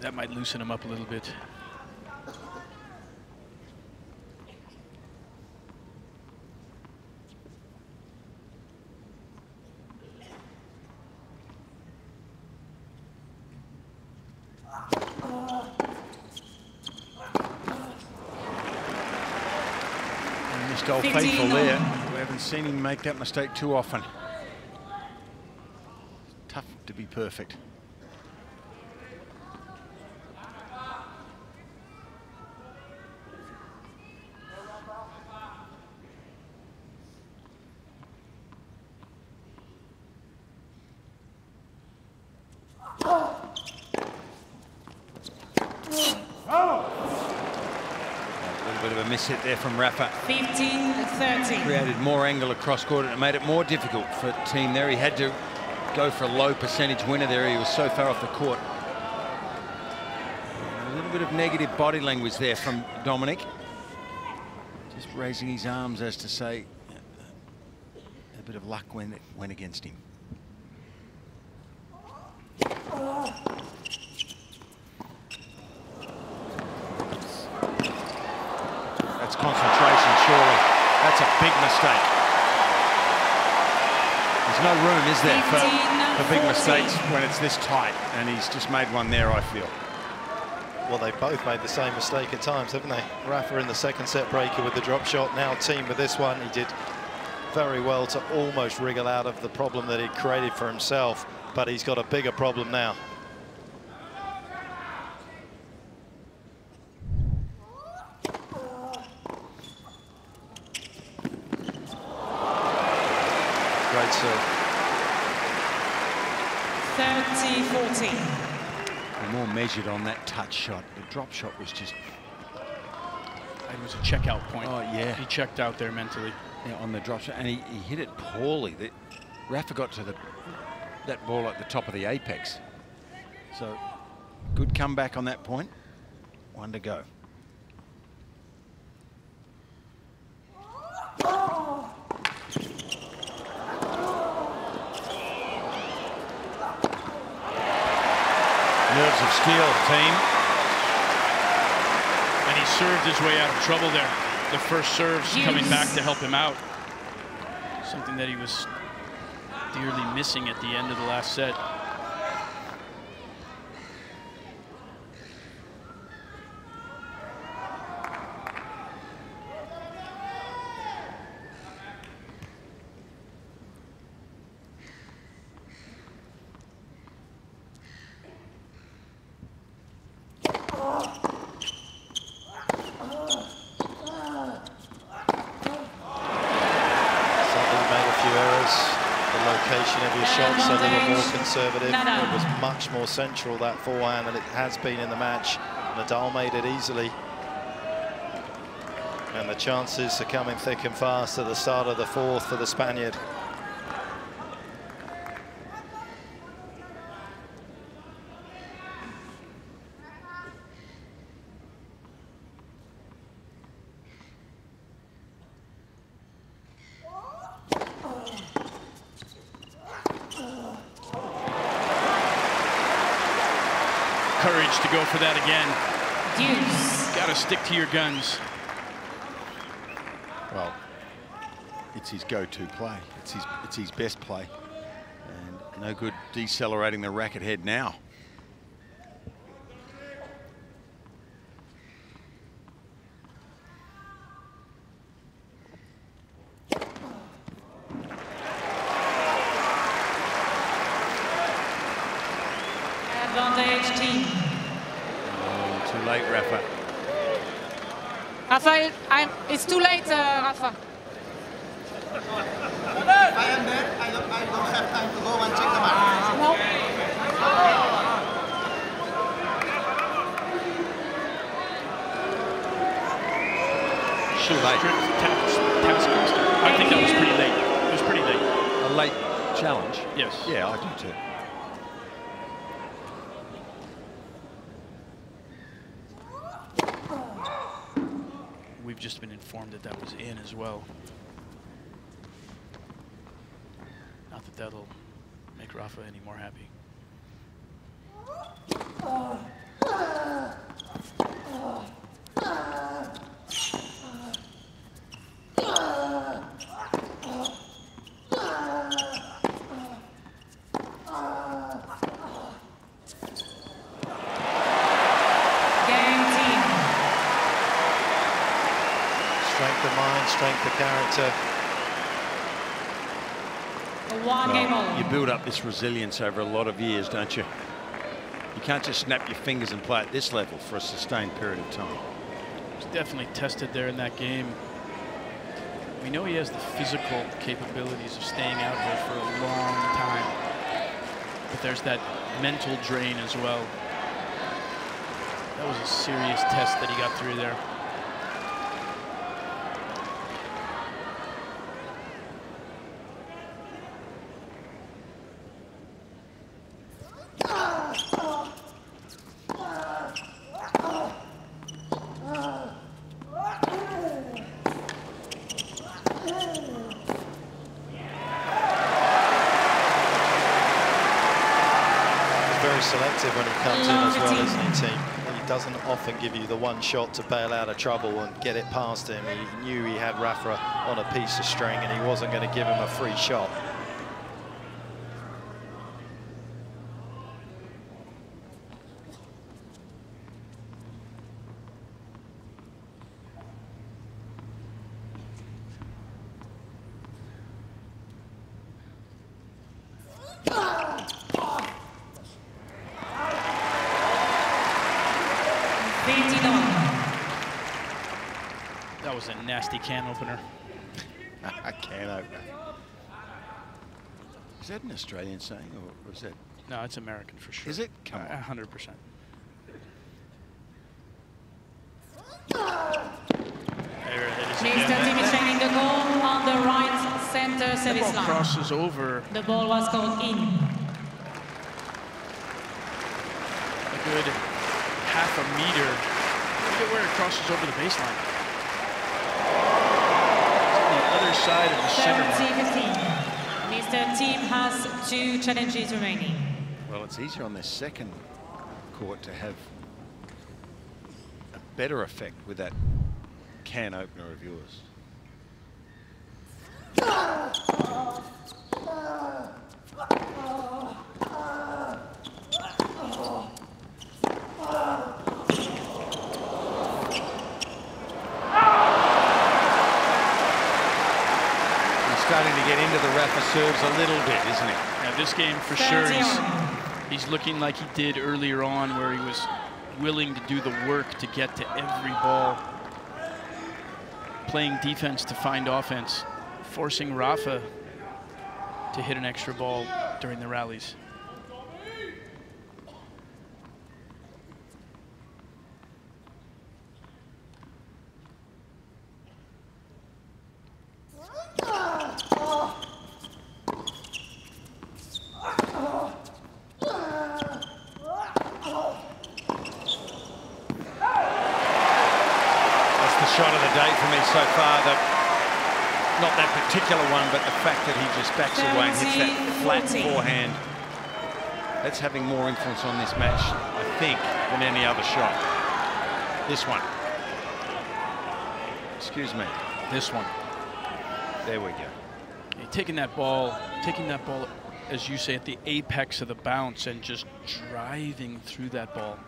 That might loosen him up a little bit. Missed Old Faithful there. We haven't seen him make that mistake too often. Tough to be perfect. Hit there from Rafa. 15-30. Created more angle across court and it made it more difficult for Thiem there. He had to go for a low percentage winner there. He was so far off the court. A little bit of negative body language there from Dominic. Just raising his arms as to say a bit of luck when it went against him. That's concentration, surely. That's a big mistake. There's no room, is there, for big mistakes when it's this tight, and he's just made one there, I feel. Well, they both made the same mistake at times, haven't they? Rafa in the second set breaker with the drop shot. Now Thiem with this one. He did very well to almost wriggle out of the problem that he'd created for himself, but he's got a bigger problem now. Great serve. 30-40. More measured on that touch shot. The drop shot was just... It was a checkout point. Oh, yeah. He checked out there mentally. Yeah, on the drop shot, and he hit it poorly. Rafa got to that ball at the top of the apex. So, good comeback on that point. One to go. Nerves of steel, Thiem. And he served his way out of trouble there. The first serves coming back to help him out. Something that he was dearly missing at the end of the last set. Conservative. It was much more central, that forehand, than it has been in the match. Nadal made it easily. And the chances are coming thick and fast at the start of the fourth for the Spaniard. courage to go for that again. Deuce. Got to stick to your guns. Well, it's his go-to play. It's his best play. And no good decelerating the racket head now. Advantage team. Oh, too late, Rafa. Rafael, it's too late, Rafa. If I am there, I don't have time to go and check the mark. No. Too late. I think that was pretty late. It was pretty late. A late challenge? Yes. Yeah, I do too. We've just been informed that that was in as well. Not that that'll make Rafa any more happy. Strength of mind, strength of character. One game all. You build up this resilience over a lot of years, don't you? You can't just snap your fingers and play at this level for a sustained period of time. He's definitely tested there in that game. We know he has the physical capabilities of staying out here for a long time. But there's that mental drain as well. That was a serious test that he got through there. Selective when he comes in as well, isn't he, team? He doesn't often give you the one shot to bail out of trouble and get it past him. He knew he had Rafa on a piece of string and he wasn't going to give him a free shot. That was a nasty can opener. A can opener. Is that an Australian saying, or is that? No, it's American for sure. Is it? Come on. 100%. There it is. Mr. Thiem is training the goal on the right center service The ball line. crosses over. The ball was called in. A good half a meter. Look at where it crosses over the baseline. Other side of the center. 30-15. Mr. Thiem has 2 challenges remaining. Well, it's easier on this second court to have a better effect with that can opener of yours. Starting to get into the Rafa serves a little bit, isn't he? Now this game for sure he's looking like he did earlier on, where he was willing to do the work to get to every ball, playing defense to find offense, forcing Rafa to hit an extra ball during the rallies. Shot of the day for me so far, not that particular one, but the fact that he just backs away and hits that flat forehand That's having more influence on this match, I think, than any other shot. This one. Excuse me. This one. There we go. Taking that ball, as you say, at the apex of the bounce and just driving through that ball.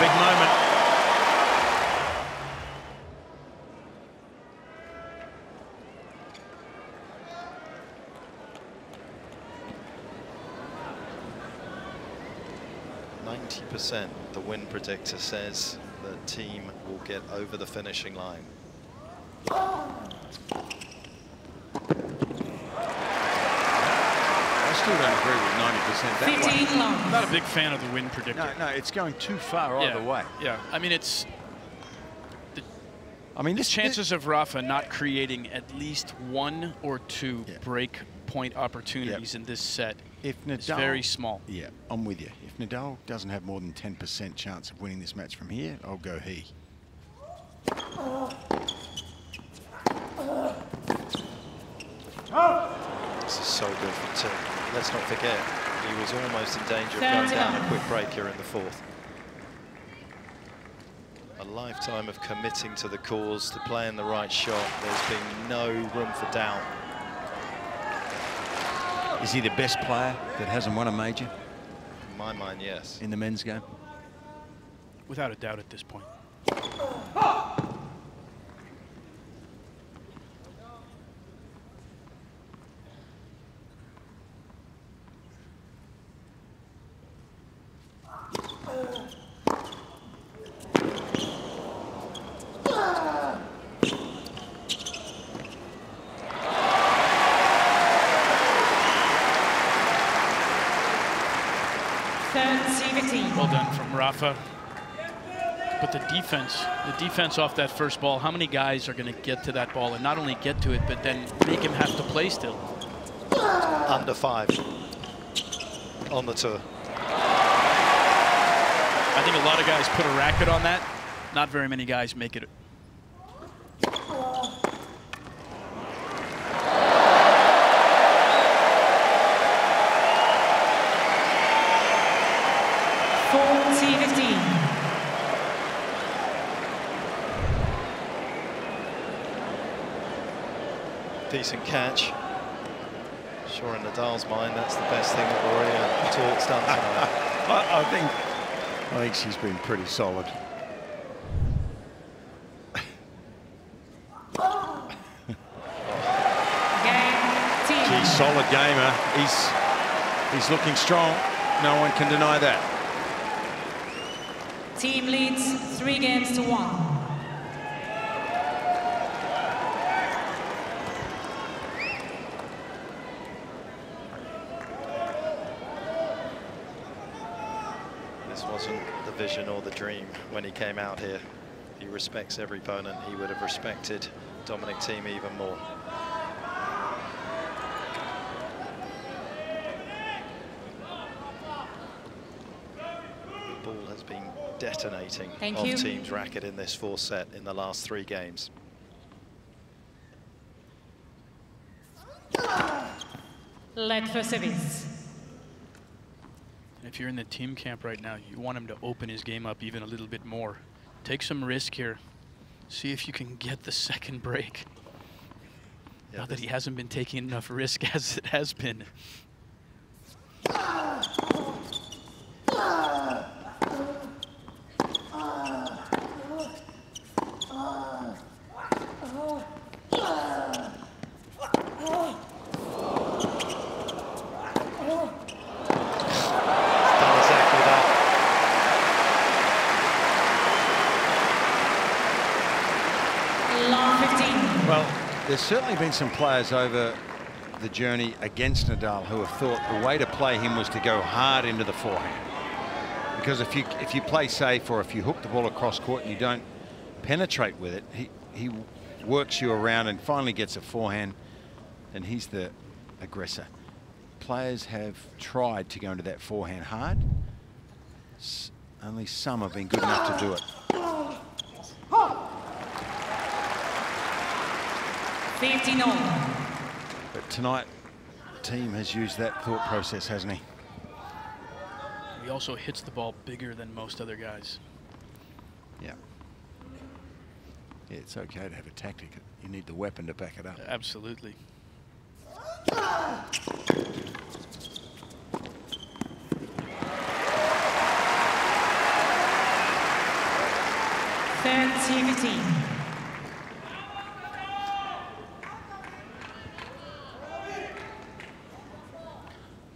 Big moment. The win predictor says the team will get over the finishing line. I still don't agree with 90% that way. I'm not a big fan of the win predictor. No, it's going too far either way. Yeah, I mean, this chances of Rafa not creating at least one or two break point opportunities in this set is very small. Yeah, I'm with you. If Nadal doesn't have more than 10% chance of winning this match from here, I'll go he. This is so good for Thiem. Let's not forget, he was almost in danger of going down a quick break here in the fourth. A lifetime of committing to the cause, to playing the right shot. There's been no room for doubt. Is he the best player that hasn't won a major? In my mind, yes. In the men's game? Without a doubt at this point. Well done from Rafa. But the defense off that first ball, how many guys are going to get to that ball and not only get to it, but then make him have to play still? Under 5 on the tour. I think a lot of guys put a racket on that. Not very many guys make it. Decent catch. Sure, in Nadal's mind, that's the best thing that Aryna Talk's done tonight. I think she's been pretty solid. Geez, solid gamer. He's looking strong. No one can deny that. Team leads 3-1. Vision or the dream when he came out here. He respects every opponent. He would have respected Dominic Thiem even more. The ball has been detonating off Thiem's racket in this fourth set in the last 3 games. Led for service. If you're in the Thiem camp right now, you want him to open his game up even a little bit more. Take some risk here. See if you can get the second break. Now that he hasn't been taking enough risk as it has been. There's certainly been some players over the journey against Nadal who have thought the way to play him was to go hard into the forehand. Because if you play safe, or if you hook the ball across court and you don't penetrate with it, he works you around and finally gets a forehand, and he's the aggressor. Players have tried to go into that forehand hard. Only some have been good enough to do it. 15-all. But tonight, Thiem has used that thought process, hasn't he? He also hits the ball bigger than most other guys. Yeah. Yeah, it's okay to have a tactic. You need the weapon to back it up. Absolutely.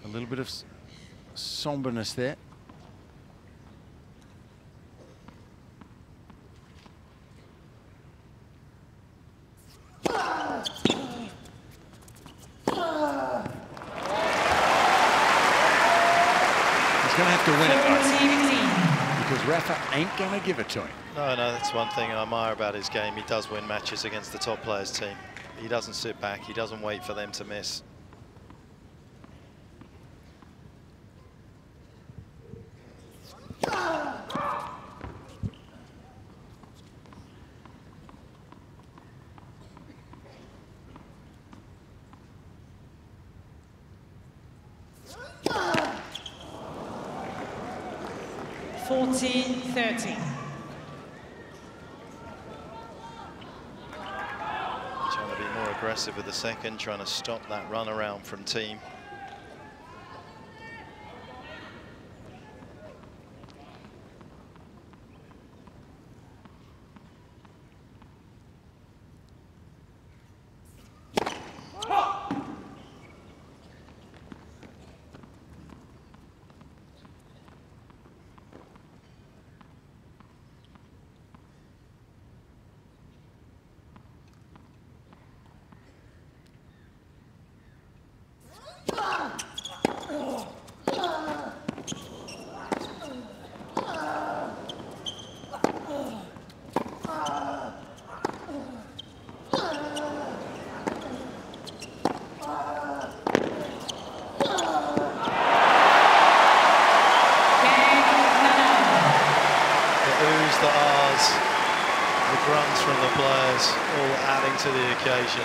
A little bit of somberness there. To win it, because Rafa ain't going to give it to him. No, that's one thing I admire about his game. He does win matches against the top players' team. He doesn't sit back. He doesn't wait for them to miss. Trying to be more aggressive with the second, trying to stop that run around from Thiem. To the occasion.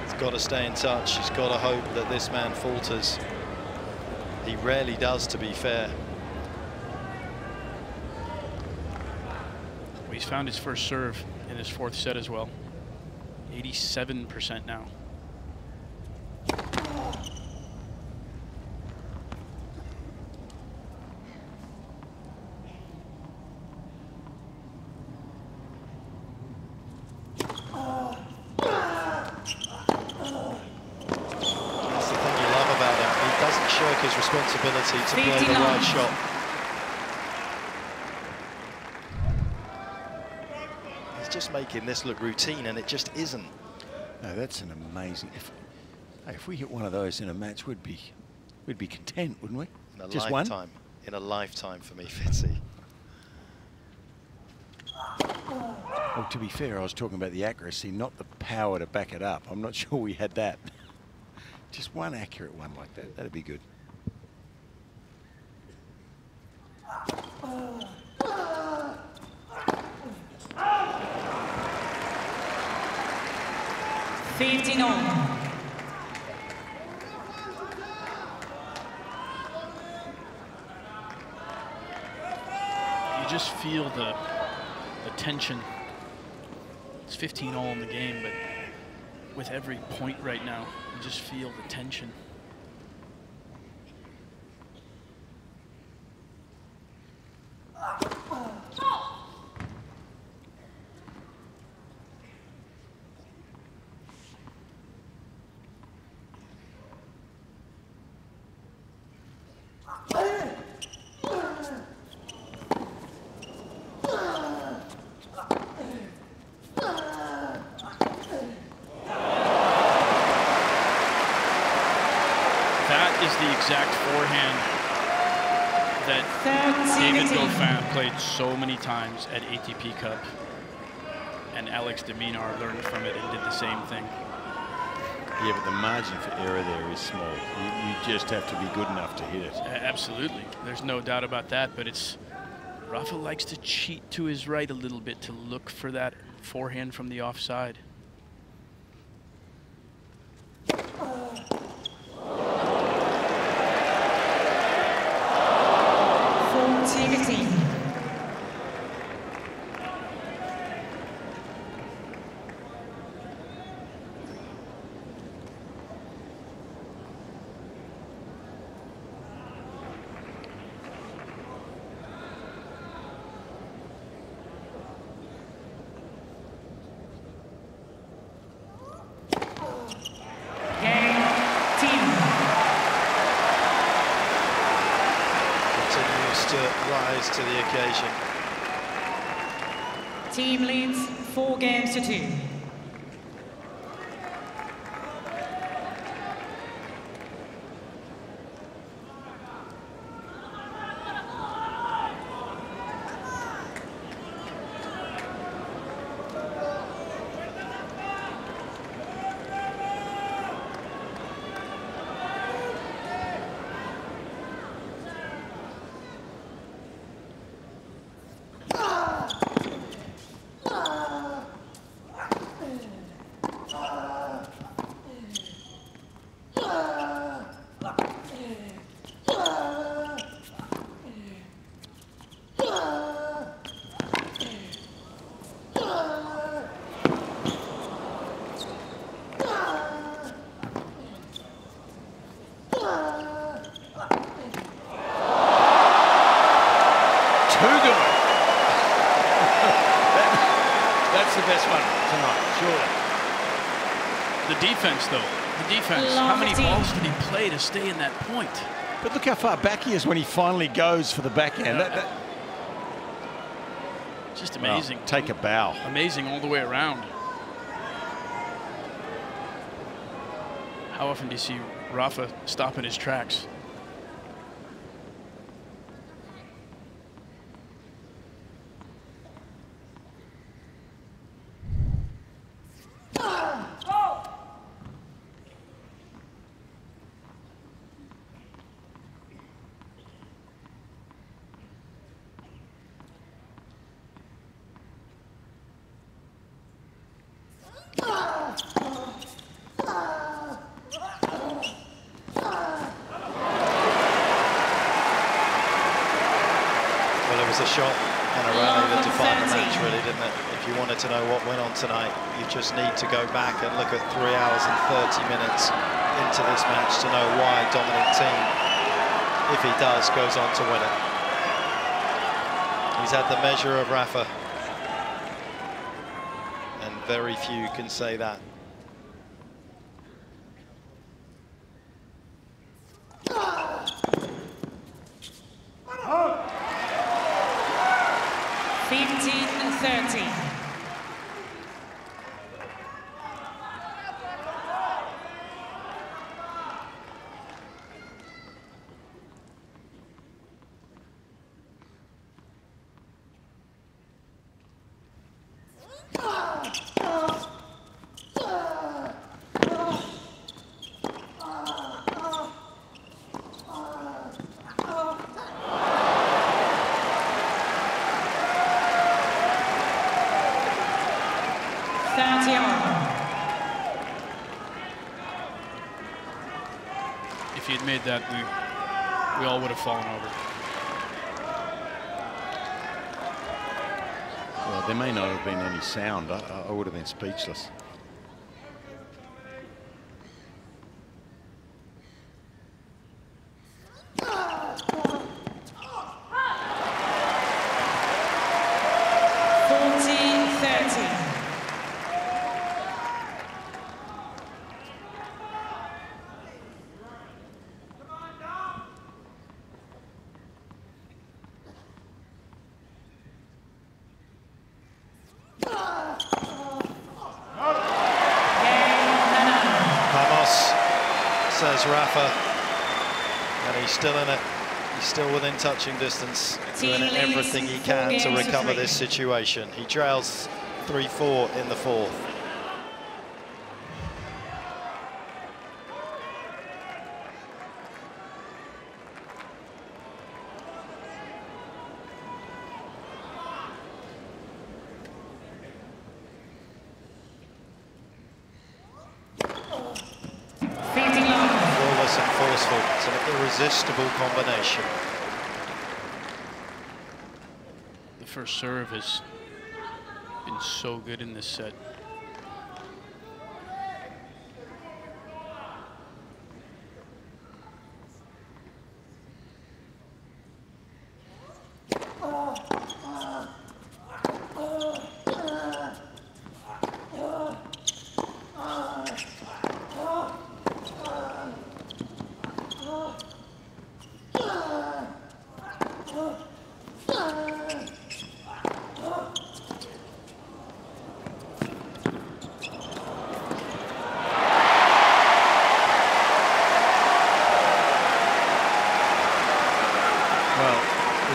He's got to stay in touch. He's got to hope that this man falters. He rarely does, to be fair. Well, he's found his first serve in his fourth set as well. 87% now. Responsibility to play the right shot. He's just making this look routine, and it just isn't. No, that's an amazing. If we hit one of those in a match, we'd be content, wouldn't we? In a just lifetime. one. In a lifetime for me, Fitzy. Well, to be fair, I was talking about the accuracy, not the power to back it up. I'm not sure we had that. Just one accurate one like that. That'd be good. You just feel the tension. It's 15-all in the game, but with every point right now, you just feel the tension. Exact forehand that David Goffin played so many times at ATP Cup, and Alex de Minaur learned from it and did the same thing. Yeah, but the margin for error there is small. You just have to be good enough to hit it. Absolutely. There's no doubt about that, but it's Rafa likes to cheat to his right a little bit to look for that forehand from the offside. 40-15. To the occasion. Team leads 4-2. How many balls did he play to stay in that point? But look how far back he is when he finally goes for the backhand. Just amazing. Well, take a bow. Amazing all the way around. How often do you see Rafa stop in his tracks? A shot and a rally that defined the match, really, didn't it? If you wanted to know what went on tonight, you just need to go back and look at 3 hours and 30 minutes into this match to know why Dominic Thiem, if he does, goes on to win it. He's had the measure of Rafa, and very few can say that. If he had made that, we all would have fallen over. Well, there may not have been any sound. I would have been speechless. Says Rafa, and he's still in it. He's still within touching distance, doing everything he can to recover this situation. He trails 3-4 in the fourth. forceful. It's an irresistible combination. The first serve has been so good in this set.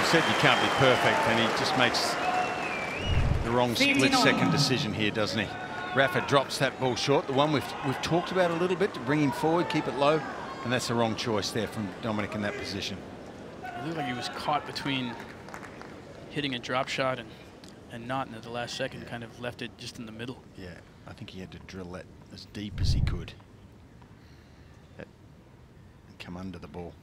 Said you can't be perfect, and he just makes the wrong split-second decision here, doesn't he? Rafa drops that ball short, the one we've talked about a little bit, to bring him forward, keep it low, and that's the wrong choice there from Dominic in that position. It looked like he was caught between hitting a drop shot and not, and at the last second kind of left it just in the middle. Yeah, I think he had to drill that as deep as he could and come under the ball.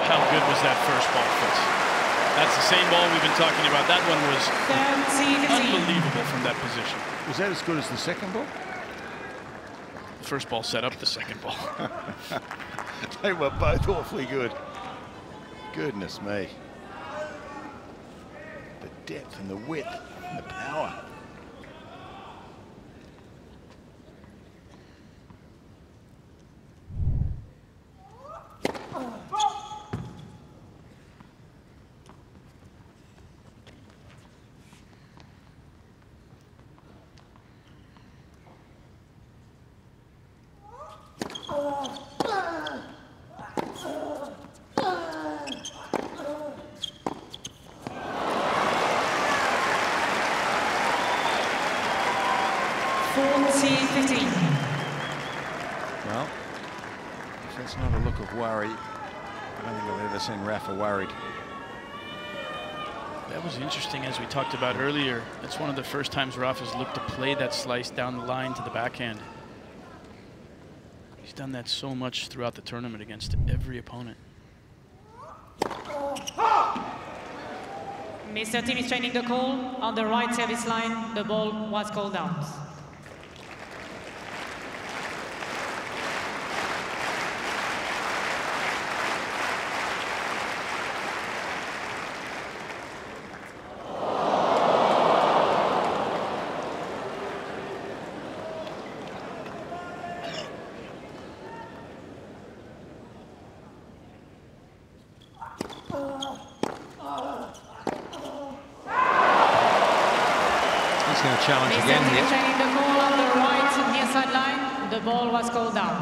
How good was that first ball, Fitz? That's the same ball we've been talking about. That one was unbelievable from that position. Was that as good as the second ball? The first ball set up the second ball. They were both awfully good. Goodness me. The depth and the width and the power. Well, if that's not a look of worry, I don't think I've ever seen Rafa worried. That was interesting, as we talked about earlier. It's one of the first times Rafa's looked to play that slice down the line to the backhand. He's done that so much throughout the tournament against every opponent. Mr. Thiem is training the call on the right service line. The ball was called out. Challenge again here. Training the ball on the right near sideline. The ball was called out.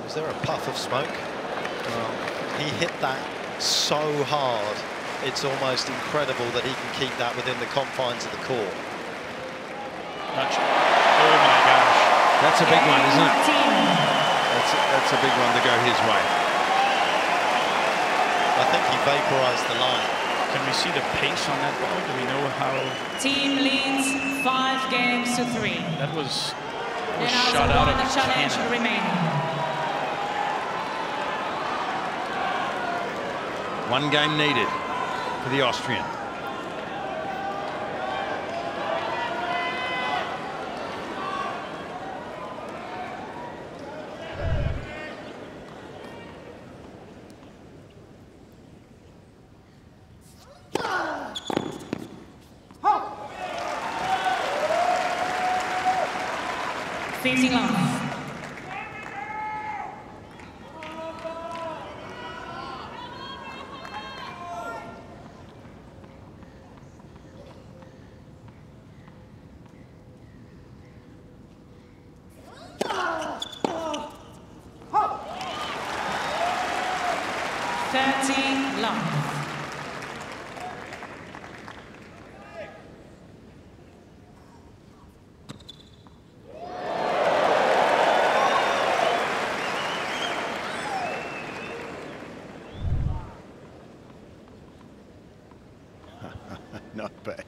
Was there a puff of smoke? Well, he hit that so hard. It's almost incredible that he can keep that within the confines of the court. Oh my gosh. That's a big one, isn't it? That's a big one to go his way. I think he vaporized the line. Can we see the pace on that ball? Do we know how? Team leads 5 games to 3. That was shot out of the challenge remaining. One game needed for the Austrian. Facing off. Not bad.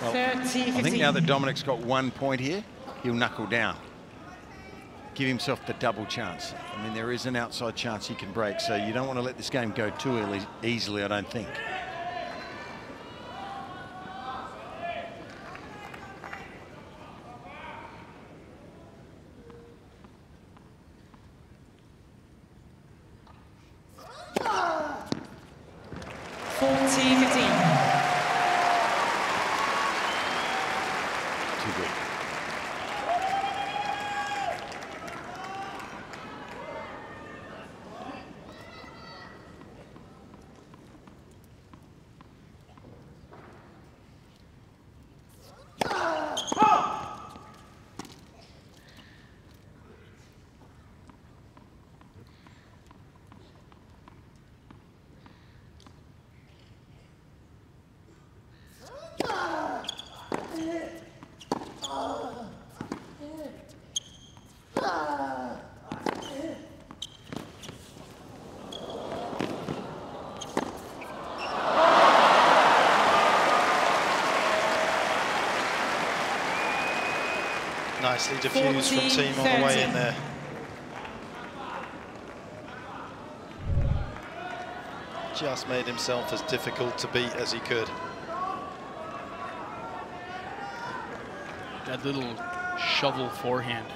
Well, 30-15. I think now that Dominic's got 1 point here, he'll knuckle down. Give himself the double chance. I mean, there is an outside chance he can break, so you don't want to let this game go too easily, I don't think. Nicely diffused from Thiem on the way in there. Just made himself as difficult to beat as he could. That little shovel forehand,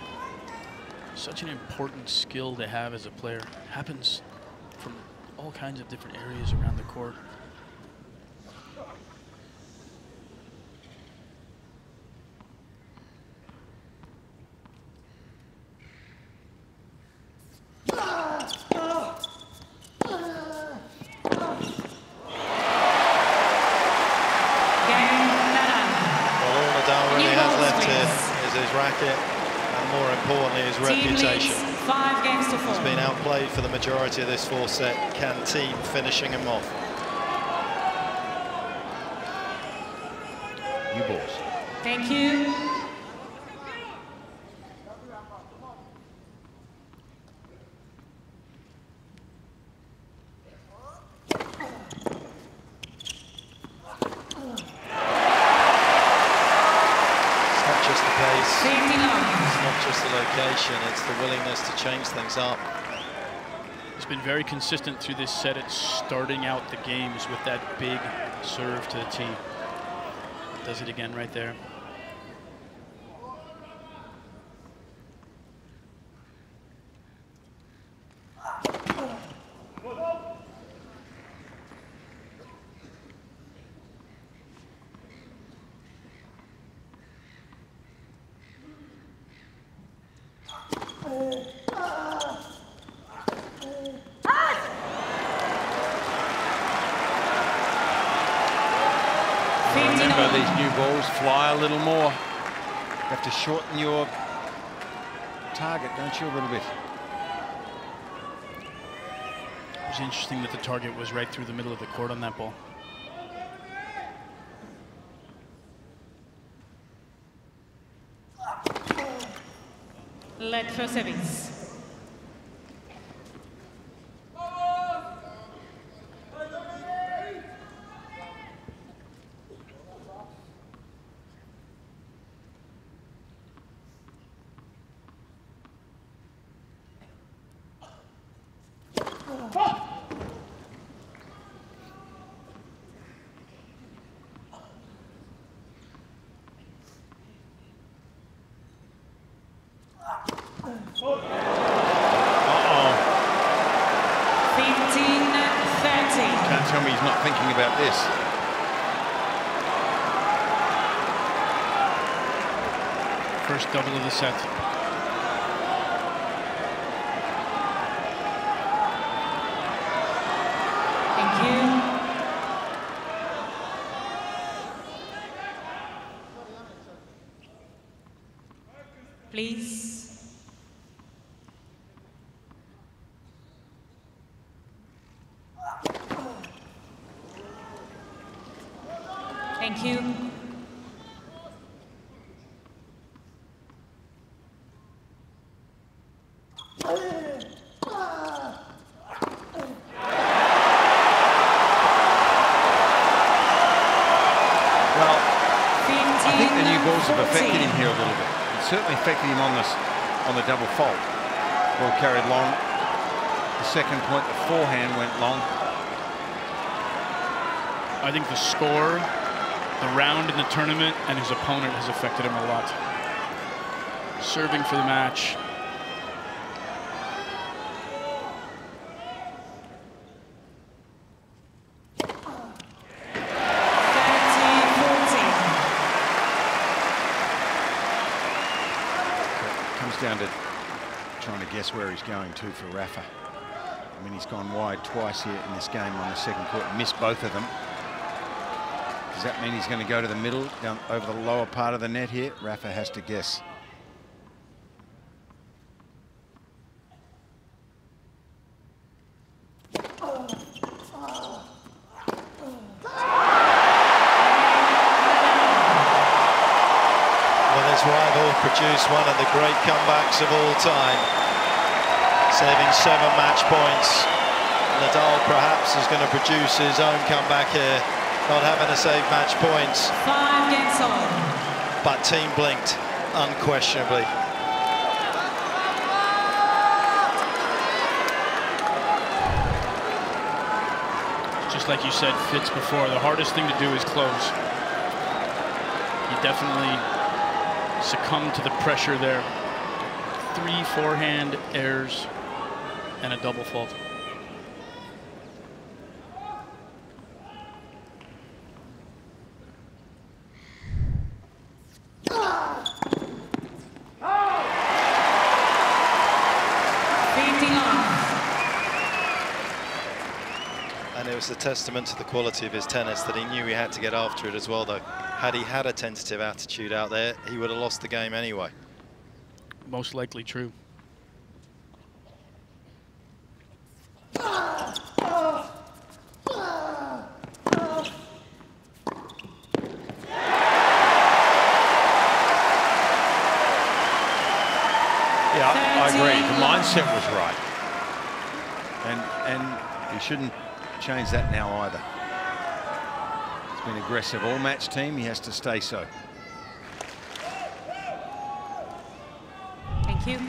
such an important skill to have as a player. Happens from all kinds of different areas around the court. Reputation. 5 games to 4. He's been outplayed for the majority of this 4th set. Can Thiem finishing him off? New balls. Thank you. It's the willingness to change things up. He's been very consistent through this set at starting out the games with that big serve to the tee. Does it again right there. Remember, these new balls fly a little more. You have to shorten your target, don't you, a little bit? It was interesting that the target was right through the middle of the court on that ball. Let for service. Tell me he's not thinking about this. First double of the set. Thank you. Please. Thank you. Well, I think the new balls have affected him here a little bit. It certainly affected him on the double fault. Ball carried long. The second point, the forehand went long. I think the score, the round in the tournament, and his opponent has affected him a lot. Serving for the match. Down to trying to guess where he's going to for Rafa. I mean, he's gone wide twice here in this game on the second court, missed both of them. Does that mean he's going to go to the middle, down over the lower part of the net here? Rafa has to guess. Produced one of the great comebacks of all time, saving 7 match points. Nadal perhaps is going to produce his own comeback here, not having to save match points. 5 games on. But Thiem blinked, unquestionably. Just like you said, Fitz, before, the hardest thing to do is close. He definitely succumbed to the pressure there. 3 forehand errors and a double fault. And it was a testament to the quality of his tennis that he knew he had to get after it as well, though. Had he had a tentative attitude out there, he would have lost the game anyway. Most likely true. Yeah, I agree. The mindset was right. And you shouldn't change that now either. He's been aggressive all match, Thiem. He has to stay so. Thank you.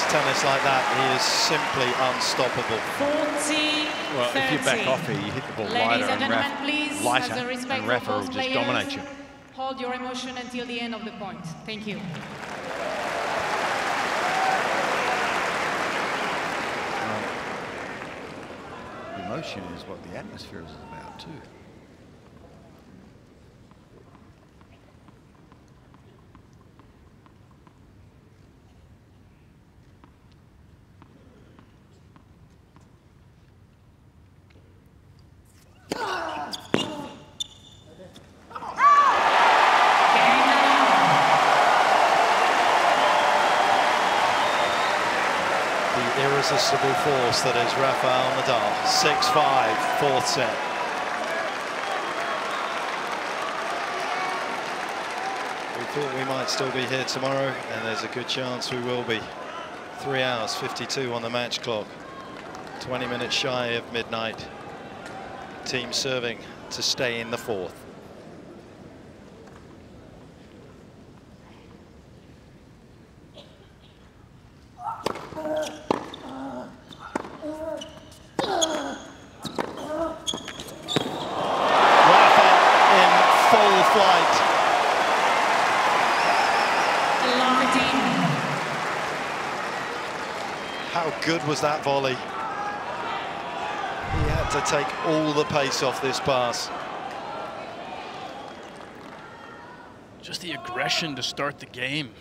Tennis like that, he is simply unstoppable. 40, well, 30. If you back off here, you hit the ball lighter and Rafa will just dominate you. Hold your emotion until the end of the point. Thank you. Emotion is what the atmosphere is about too. irresistible force that is Rafael Nadal. 6-5, fourth set. We thought we might still be here tomorrow, and there's a good chance we will be. 3 hours 52 on the match clock. 20 minutes shy of midnight. Team serving to stay in the fourth. How good was that volley? He had to take all the pace off this pass. Just the aggression to start the game.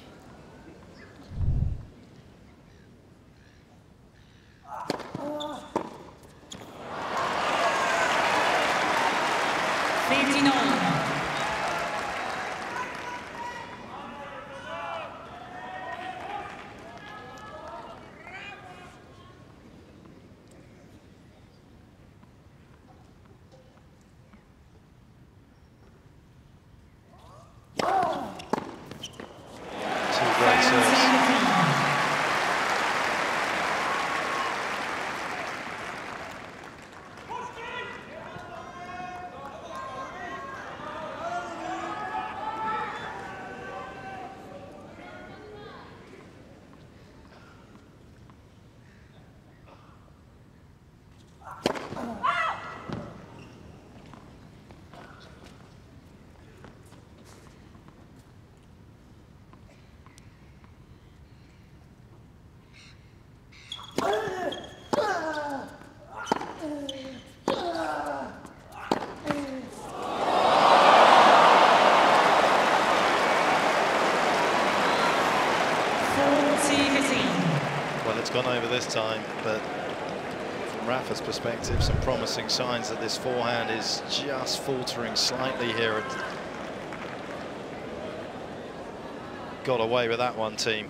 Over this time, but from Rafa's perspective, some promising signs that this forehand is just faltering slightly here. Got away with that one, team.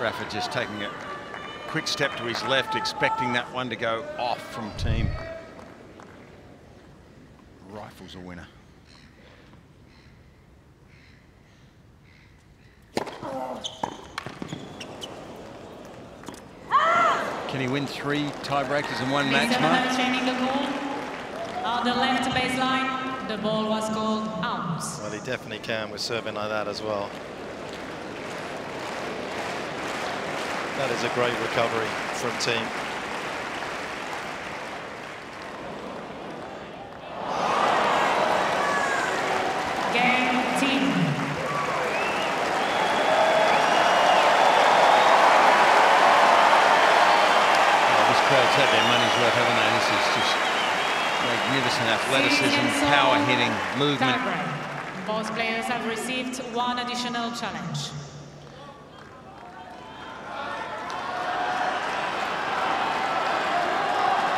Rafa just taking a quick step to his left, expecting that one to go off from Thiem. Rifles a winner. Can he win 3 tiebreakers in one match, Mark? Changing the call. On the left baseline, the ball was called out. Well, he definitely can with serving like that as well. That is a great recovery from Thiem. Game Thiem. This crowd's had their money's worth, haven't they? This is just magnificent athleticism, power hitting, movement. Both players have received 1 additional challenge.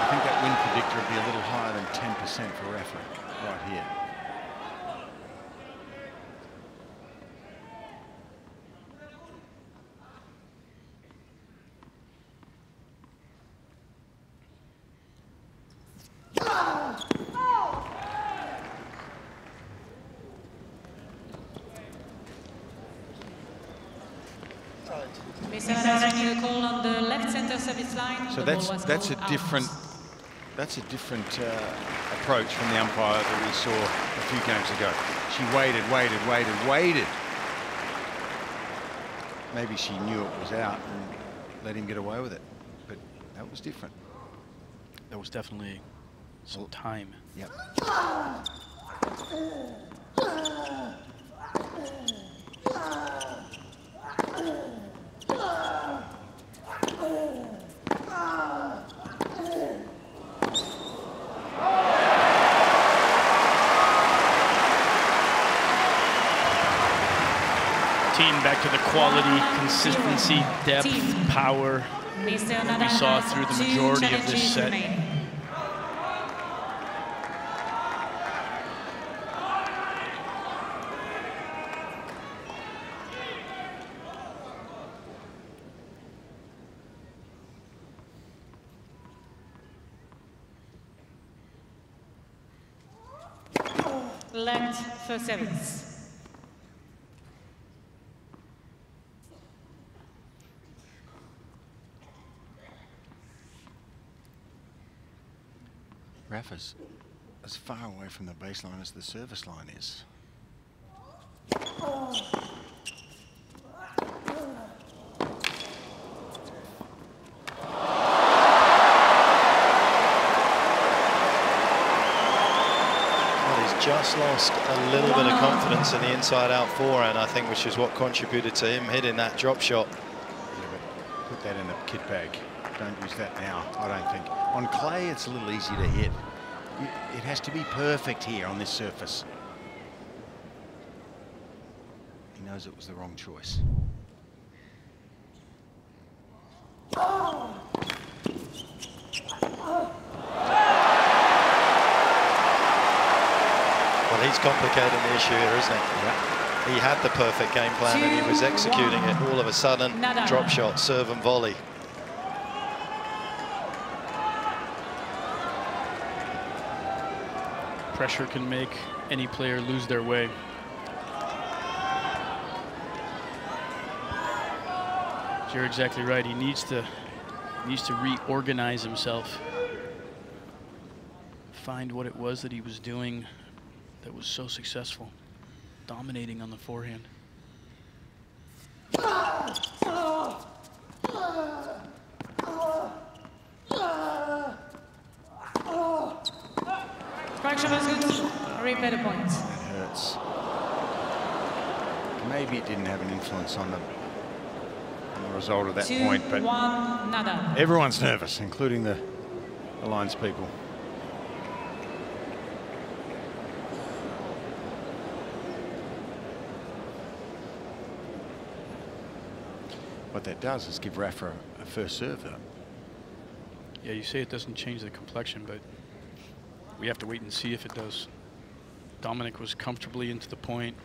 I think that win predictor would be a little higher than 10% for Rafa right here. So that's a different approach from the umpire that we saw a few games ago. She waited. Maybe she knew it was out and let him get away with it, but that was different. There was definitely some time. Yep. Cain back to the quality, consistency, depth, power we saw through the majority of this set. Left for service. Rafa's as far away from the baseline as the service line is. Just lost a little bit of confidence in the inside-out forehand, I think, which is what contributed to him hitting that drop shot. Yeah, but put that in the kit bag. Don't use that now, I don't think. On clay, it's a little easy to hit. It has to be perfect here on this surface. He knows it was the wrong choice. Well, he's complicating the issue here, isn't he? Yeah. He had the perfect game plan and he was executing it. All of a sudden, drop shot, serve and volley. Pressure can make any player lose their way. You're exactly right. He needs to reorganize himself. Find what it was that he was doing that was so successful, dominating on the forehand. Correction was good. Replay the points. That hurts. Maybe it didn't have an influence on the result of that point, but 2-1 Nadal. Everyone's nervous, including the Alliance people. What that does is give Rafa a first serve, though. Yeah, you say it doesn't change the complexion, but we have to wait and see if it does. Dominic was comfortably into the point.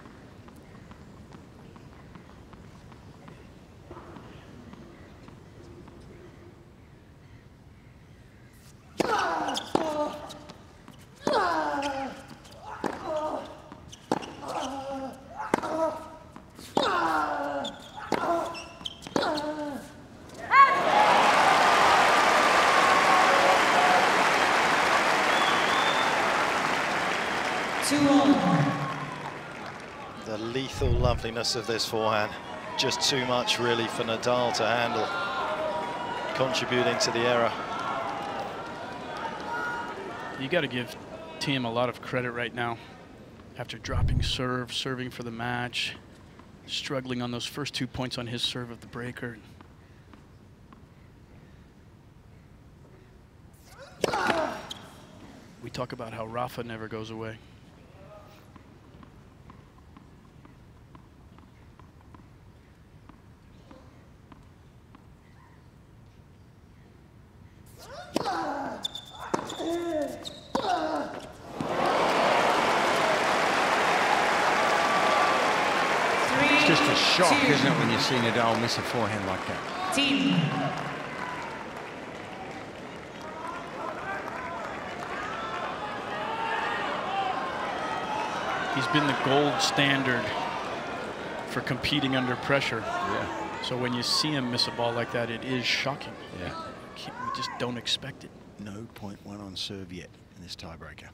The lethal loveliness of this forehand. Just too much, really, for Nadal to handle. Contributing to the error. You got to give Thiem a lot of credit right now. After dropping serve, serving for the match, struggling on those first 2 points on his serve of the breaker. We talk about how Rafa never goes away. It's just a shock, isn't it, when you see Nadal miss a forehand like that? Thiem. He's been the gold standard for competing under pressure. Yeah. So when you see him miss a ball like that, it is shocking. Yeah. We just don't expect it. No .1 on serve yet in this tiebreaker.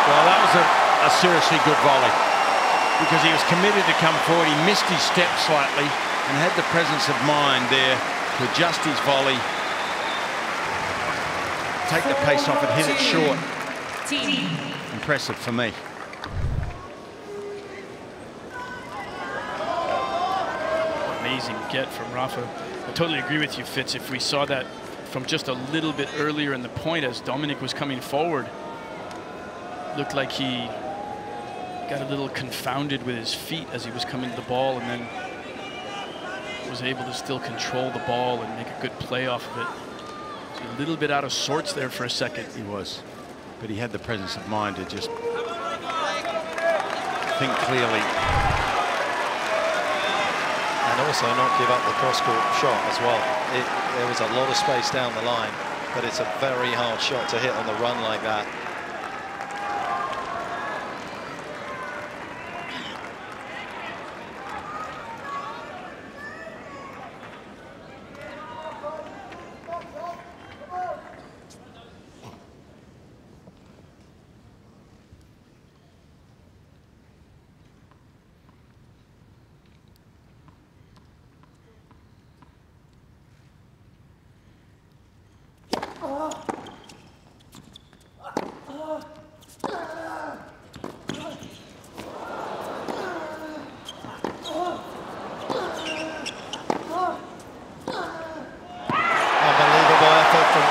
Well, that was a seriously good volley, because he was committed to come forward. He missed his step slightly and had the presence of mind there to adjust his volley, take the pace off it, hit it short. Impressive for me. Amazing get from Rafa. I totally agree with you, Fitz. If we saw that from just a little bit earlier in the point as Dominic was coming forward, looked like he got a little confounded with his feet as he was coming to the ball, and then was able to still control the ball and make a good play off of it. So a little bit out of sorts there for a second. He was, but he had the presence of mind to just think clearly. And also not give up the cross-court shot as well. There was a lot of space down the line, but it's a very hard shot to hit on the run like that.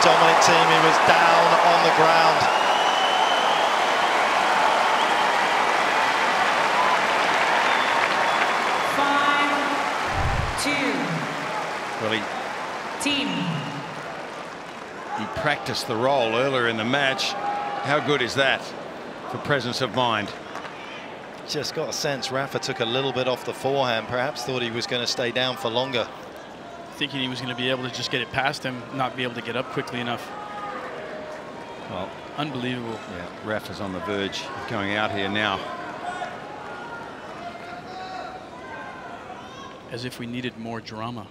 Dominic Thiem, he was down on the ground. Well, he practiced the role earlier in the match. How good is that for presence of mind? Just got a sense Rafa took a little bit off the forehand, perhaps thought he was going to stay down for longer. Thinking he was going to be able to just get it past him, not be able to get up quickly enough. Well, unbelievable. Yeah, Rafa's on the verge of going out here now. As if we needed more drama.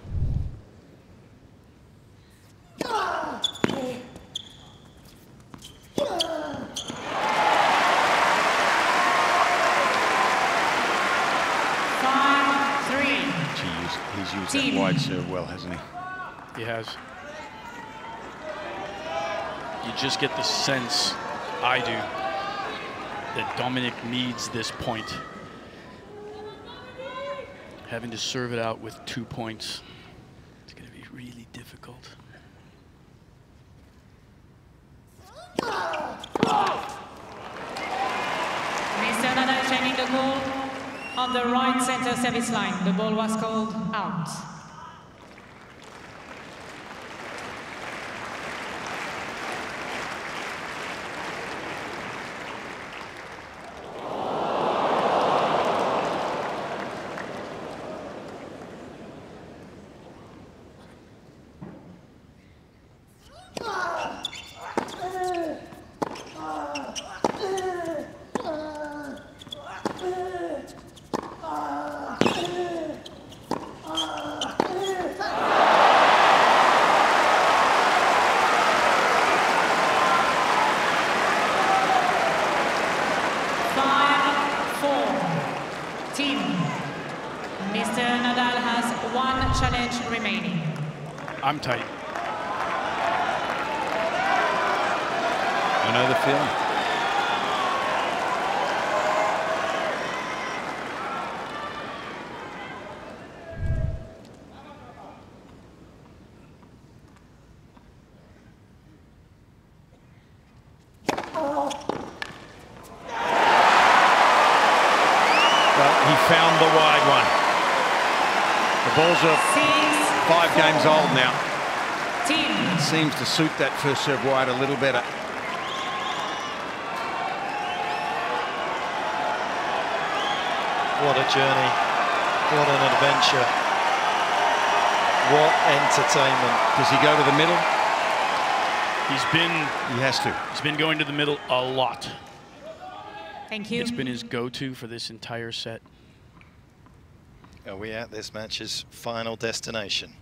He's used that wide serve well, hasn't he? He has. You just get the sense, I do, that Dominic needs this point. Having to serve it out with 2 points, it's going to be really difficult. Mr. Nadal changing the call on the right center service line. The ball was called out. I'm tight. I know the feeling. Well, he found the wide one. The balls are 5 games old now. It seems to suit that first serve wide a little better. What a journey. What an adventure. What entertainment. Does he go to the middle? He has to. He's been going to the middle a lot. Thank you. It's been his go-to for this entire set. Are we at this match's final destination?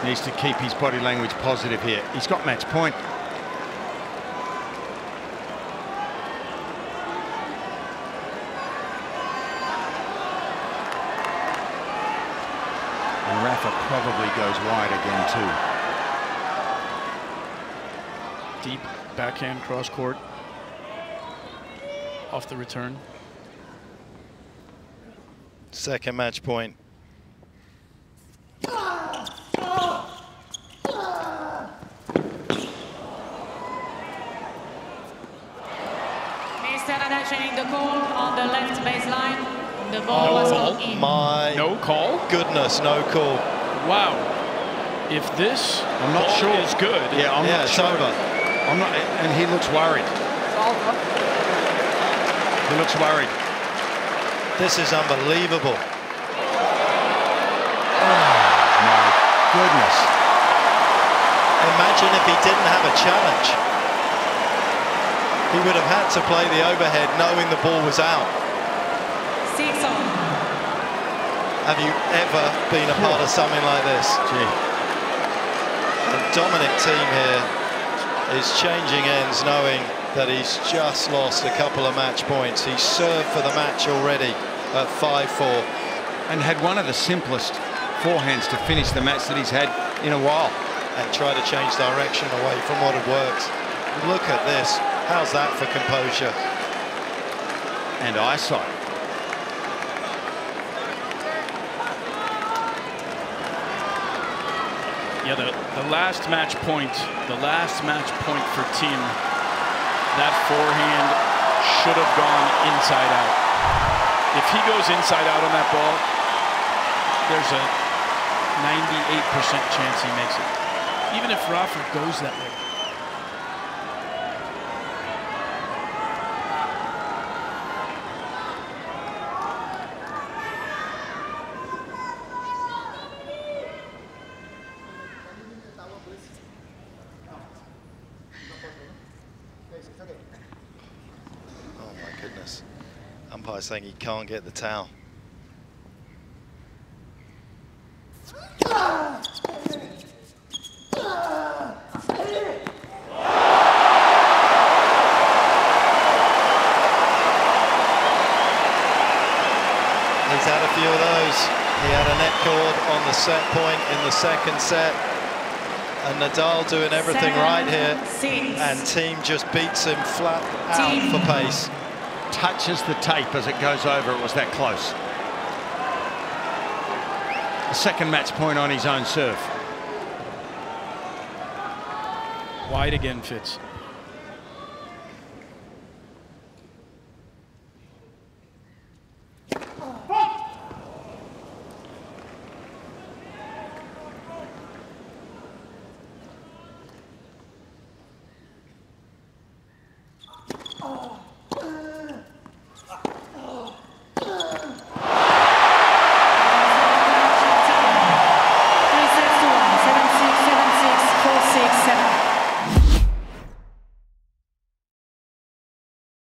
Needs to keep his body language positive here. He's got match point. And Rafa probably goes wide again too. Deep backhand cross court. Off the return. Second match point. Mr. Nadal changing the call on the left baseline. The ball was called in. My No call? goodness, no call. Wow. If this I'm not ball sure. is good. Yeah, I'm not It's sure. over. I'm not, and he looks worried. He looks worried. This is unbelievable. My goodness. Imagine if he didn't have a challenge. He would have had to play the overhead knowing the ball was out. 6 on. Have you ever been a part of something like this? Gee. And Dominic Thiem here is changing ends knowing that he's just lost a couple of match points. He's served for the match already at 5-4. And had one of the simplest forehands to finish the match that he's had in a while. And try to change direction away from what had worked. Look at this. How's that for composure? And eyesight. Yeah, the last match point for Thiem, that forehand should have gone inside out. If he goes inside out on that ball, there's a 98% chance he makes it. Even if Rafa goes that way. Oh my goodness. Umpire saying he can't get the towel. He's had a few of those. He had a net cord on the set point in the second set. And Nadal doing everything right here. And Thiem just beats him flat out for pace. Touches the tape as it goes over. It was that close. The second match point on his own serve. Wide again, Fitz.